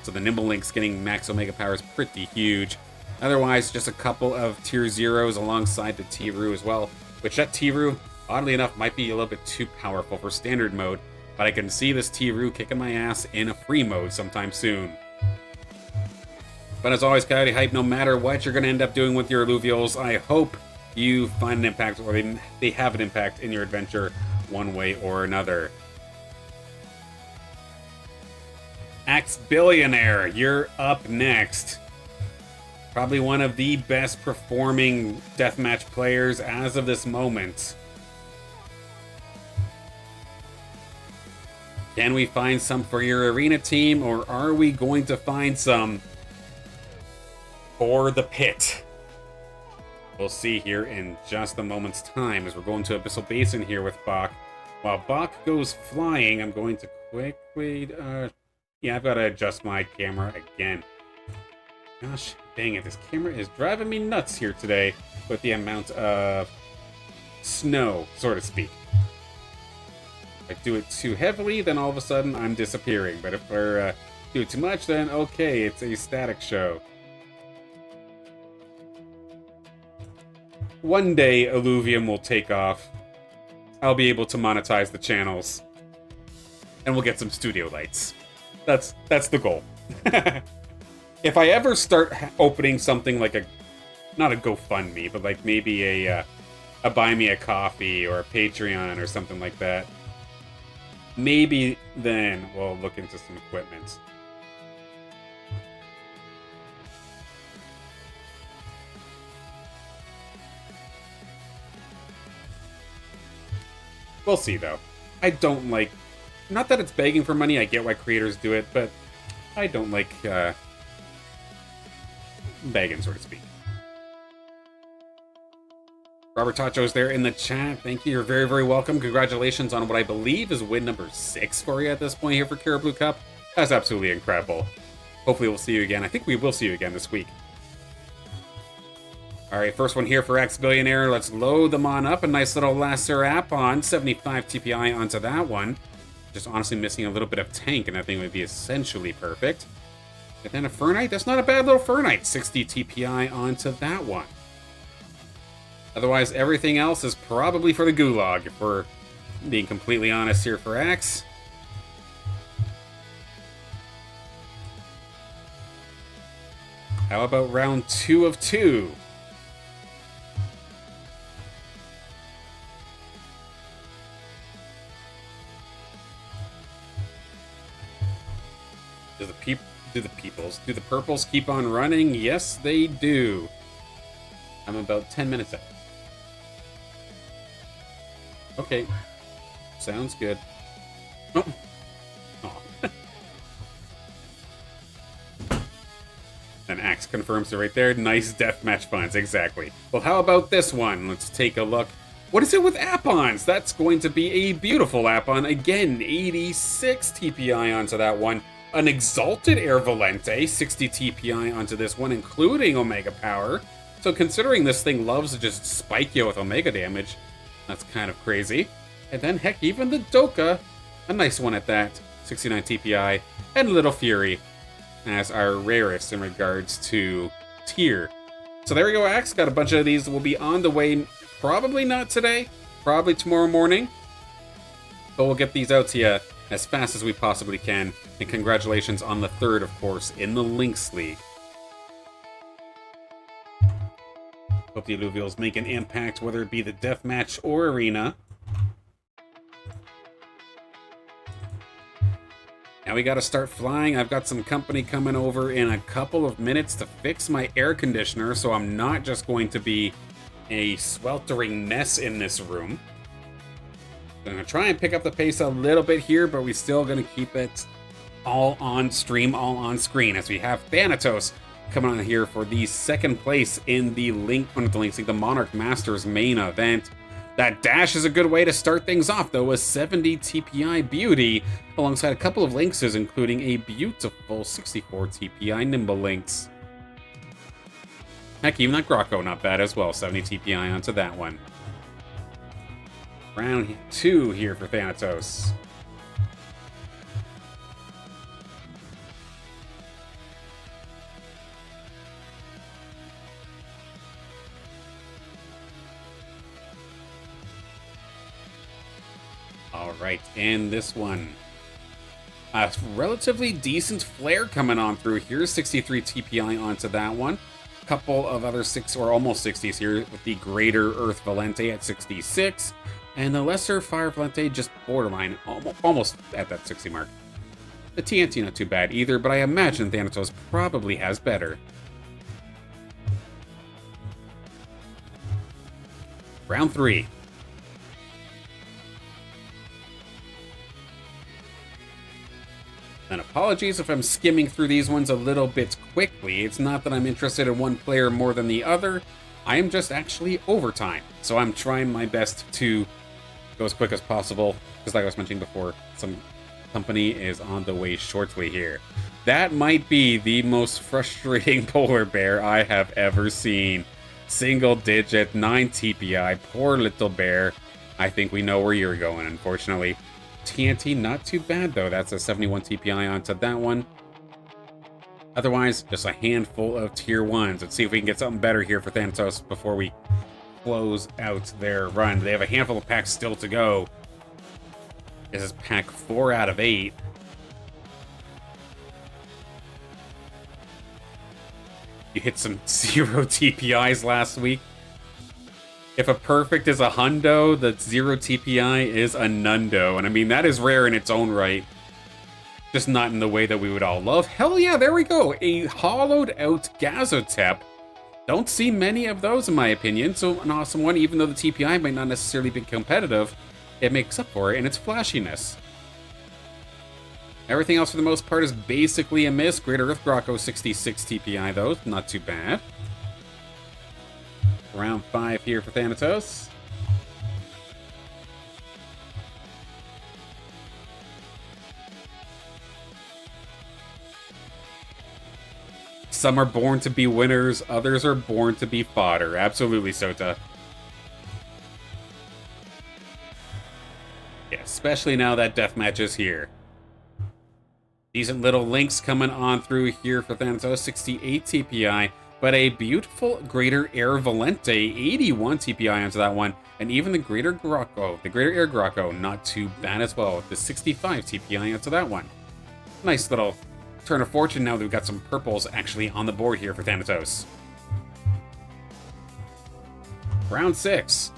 So the Nimble Lynx getting max Omega power is pretty huge. Otherwise, just a couple of tier 0s alongside the T-Roo as well, which that T-Roo, oddly enough, might be a little bit too powerful for standard mode, but I can see this T-Roo kicking my ass in a free mode sometime soon. But as always, Coyote Hype, no matter what you're going to end up doing with your Illuvials, I hope you find an impact, or they have an impact in your adventure one way or another. Axe Billionaire, you're up next. Probably one of the best performing Deathmatch players as of this moment. Can we find some for your arena team, or are we going to find some for the pit? We'll see here in just a moment's time as we're going to Abyssal Basin here with Bach. While Bach goes flying, I'm going to quickly... yeah, I've got to adjust my camera again. Gosh, dang it, this camera is driving me nuts here today with the amount of snow, so to speak. If I do it too heavily, then all of a sudden I'm disappearing. But if I do it too much, then okay, it's a static show. One day, Illuvium will take off. I'll be able to monetize the channels. And we'll get some studio lights. That's the goal. If I ever start opening something like a... not a GoFundMe, but like maybe a Buy Me a Coffee or a Patreon or something like that, maybe then we'll look into some equipment. We'll see, though. I don't like... not that it's begging for money, I get why creators do it, but I don't like begging, so to speak. Robert Tacho's there in the chat. Thank you. You're very, very welcome. Congratulations on what I believe is win number 6 for you at this point here for Caribou Cup. That's absolutely incredible. Hopefully we'll see you again. I think we will see you again this week. Alright, first one here for X-Billionaire. Let's load them on up. A nice little Lasser app on 75 TPI onto that one. Just honestly missing a little bit of tank, and that thing would be essentially perfect. And then a Fernite. That's not a bad little Fernite. 60 TPI onto that one. Otherwise, everything else is probably for the Gulag, if we're being completely honest here for X. How about round 2 of 2? Do the purples keep on running? Yes, they do. I'm about 10 minutes out. Okay. Sounds good. Oh. Oh. And Axe confirms it right there. Nice deathmatch funds, exactly. Well, how about this one? Let's take a look. What is it with Appons? That's going to be a beautiful Appon. Again, 86 TPI onto that one. An Exalted Air Valente, 60 TPI onto this one, including Omega Power. So considering this thing loves to just spike you with Omega damage, that's kind of crazy. And then, heck, even the Doka, a nice one at that, 69 TPI, and Little Fury as our rarest in regards to tier. So there we go, Axe. Got a bunch of these that will be on the way, probably not today, probably tomorrow morning. But we'll get these out to you as fast as we possibly can. And congratulations on the 3rd, of course, in the Lynx League. Hope the Illuvials make an impact, whether it be the Deathmatch or Arena. Now we gotta start flying. I've got some company coming over in a couple of minutes to fix my air conditioner, so I'm not just going to be a sweltering mess in this room. I'm gonna try and pick up the pace a little bit here, but we're still gonna keep it all on stream, all on screen, as we have Thanatos coming on here for the 2nd place in the the Monarch Masters main event. That dash is a good way to start things off, though, a 70 TPI beauty, alongside a couple of Lynxes, including a beautiful 64 TPI Nimble Lynx. Heck, even that Grocko, not bad as well, 70 TPI onto that one. Round 2 here for Thanatos. Alright, and this one. A relatively decent flare coming on through here. 63 TPI onto that one. A couple of other 6 or almost 60s here with the Greater Earth Valente at 66. And the Lesser Fire Valente just borderline, almost at that 60 mark. The TNT not too bad either, but I imagine Thanatos probably has better. Round 3. And apologies if I'm skimming through these ones a little bit quickly. It's not that I'm interested in one player more than the other. I am just actually overtime. So I'm trying my best to go as quick as possible. Because like I was mentioning before, some company is on the way shortly here. That might be the most frustrating polar bear I have ever seen. Single digit, 9 TPI, poor little bear. I think we know where you're going, unfortunately. TNT, not too bad, though. That's a 71 TPI onto that one. Otherwise, just a handful of tier 1s. Let's see if we can get something better here for Thanatos before we close out their run. They have a handful of packs still to go. This is pack 4 out of 8. You hit some 0 TPIs last week. If a perfect is a hundo, the 0 TPI is a nundo. And I mean, that is rare in its own right. Just not in the way that we would all love. Hell yeah, there we go. A hollowed out Gazotep. Don't see many of those in my opinion. So an awesome one, even though the TPI might not necessarily be competitive, it makes up for it in its flashiness. Everything else for the most part is basically a miss. Greater Earth Grocko 66 TPI though, not too bad. Round 5 here for Thanatos. Some are born to be winners, others are born to be fodder. Absolutely, Sota. Yeah, especially now that Deathmatch is here. Decent little links coming on through here for Thanatos, 68 TPI, but a beautiful Greater Air Valente, 81 TPI onto that one, and even the Greater Air Grocco, not too bad as well, with the 65 TPI onto that one. Nice little turn of fortune now that we've got some purples actually on the board here for Thanatos. Round 6.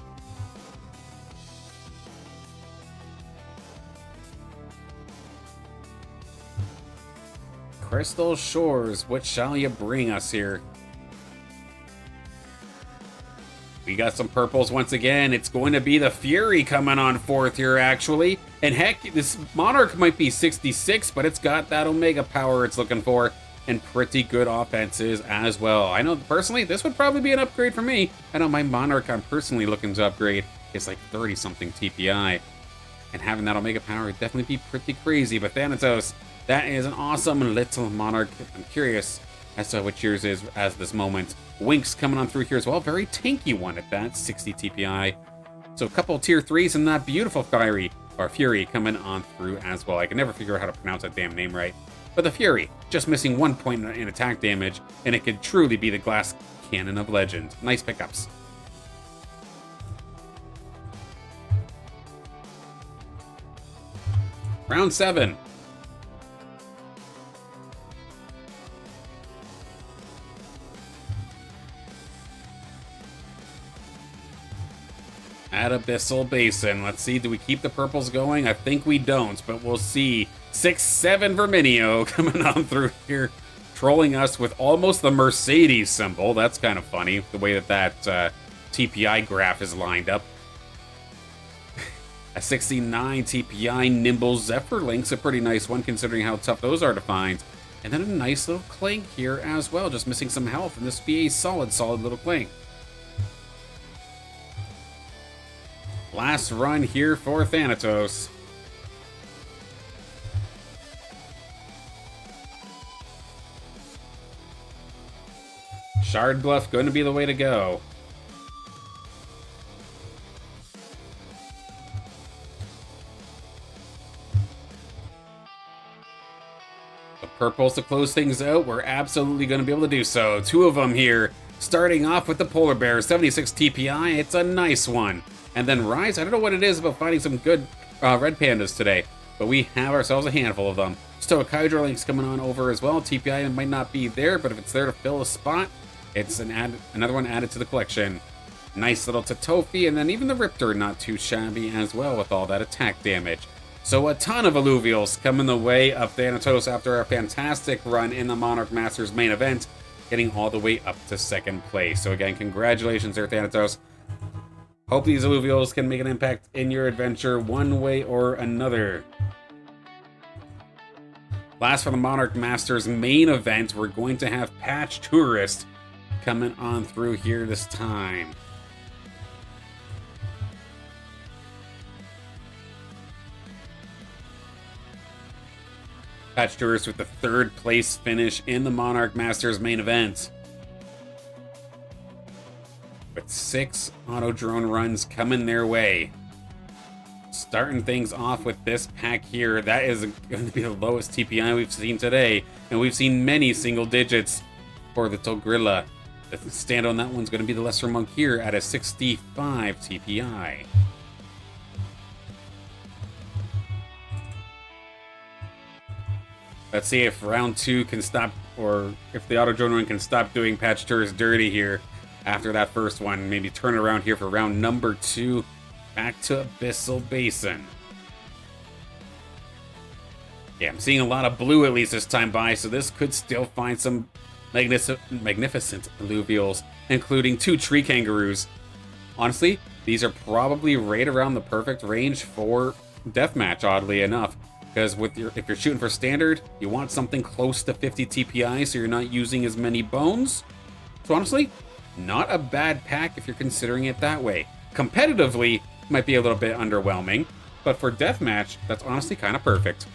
Crystal Shores, what shall you bring us here? We got some purples once again. It's going to be the Fury coming on fourth here, actually. And heck, this Monarch might be 66, but it's got that Omega power it's looking for. And pretty good offenses as well. I know, personally, this would probably be an upgrade for me. I know my Monarch I'm personally looking to upgrade is like 30-something TPI. And having that Omega power would definitely be pretty crazy. But Thanatos, that is an awesome little Monarch. I'm curious as to what yours is as this moment. Winks coming on through here as well. Very tanky one at that, 60 TPI. So a couple tier 3s and that beautiful Fury coming on through as well. I can never figure out how to pronounce that damn name right. But the Fury, just missing 1 point in attack damage, and it could truly be the glass cannon of legend. Nice pickups. Round 7. At Abyssal Basin. Let's see, do we keep the purples going? I think we don't, but we'll see. 6-7 Verminio coming on through here, trolling us with almost the Mercedes symbol. That's kind of funny, the way that TPI graph is lined up. A 69 TPI Nimble Zephyr Link's a pretty nice one, considering how tough those are to find. And then a nice little Clank here as well, just missing some health, and this would be a solid little Clank. Last run here for Thanatos. Shard Bluff going to be the way to go. The purples to close things out. We're absolutely going to be able to do so. 2 of them here. Starting off with the Polar Bear, 76 TPI. It's a nice one. And then Rise, I don't know what it is about finding some good red pandas today, but we have ourselves a handful of them. Stoic Hydro Link's coming on over as well. TPI might not be there, but if it's there to fill a spot, it's another one added to the collection. Nice little Tatofi, and then even the Riptor not too shabby as well with all that attack damage. So a ton of Illuvials coming the way of Thanatos after a fantastic run in the Monarch Masters main event, getting all the way up to second place. So again, congratulations there, Thanatos. Hope these Illuvials can make an impact in your adventure one way or another. Last for the Monarch Masters main event, we're going to have Patch Tourist coming on through here this time. Patch Tourist with the 3rd place finish in the Monarch Masters main event. With 6 Autodrone runs coming their way. Starting things off with this pack here. That is going to be the lowest TPI we've seen today. And we've seen many single digits for the Togrilla. The stand on that one's going to be the Lesser Monk here at a 65 TPI. Let's see if round 2 can stop, or if the Autodrone run can stop doing Patch Tourist dirty here. After that first one, maybe turn it around here for round number 2. Back to Abyssal Basin. Yeah, I'm seeing a lot of blue at least this time by, so this could still find some magnificent Illuvials, including 2 Tree Kangaroos. Honestly, these are probably right around the perfect range for Deathmatch, oddly enough. Because if you're shooting for Standard, you want something close to 50 TPI, so you're not using as many bones. So honestly, Not a bad pack if you're considering it that way. Competitively, might be a little bit underwhelming, but for Deathmatch, that's honestly kind of perfect.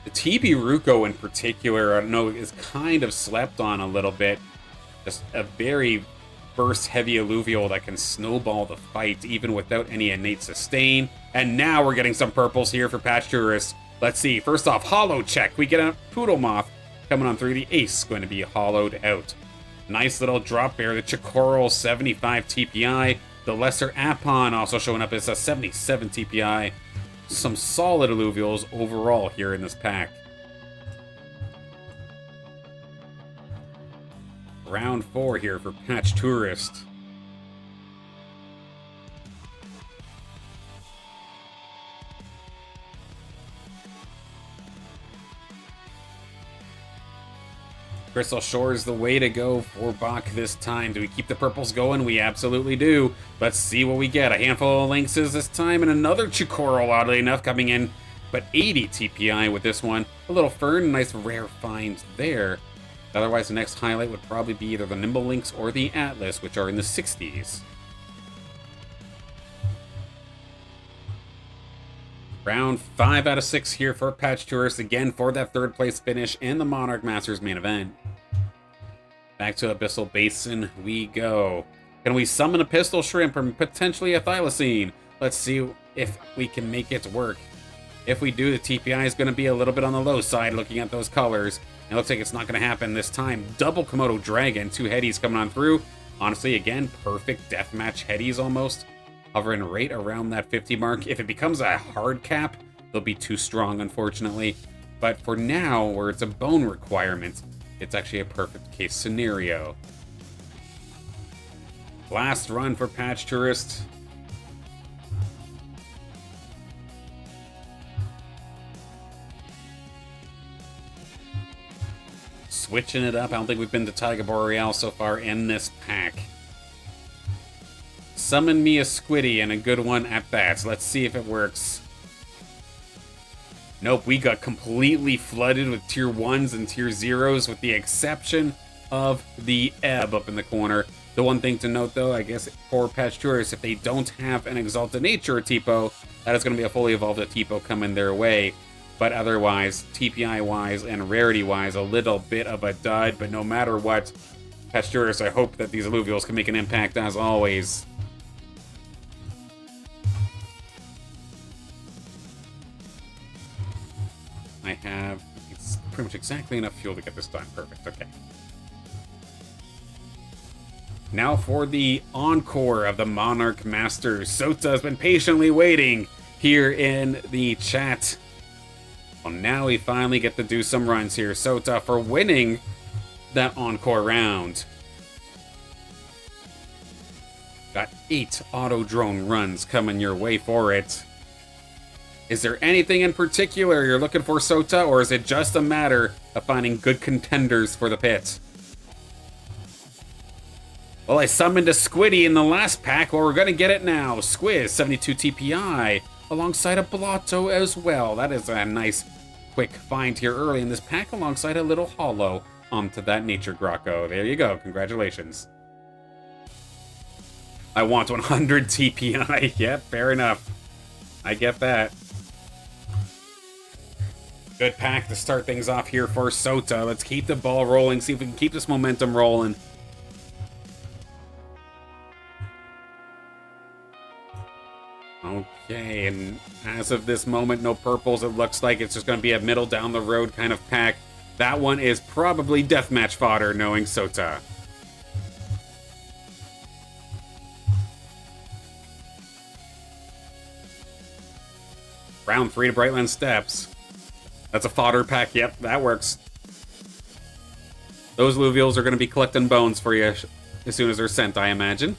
The TB Ruko in particular, I don't know, is kind of slept on a little bit. Just a very burst-heavy Illuvial that can snowball the fight even without any innate sustain. And now we're getting some purples here for Patch Tourists. Let's see. First off, Hollow check. We get a Poodle Moth coming on through. The Ace going to be hollowed out. Nice little drop there. The Chocoral, 75 TPI. The Lesser Apon also showing up as a 77 TPI. Some solid Illuvials overall here in this pack. Round 4 here for Patch Tourist. Crystal Shore is the way to go for Bach this time. Do we keep the purples going? We absolutely do. Let's see what we get. A handful of Lynxes this time, and another Chocoral, oddly enough, coming in. But 80 TPI with this one. A little Fern, nice rare find there. Otherwise, the next highlight would probably be either the Nimble Lynx or the Atlas, which are in the 60s. Round 5 out of 6 here for Patch Tourist, again for that 3rd place finish in the Monarch Masters main event. Back to Abyssal Basin we go. Can we summon a Pistol Shrimp or potentially a Thylacine? Let's see if we can make it work. If we do, the TPI is going to be a little bit on the low side looking at those colors. It looks like it's not going to happen this time. Double Komodo Dragon, 2 Headies coming on through. Honestly, again, perfect Deathmatch Headies almost. Hovering right around that 50 mark. If it becomes a hard cap, they'll be too strong, unfortunately. But for now, where it's a bone requirement, it's actually a perfect case scenario. Last run for Patch Tourist. Switching it up. I don't think we've been to Taiga Boreal so far in this pack. Summon me a Squiddy, and a good one at that. Let's see if it works. Nope, we got completely flooded with tier 1s and tier 0s with the exception of the Ebb up in the corner. The one thing to note, though, I guess, for Patch Tourists, if they don't have an Exalted Nature Tipo, that is going to be a fully evolved Tipo coming their way. But otherwise, TPI-wise and rarity-wise, a little bit of a dud. But no matter what, Patch Tourists, I hope that these Illuvials can make an impact as always. I have pretty much exactly enough fuel to get this done. Perfect, okay. Now for the encore of the Monarch Masters. Sota has been patiently waiting here in the chat. Well, now we finally get to do some runs here. Sota for winning that encore round. Got 8 Autodrone runs coming your way for it. Is there anything in particular you're looking for, Sota, or is it just a matter of finding good contenders for the pit? Well, I summoned a Squiddy in the last pack. Well, we're going to get it now. Squiz, 72 TPI, alongside a Blotto as well. That is a nice, quick find here early in this pack, alongside a little Hollow onto that Nature Grocko. There you go. Congratulations. I want 100 TPI. Yep, fair enough. I get that. Good pack to start things off here for Sota. Let's keep the ball rolling, see if we can keep this momentum rolling. Okay, and as of this moment, no purples. It looks like it's just going to be a middle down the road kind of pack. That one is probably deathmatch fodder, knowing Sota. Round 3 to Brightland Steps. That's a fodder pack. Yep, that works. Those Illuvials are going to be collecting bones for you as soon as they're sent, I imagine.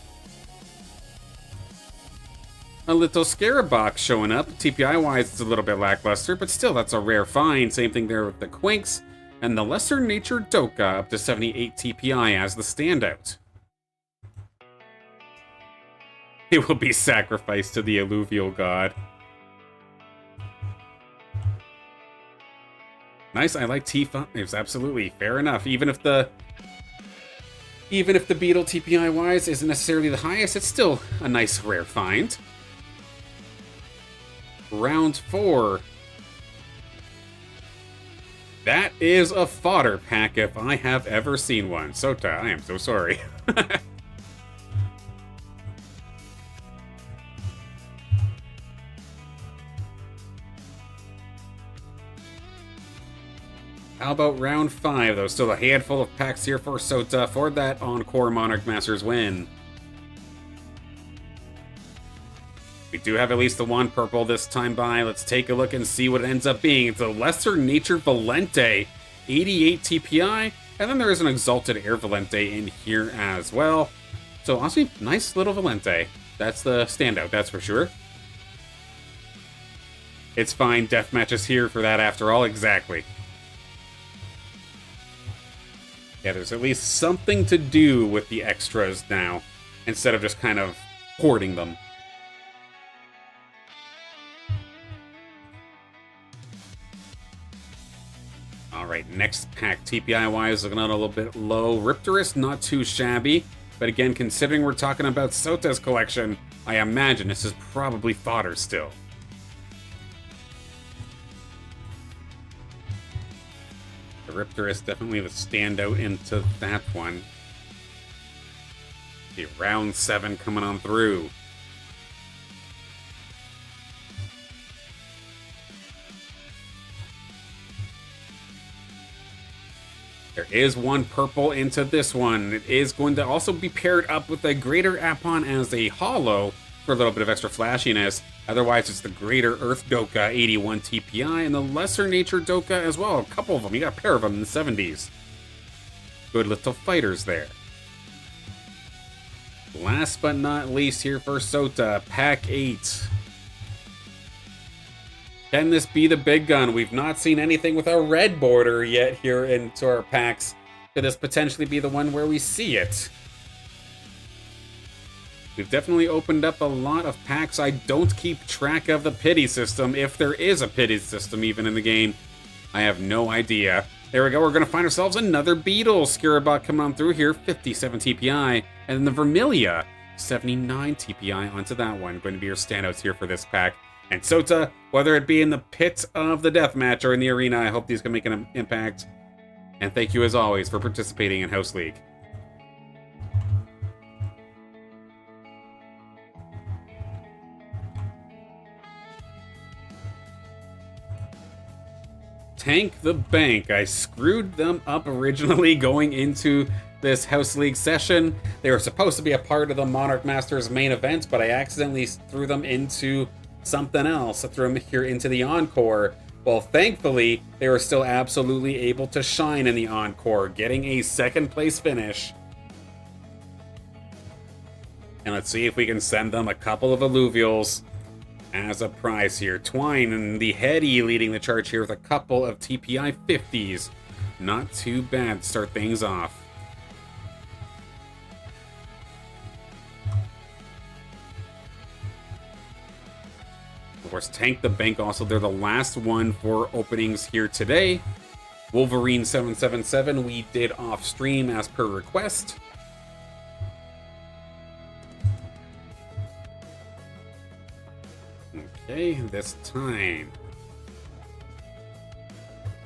A little Scarabok showing up. TPI-wise, it's a little bit lackluster, but still, that's a rare find. Same thing there with the Quinks. And the Lesser Nature Doka up to 78 TPI as the standout. It will be sacrificed to the Illuvial god. Nice, I like T5s, absolutely. Fair enough. Even if the beetle TPI-wise isn't necessarily the highest, it's still a nice rare find. Round 4. That is a fodder pack if I have ever seen one. Sota, I am so sorry. How about round 5, though? Still a handful of packs here for Sota for that Encore Monarch Masters win. We do have at least the one purple this time by. Let's take a look and see what it ends up being. It's a Lesser Nature Valente, 88 TPI, and then there is an Exalted Air Valente in here as well. So honestly, nice little Valente. That's the standout, that's for sure. It's fine, Deathmatch is here for that after all, exactly. Yeah, there's at least something to do with the extras now, instead of just kind of hoarding them. Alright, next pack, TPI-wise, looking at a little bit low. Riptorus, not too shabby, but again, considering we're talking about Sota's collection, I imagine this is probably fodder still. The Riptorus definitely the standout into that one. Okay, round 7 coming on through. There is one purple into this one. It is going to also be paired up with a Greater Apon as a holo for a little bit of extra flashiness. Otherwise, it's the Greater Earth Doka, 81 TPI, and the Lesser Nature Doka as well. A couple of them. You got a pair of them in the 70s. Good little fighters there. Last but not least here for Sota, Pack 8. Can this be the big gun? We've not seen anything with a red border yet here into our packs. Could this potentially be the one where we see it? We've definitely opened up a lot of packs. I don't keep track of the pity system, if there is a pity system even in the game. I have no idea. There we go, we're going to find ourselves another Beetle. Skirabot coming on through here, 57 TPI. And then the Vermilia, 79 TPI onto that one. Going to be your standouts here for this pack. And Sota, whether it be in the pit of the deathmatch or in the arena, I hope these can make an impact. And thank you as always for participating in House League. Tank the Bank. I screwed them up originally going into this House League session. They were supposed to be a part of the Monarch Masters main event, but I accidentally threw them into something else. I threw them here into the Encore. Well, thankfully, they were still absolutely able to shine in the Encore, getting a second place finish. And let's see if we can send them a couple of Illuvials as a prize here. Twine and the Heady leading the charge here with a couple of TPI 50s. Not too bad to start things off. Of course, Tank the Bank also, they're the last one for openings here today. Wolverine 777 we did off stream as per request. Okay, this time.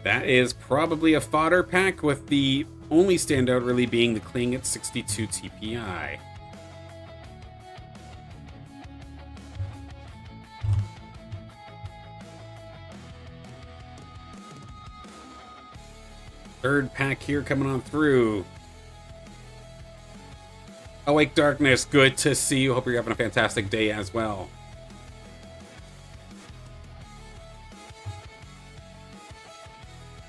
That is probably a fodder pack, with the only standout really being the Kling at 62 TPI. Third pack here coming on through. Awake Darkness, good to see you. Hope you're having a fantastic day as well.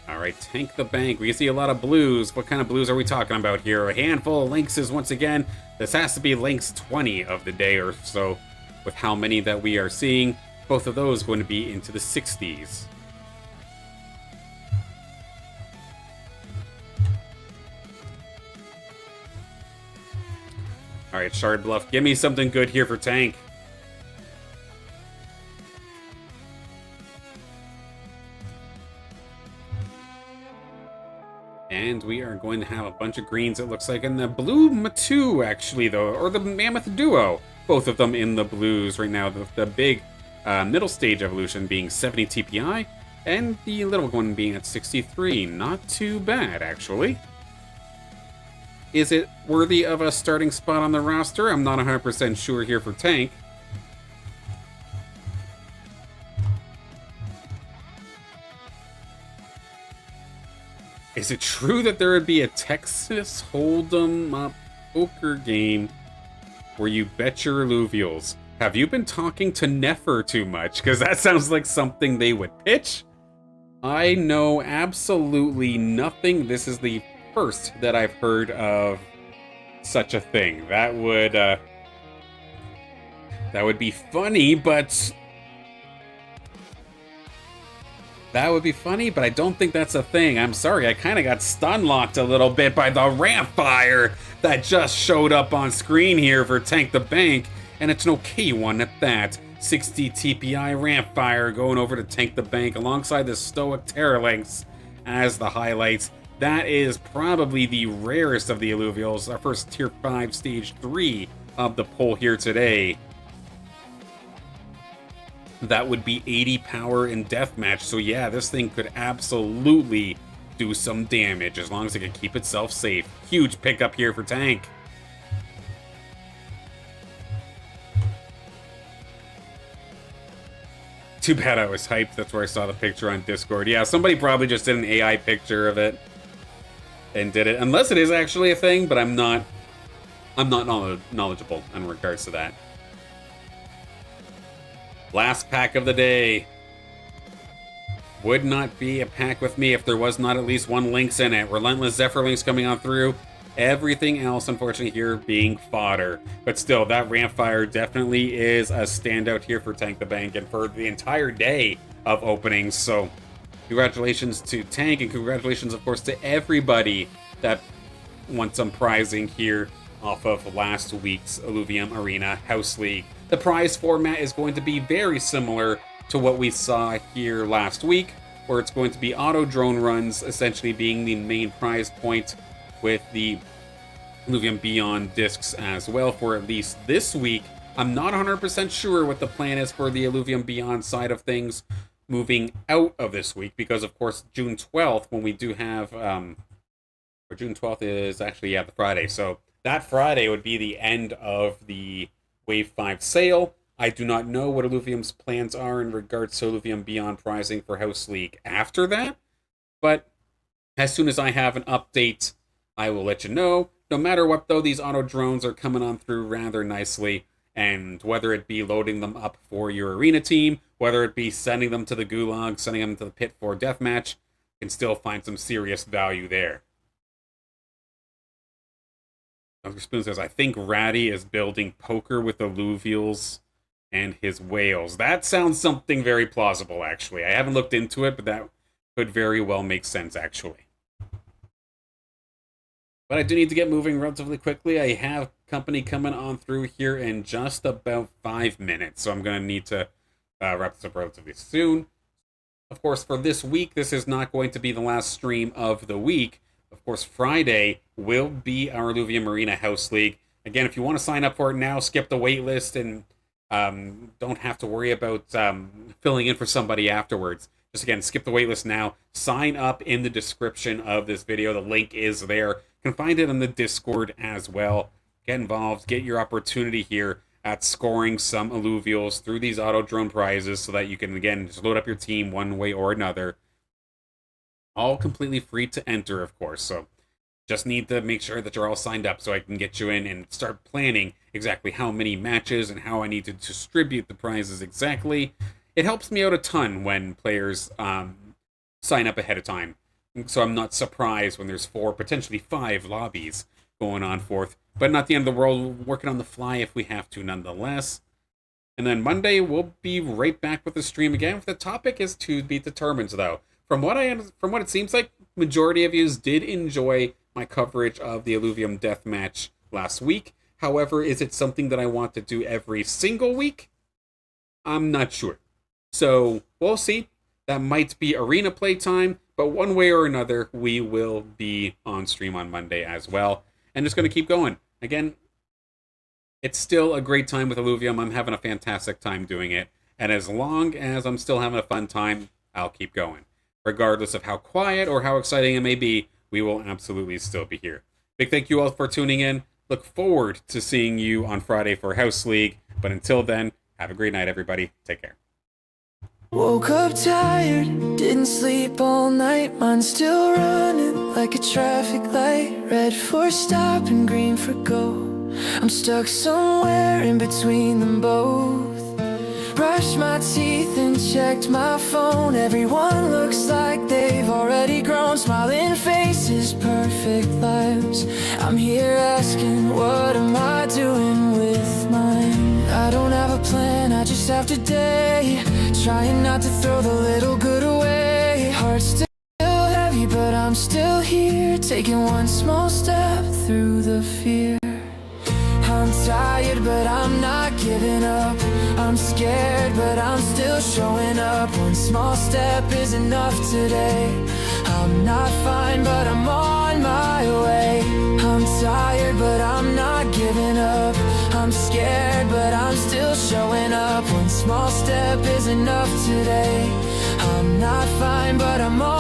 Alright, Tank the Bank. We see a lot of blues. What kind of blues are we talking about here? A handful of Lynxes once again. This has to be Lynx 20 of the day or so, with how many that we are seeing. Both of those going to be into the 60s. Alright, Shard Bluff, give me something good here for Tank. And we are going to have a bunch of greens, it looks like, in the blue Matu, actually, though, or the Mammoth Duo. Both of them in the blues right now. The big middle stage evolution being 70 TPI, and the little one being at 63. Not too bad, actually. Is it worthy of a starting spot on the roster? I'm not 100% sure here for Tank. Is it true that there would be a Texas Hold'em poker game where you bet your Illuvials? Have you been talking to Nefer too much? Because that sounds like something they would pitch. I know absolutely nothing. This is the first that I've heard of such a thing. That would be funny, but I don't think that's a thing. I'm sorry, I kind of got stun-locked a little bit by the ramp fire that just showed up on screen here for Tank the Bank, and it's an okay one at that. 60 TPI ramp fire going over to Tank the Bank alongside the Stoic Terralinks as the highlights. That is probably the rarest of the Illuvials, our first Tier 5 Stage 3 of the poll here today. That would be 80 power in Deathmatch, so yeah, this thing could absolutely do some damage as long as it can keep itself safe. Huge pickup here for Tank. Too bad I was hyped. That's where I saw the picture on Discord. Yeah, somebody probably just did an AI picture of it and did it. Unless it is actually a thing, but I'm not knowledgeable in regards to that. Last pack of the day. Would not be a pack with me if there was not at least one Lynx in it. Relentless Zephyr Lynx coming on through. Everything else, unfortunately, here being fodder. But still, that ramp fire definitely is a standout here for Tank the Bank and for the entire day of openings. So, congratulations to Tank, and congratulations, of course, to everybody that won some prizing here off of last week's Illuvium Arena House League. The prize format is going to be very similar to what we saw here last week, where it's going to be Autodrone runs essentially being the main prize point, with the Illuvium Beyond discs as well for at least this week. I'm not 100% sure what the plan is for the Illuvium Beyond side of things moving out of this week, because of course June 12th, when we do have, or June 12th is actually, yeah, the Friday, so that Friday would be the end of the Wave 5 sale. I do not know what Illuvium's plans are in regards to Illuvium Beyond prizing for House League after that, but as soon as I have an update, I will let you know. No matter what, though, these auto drones are coming on through rather nicely, and whether it be loading them up for your arena team, whether it be sending them to the gulag, sending them to the pit for deathmatch, you can still find some serious value there. Dr. Spoon says, I think Ratty is building poker with Illuvials and his whales. That sounds something very plausible, actually. I haven't looked into it, but that could very well make sense, actually. But I do need to get moving relatively quickly. I have company coming on through here in just about 5 minutes, so I'm going to need to wrap this up relatively soon. Of course, for this week, this is not going to be the last stream of the week. Of course, Friday will be our Illuvium Arena House League. Again, if you want to sign up for it now, skip the wait list and don't have to worry about filling in for somebody afterwards. Just again, skip the waitlist now. Sign up in the description of this video. The link is there. You can find it on the Discord as well. Get involved. Get your opportunity here at scoring some Illuvials through these Autodrone prizes so that you can, again, just load up your team one way or another. All completely free to enter, of course. So just need to make sure that you're all signed up so I can get you in and start planning exactly how many matches and how I need to distribute the prizes exactly. It helps me out a ton when players sign up ahead of time. So I'm not surprised when there's 4, potentially 5 lobbies going on forth. But not the end of the world, working on the fly if we have to nonetheless. And then Monday, we'll be right back with the stream again. The topic is to be determined, though. From what it seems like, majority of you did enjoy my coverage of the Illuvium Deathmatch last week. However, is it something that I want to do every single week? I'm not sure. So, we'll see. That might be arena playtime, but one way or another, we will be on stream on Monday as well. And just going to keep going. Again, it's still a great time with Illuvium. I'm having a fantastic time doing it. And as long as I'm still having a fun time, I'll keep going. Regardless of how quiet or how exciting it may be, we will absolutely still be here. Big thank you all for tuning in. Look forward to seeing you on Friday for House League. But until then, have a great night, everybody. Take care. Woke up tired, didn't sleep all night. Mine's still running like a traffic light. Red for stop and green for go. I'm stuck somewhere in between them both. Brushed my teeth and checked my phone. Everyone looks like they've already grown. Smiling faces, perfect lives. I'm here asking, what am I doing with mine? I don't have a plan, I just have today. Trying not to throw the little good away. Heart's still heavy, but I'm still here. Taking one small step through the fear. I'm tired, but I'm not giving up. I'm scared, but I'm still showing up. One small step is enough today. I'm not fine, but I'm on my way. I'm tired, but I'm not giving up. I'm scared, but I'm still showing up. One small step is enough today. I'm not fine, but I'm on